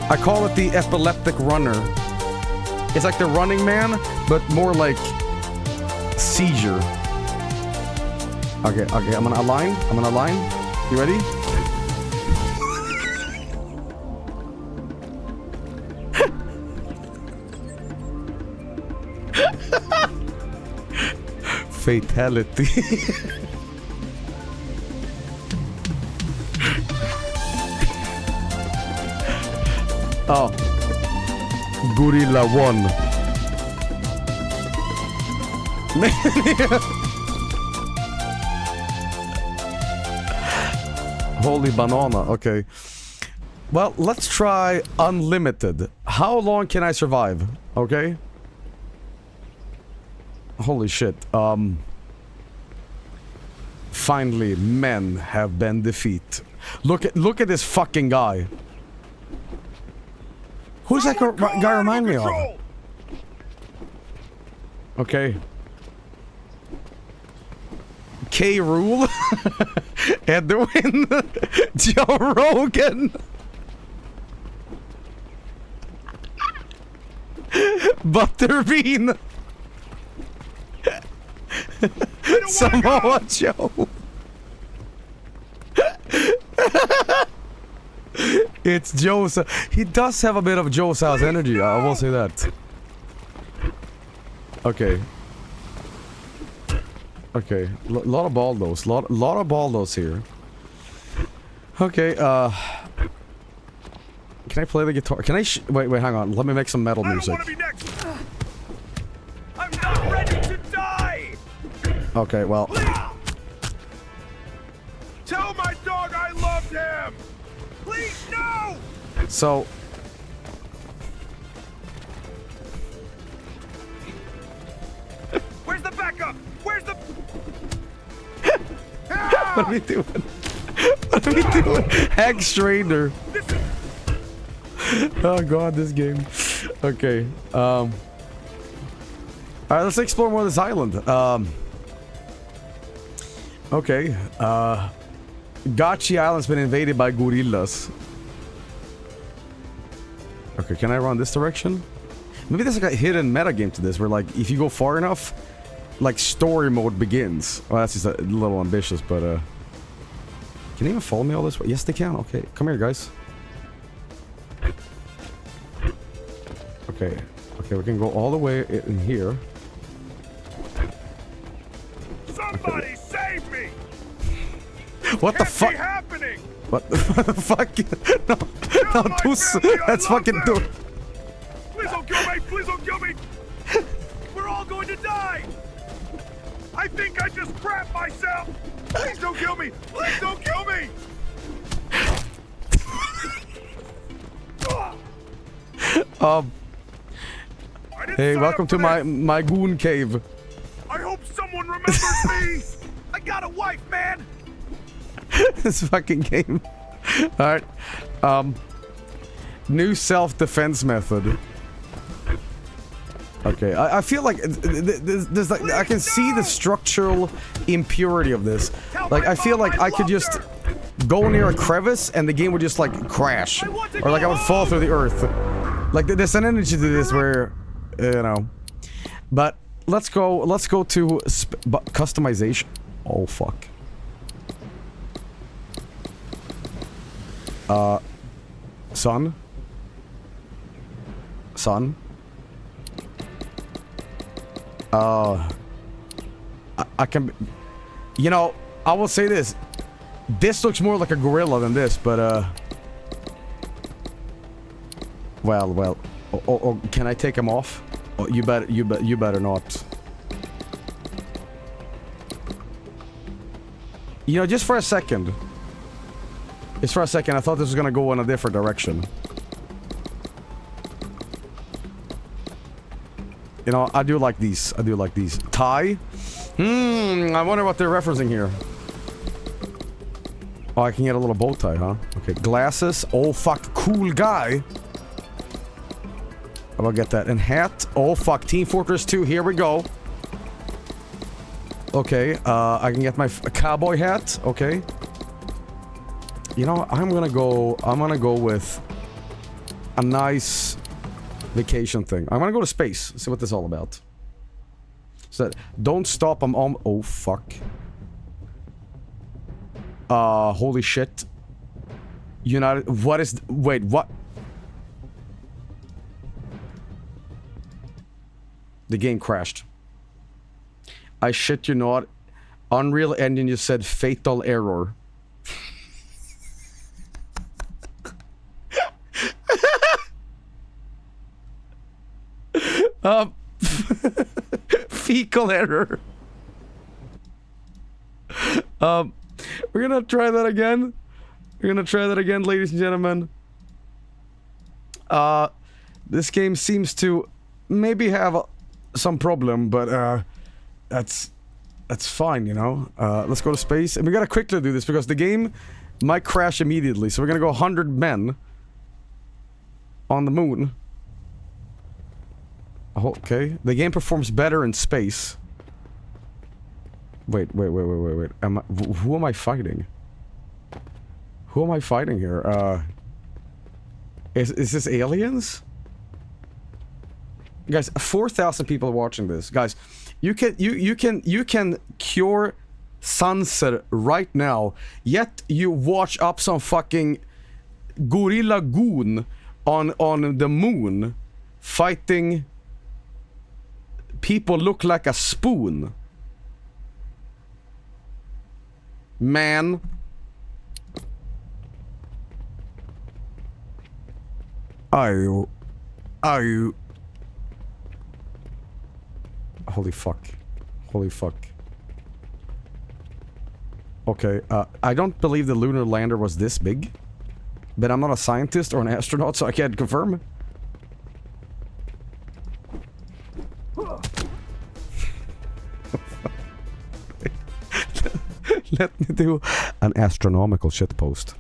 I call it the epileptic runner. It's like the Running Man, but more like seizure. Okay, I'm gonna align. You ready? Fatality. Oh. Gorilla 1. Holy banana, okay. Well, let's try unlimited. How long can I survive? Okay. Holy shit. Finally, men have been defeated. Look at this fucking guy. Who's that guy remind me of? Okay. K. Rool. Edwin. Joe Rogan. Butterbean. Samoa Joe. It's Joe's. He does have a bit of Joe's house energy. I will say that. Okay. Okay. Lot of baldos. Lot of baldos here. Okay. Can I play the guitar? Can I? Wait. Hang on. Let me make some metal music. I'm not ready to die. Okay. Well. Tell my dog I loved him. Please, no! So... Where's the backup? Where's the... What are we doing? What are we doing? Hag Strader. Oh god, this game. Okay. Alright, let's explore more of this island. Okay. Gachi Island's been invaded by gorillas. Okay, can I run this direction? Maybe there's like a hidden metagame to this where like if you go far enough, like story mode begins. Well, that's just a little ambitious, but can they even follow me all this way? Yes, they can. Okay, come here, guys. Okay, we can go all the way in here. Somebody save me! What the fuck? Happening? What the fuck? No, that's fucking do. Please don't kill me! Please don't kill me! We're all going to die! I think I just crapped myself! Please don't kill me! Please don't kill me! Hey, welcome to my goon cave. I hope someone remembers me! I got a wife, man! This fucking game. Alright. New self-defense method. Okay, I feel like there's like I can see the structural impurity of this. Like I feel like I could just go near a crevice and the game would just like crash, or like I would fall through the earth. Like there's an energy to this where, you know. But let's go to customization. Oh fuck. Son. I can, you know, I will say this. This looks more like a gorilla than this, but well. Oh, can I take him off? Oh, you better not. You know, just for a second. I thought this was gonna go in a different direction. You know, I do like these. Tie? I wonder what they're referencing here. Oh, I can get a little bow tie, huh? Okay, glasses. Oh, fuck. Cool guy. I'll get that. And hat. Oh, fuck. Team Fortress 2. Here we go. Okay, I can get my cowboy hat. Okay. You know, I'm gonna go with a nice vacation thing. I'm gonna go to space. See what this is all about. So don't stop. I'm on. Oh fuck. Holy shit. United. What is? Wait. What? The game crashed. I shit you not. Unreal Engine just said fatal error. Fecal error. We're gonna try that again. Ladies and gentlemen. This game seems to maybe have some problem, but that's fine, you know. Let's go to space, and we gotta quickly do this because the game might crash immediately. So we're gonna go 100 men on the moon. Okay, the game performs better in space. Wait. Who am I fighting? Who am I fighting here? Is this aliens? Guys, 4,000 people watching this. Guys, you can cure sunset right now. Yet you watch up some fucking gorilla goon on the moon fighting people look like a spoon. Man. Are you? Holy fuck. Okay, I don't believe the lunar lander was this big. But I'm not a scientist or an astronaut, so I can't confirm. Let me do an astronomical shitpost.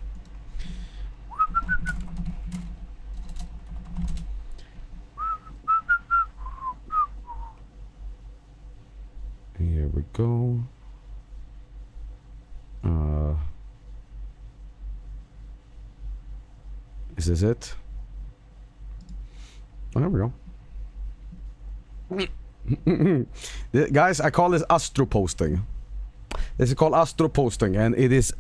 Here we go. Is this it? Oh, there we go. Guys, I call this astroposting. This is called astroposting, and it is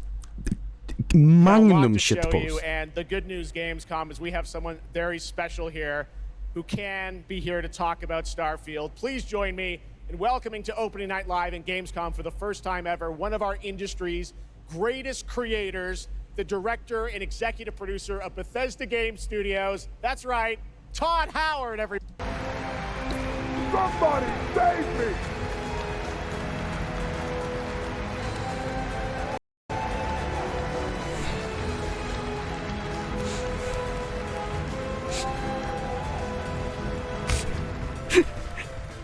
magnum shitpost. And the good news, Gamescom, is we have someone very special here who can be here to talk about Starfield. Please join me in welcoming to Opening Night Live in Gamescom for the first time ever, one of our industry's greatest creators, the director and executive producer of Bethesda Game Studios. That's right, Todd Howard, everybody. Somebody save me!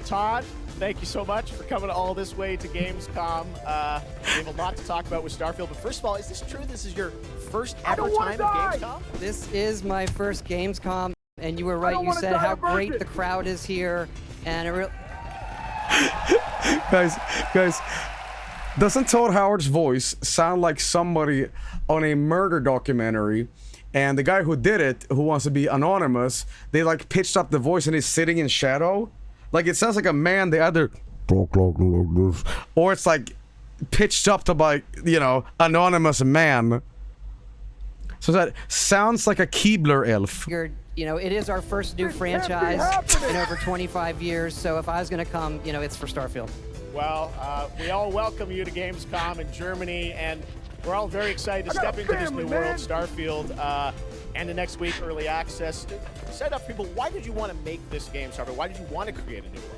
Todd, thank you so much for coming all this way to Gamescom. We have a lot to talk about with Starfield, but first of all, is this true? This is your first ever time at Gamescom? This is my first Gamescom, and you were right. You said how great the crowd is here, and it really... guys, doesn't Todd Howard's voice sound like somebody on a murder documentary? And the guy who did it, who wants to be anonymous, they like pitched up the voice and he's sitting in shadow. Like, it sounds like a man, they either talk like this, or it's like pitched up to by, you know, anonymous man. So that sounds like a Keebler elf. You know, it is our first new franchise in over 25 years, so if I was going to come, you know, it's for Starfield. Well, we all welcome you to Gamescom in Germany, and we're all very excited to step into this new world, Starfield, and the next week, early access. Set up people, why did you want to make this game, Starfield? Why did you want to create a new world?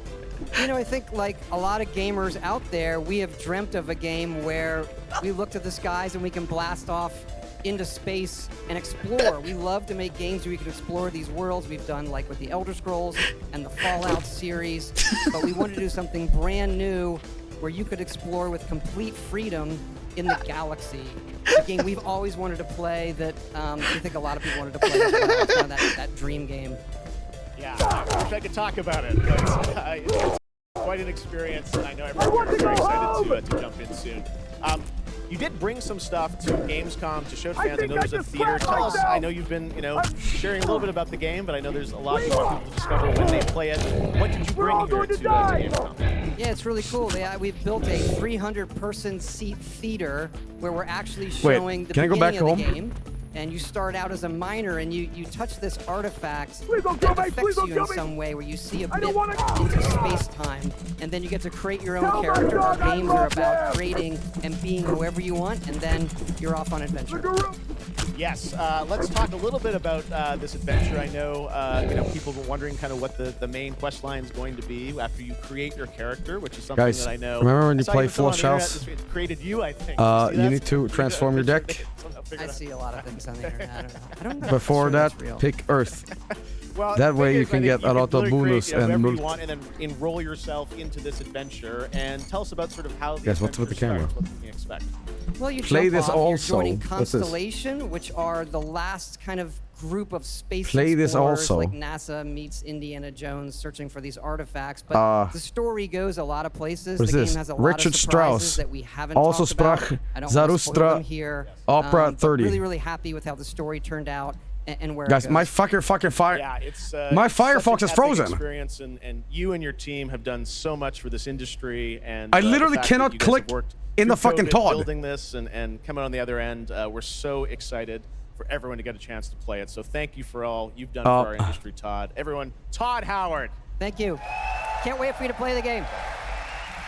You know, I think like a lot of gamers out there, we have dreamt of a game where we look to the skies and we can blast off into space and explore. We love to make games where we can explore these worlds. We've done like with the Elder Scrolls and the Fallout series, but we wanted to do something brand new where you could explore with complete freedom in the galaxy. A game we've always wanted to play that we think a lot of people wanted to play as well. It's kind of that dream game. Yeah, I wish I could talk about it, but it's quite an experience, and I know everyone's very excited to jump in soon. You did bring some stuff to Gamescom to show to fans. I know there's a theater. Tell us, I know you've been, you know, sharing a little bit about the game, but I know there's a lot you want people to discover when they play it. What did you bring here to Gamescom? Yeah, it's really cool. We've built a 300-person seat theater where we're actually showing the beginning of the game. And you start out as a miner, and you touch this artifact that affects you in some way, where you see a bit into space-time, and then you get to create your own character. Our games are about creating and being whoever you want, and then you're off on adventure. Yes, let's talk a little bit about this adventure. I know, people were wondering kind of what the main quest line is going to be after you create your character, which is something Guys, that I know. remember when you I saw play even someone Flush on the House? internet that created you, I think. You need to transform your deck. I see a lot of things on the internet. I don't know. I don't know. Before Sure that, that's real. pick Earth. Well, That the way thing you is, I can think get a lot of literally bonus create, and whatever you mult. want, and then enroll yourself into this adventure. And tell us about sort of how the Guys, what's with the adventure camera? starts, what we can expect. Well, you Play jump this off, also. You're joining What's this? Constellation, which are the last kind of group of space Play this explorers, also. like NASA meets Indiana Jones searching for these artifacts. But the story goes a lot of places. What's the this? game has a Richard lot of surprises Strauss. that we haven't Also talked about. sprach I don't want to spoil Zarustra them here. Opera But 30. really, really happy with how the story turned out and where Guys, it goes. my fucking fire. Yeah, it's my it's such Firefox an is epic frozen. Experience, and you and your team have done so much for this industry. And I the literally fact that cannot you guys have click worked in the through fucking COVID Todd. building this and coming on the other end. We're so excited for everyone to get a chance to play it. So thank you for all you've done for our industry, Todd. Everyone, Todd Howard. Thank you. Can't wait for you to play the game.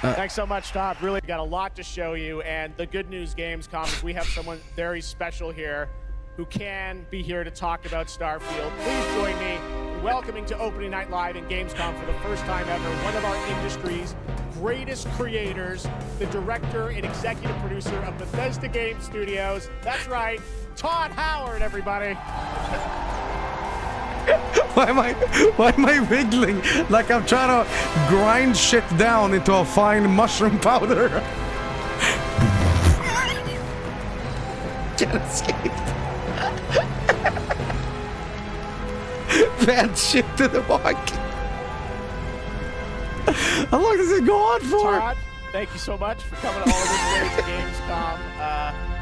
Thanks so much, Todd. Really got a lot to show you. And the good news, Gamescom, is we have someone very special here who can be here to talk about Starfield. Please join me in welcoming to Opening Night Live in Gamescom for the first time ever, one of our industry's greatest creators, the director and executive producer of Bethesda Game Studios. That's right, Todd Howard, everybody. Why am I wiggling like I'm trying to grind shit down into a fine mushroom powder? Can't escape. Bad shit to the walk. How long does it go on for? Todd, thank you so much for coming all this way to Gamescom.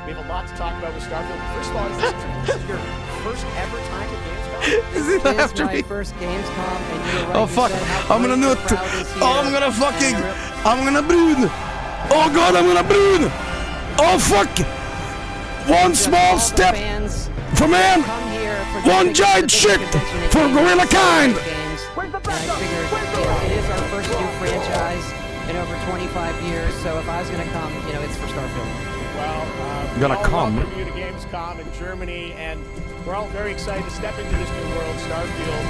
We have a lot to talk about with Starfield. First of all, this is your first ever time at Gamescom? Is it after my me? first Gamescom, and you're right. Oh you fuck! said how I'm gonna great nut. the crowd is Oh, I'm here. gonna fucking. And I'm gonna brood. Oh god, I'm gonna brood. Oh fuck! One just small all the step fans for man. come here for One the giant biggest shit convention in for gaming, gorilla kind. games. And I figured, it is our first new franchise in over 25 years. So if I was gonna come, it's for Starfield. Well, Gonna we all come. welcome you to Gamescom in Germany, and we're all very excited to step into this new world, Starfield,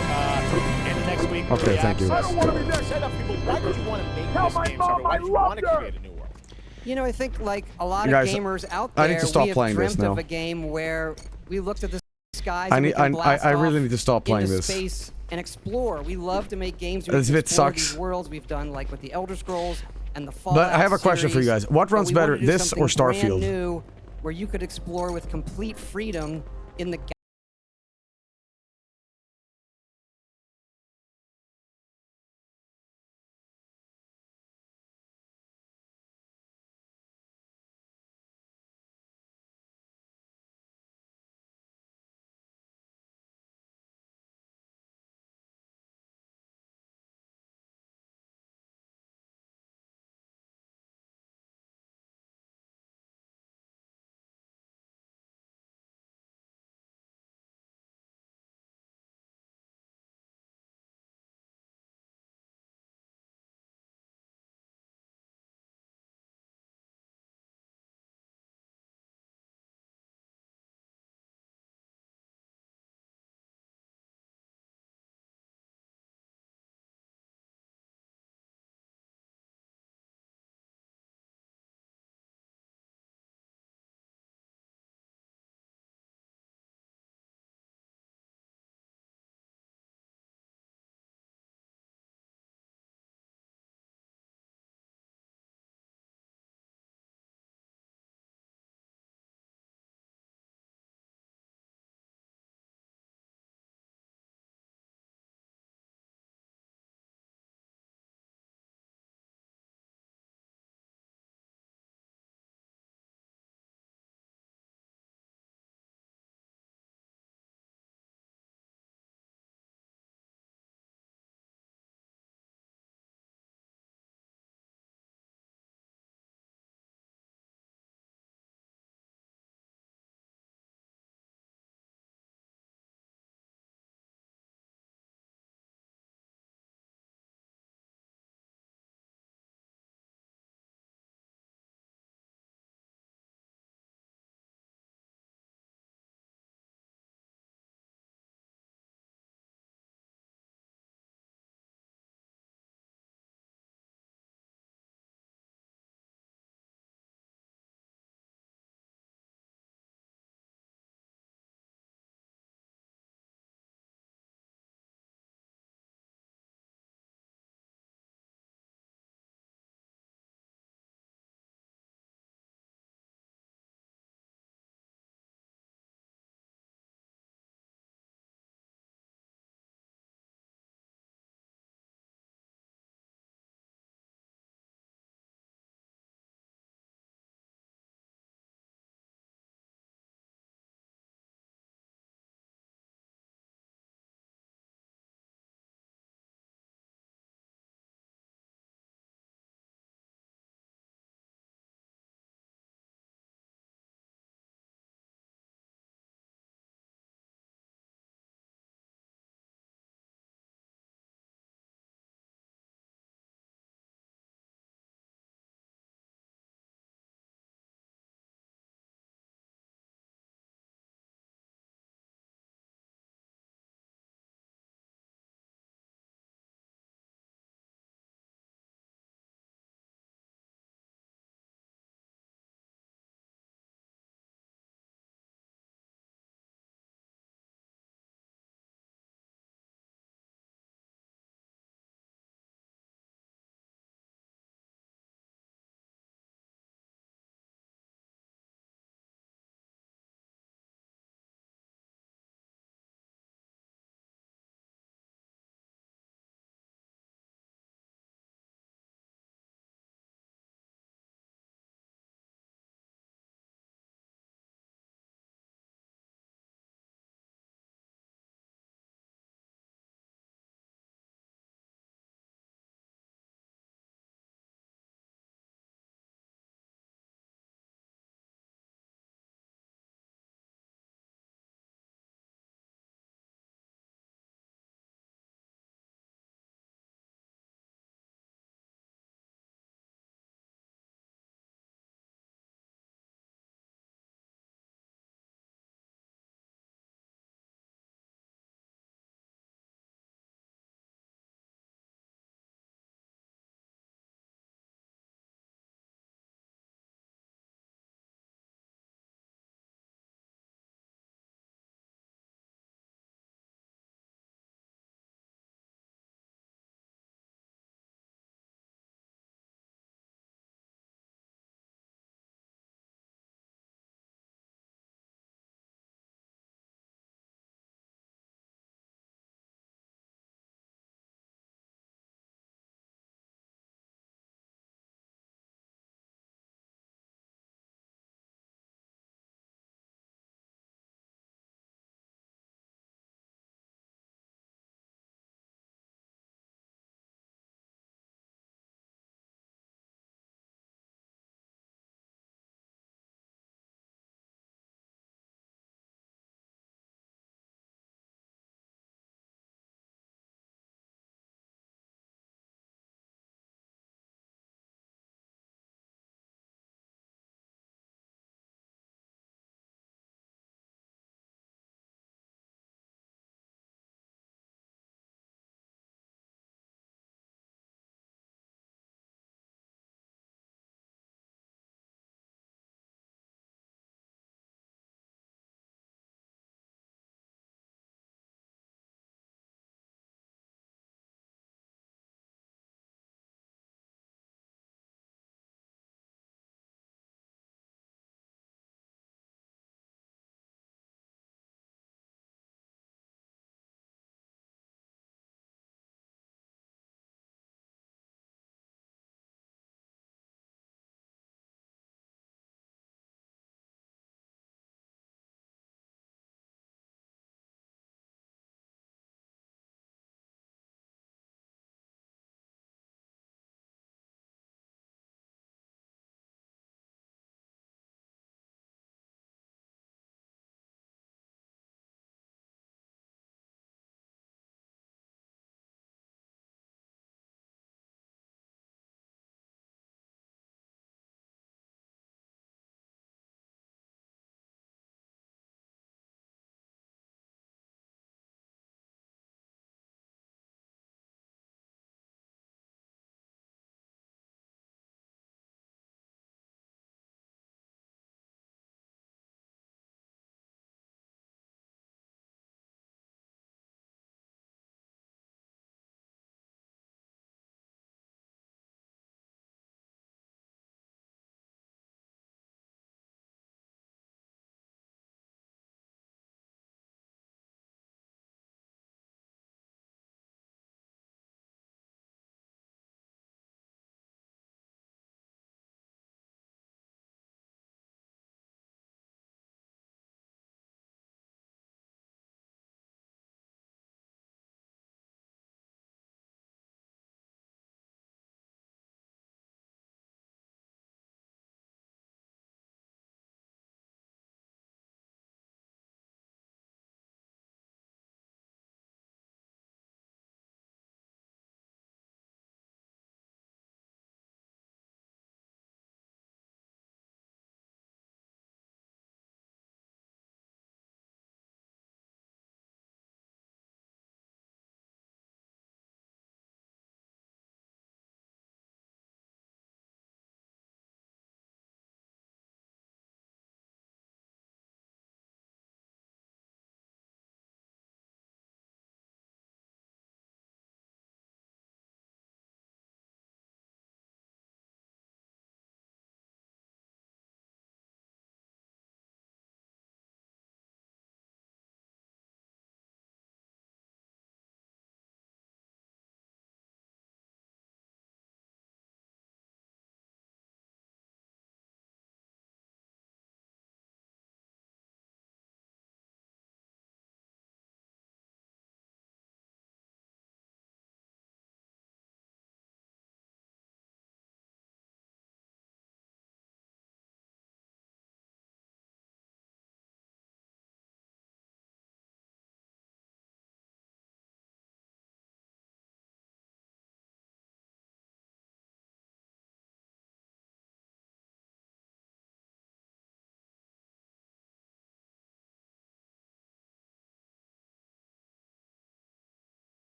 and the next week. Okay, early thank you. access. Set up people. Why did you want to make this game, Starfield? Why did you want to create a new world? I think like a lot You of guys, gamers out I there, need to stop we have playing this dreamt of now. a game where we looked at the skies I and we need- can I- blast I really off need to stop playing into this. space and explore. We love to make games where we This can bit explore sucks. these worlds. We've done like with the Elder Scrolls and the Fallout But I have a question for you series, guys. What but runs we wanted better, to do this or something brand Starfield? new where you could explore with complete freedom in the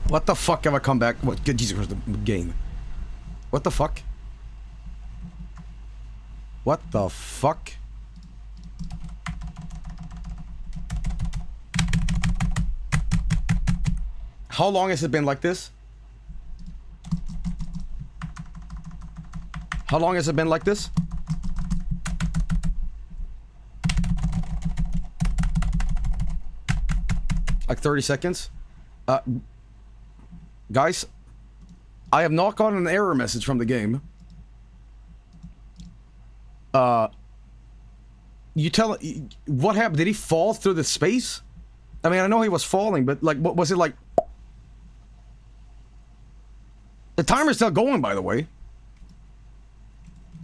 What the fuck have I come back? What? Good Jesus Christ, the game. What the fuck? What the fuck? How long has it been like this? How long has it been like this? Like 30 seconds? Guys, I have not gotten an error message from the game. You tell... What happened? Did he fall through the space? I mean, I know he was falling, but like, what was it like? The timer's still going, by the way.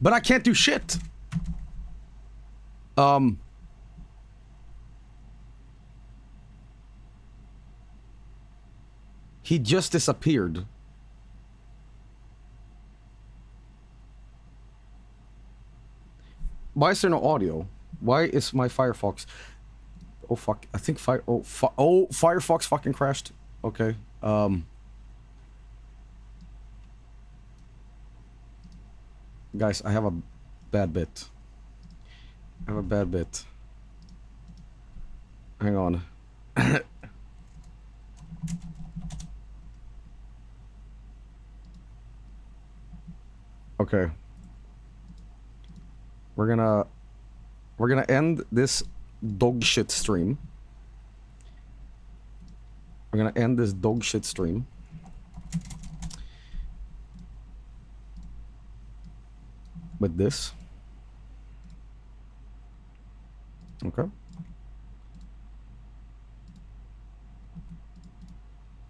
But I can't do shit. He just disappeared. Why is there no audio? Why is my Firefox... Oh fuck, I think Firefox fucking crashed. Okay, guys, I have a bad bit. I have a bad bit. Hang on. Okay. We're gonna end this dog shit stream. We're gonna end this dog shit stream. With this. Okay.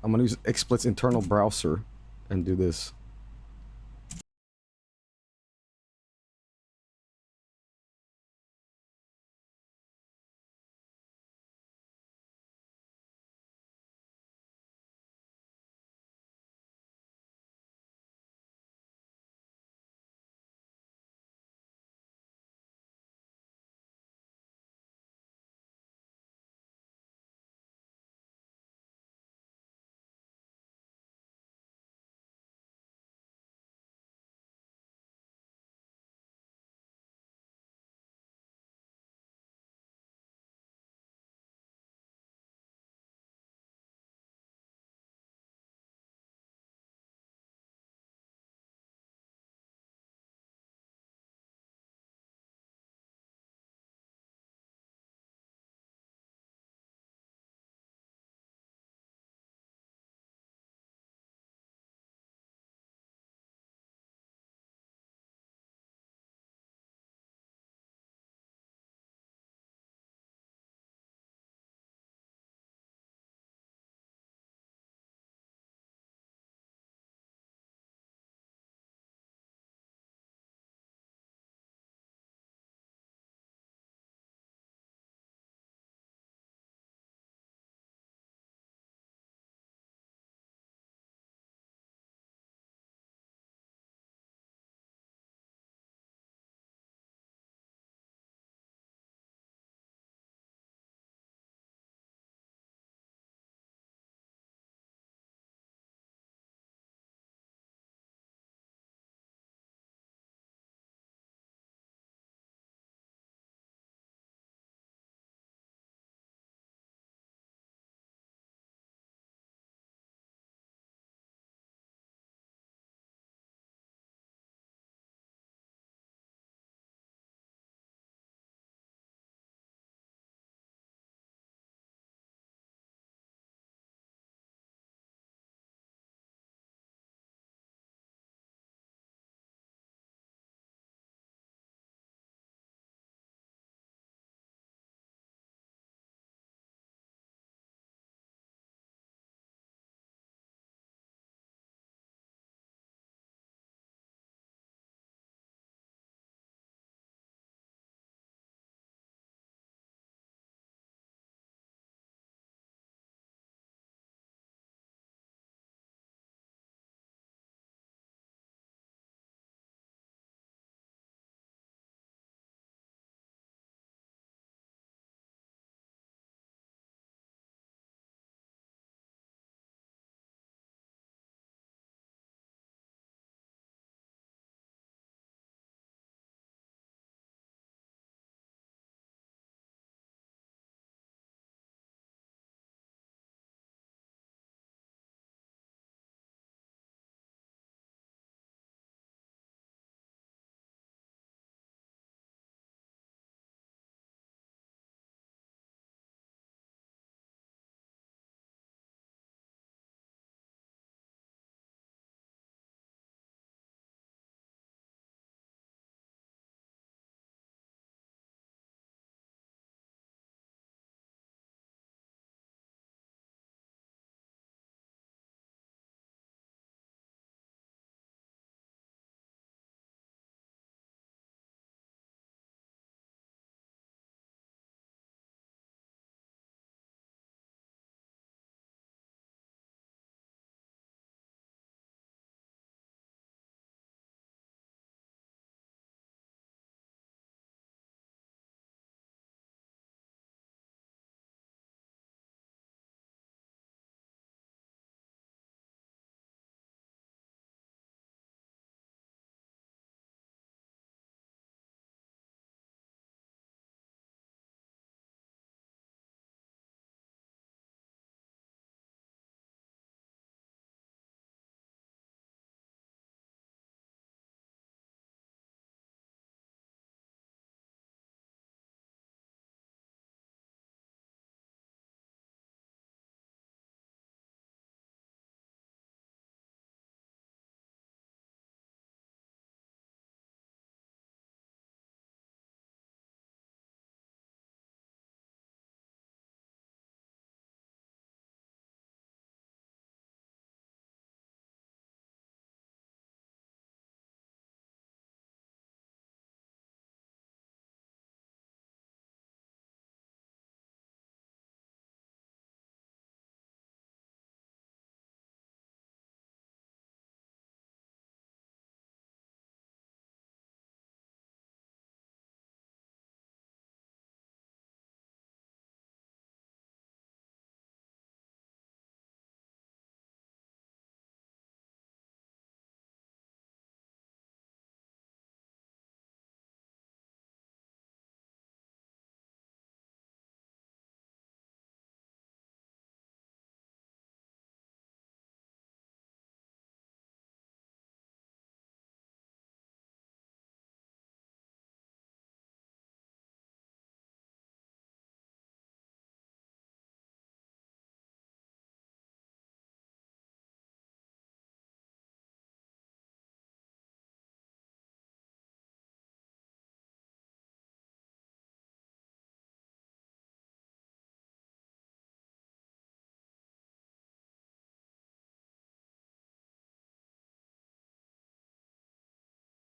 I'm gonna use XSplit's internal browser and do this.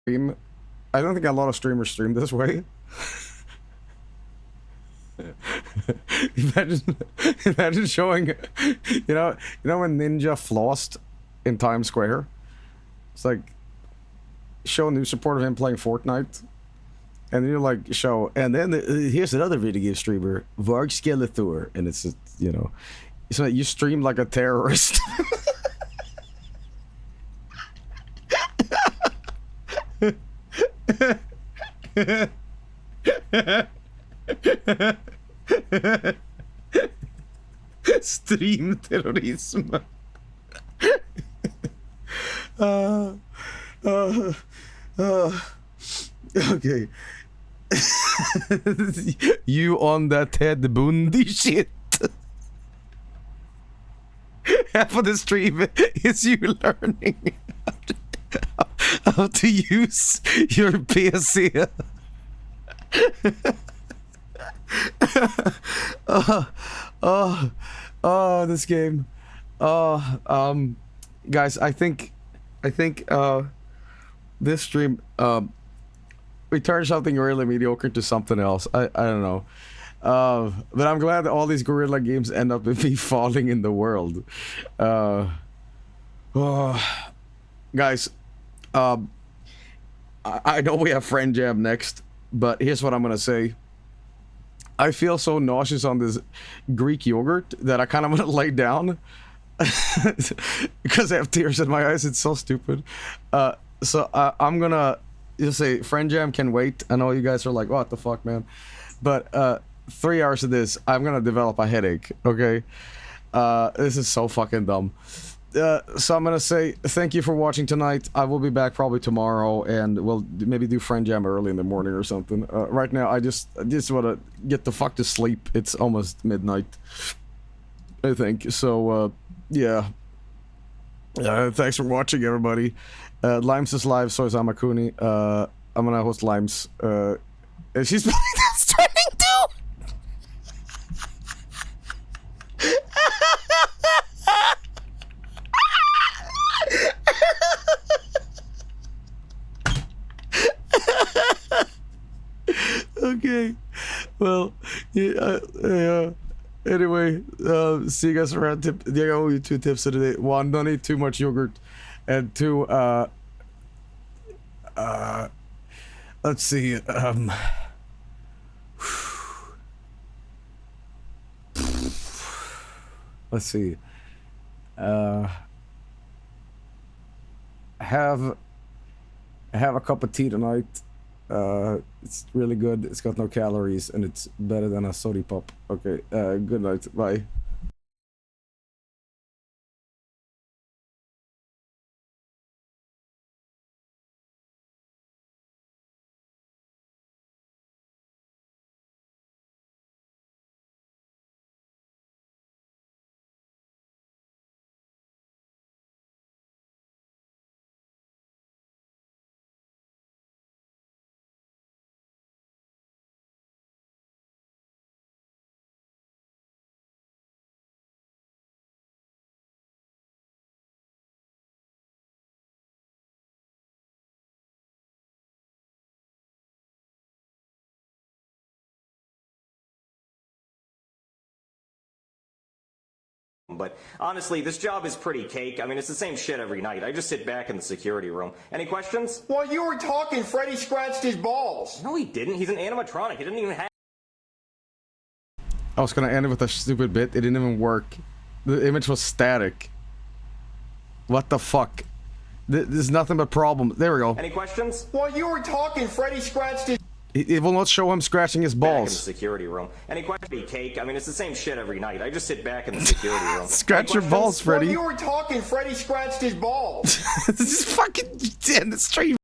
stream. I don't think a lot of streamers stream this way. imagine showing, you know when Ninja flossed in Times Square. It's like show a new support of him playing Fortnite, and then you like show, and then here's another video game streamer, Varg Skeletor, and it's just, you know, so you stream like a terrorist. Stream terrorism. Okay. You on that Ted Bundy shit. Half of the stream is you learning how to use your PC. This game. Guys, I think this stream we turned something really mediocre to something else. I don't know. But I'm glad that all these guerrilla games end up with me falling in the world. Guys, I know we have Frenjam next, but here's what I'm gonna say. I feel so nauseous on this Greek yogurt that I kind of want to lay down because I have tears in my eyes. It's so stupid. So I'm gonna just say Frenjam can wait. I know you guys are like, what the fuck, man? But 3 hours of this, I'm gonna develop a headache. Okay, this is so fucking dumb. So I'm gonna say thank you for watching tonight. I will be back probably tomorrow, and we'll maybe do Frenjam early in the morning or something. Right now, I just want to get the fuck to sleep. It's almost midnight, I think. So yeah. Thanks for watching, everybody. Limes is live, so is Amakuni. I'm gonna host Limes. And she's playing Death Stranding too. Okay, well, yeah, anyway, see you guys around. I owe you 2 tips today. 1, don't eat too much yogurt, and 2, let's see, let's see, have a cup of tea tonight. It's really good. It's got no calories, and it's better than a soda pop. Okay, good night. Bye. But honestly, this job is pretty cake. I mean, it's the same shit every night. I just sit back in the security room. Any questions? While you were talking, Freddy scratched his balls. No, he didn't. He's an animatronic. He didn't even have... I was gonna end it with a stupid bit. It didn't even work. The image was static. What the fuck? There's nothing but problem. There we go. Any questions? While you were talking, Freddy scratched his... It will not show him scratching his Back in the balls. security room. Any questions? Cake. I mean, it's the same shit every night. I just sit back in the security room. Scratch your balls, Freddy. While you were talking, Freddy scratched his balls. This is fucking end the stream.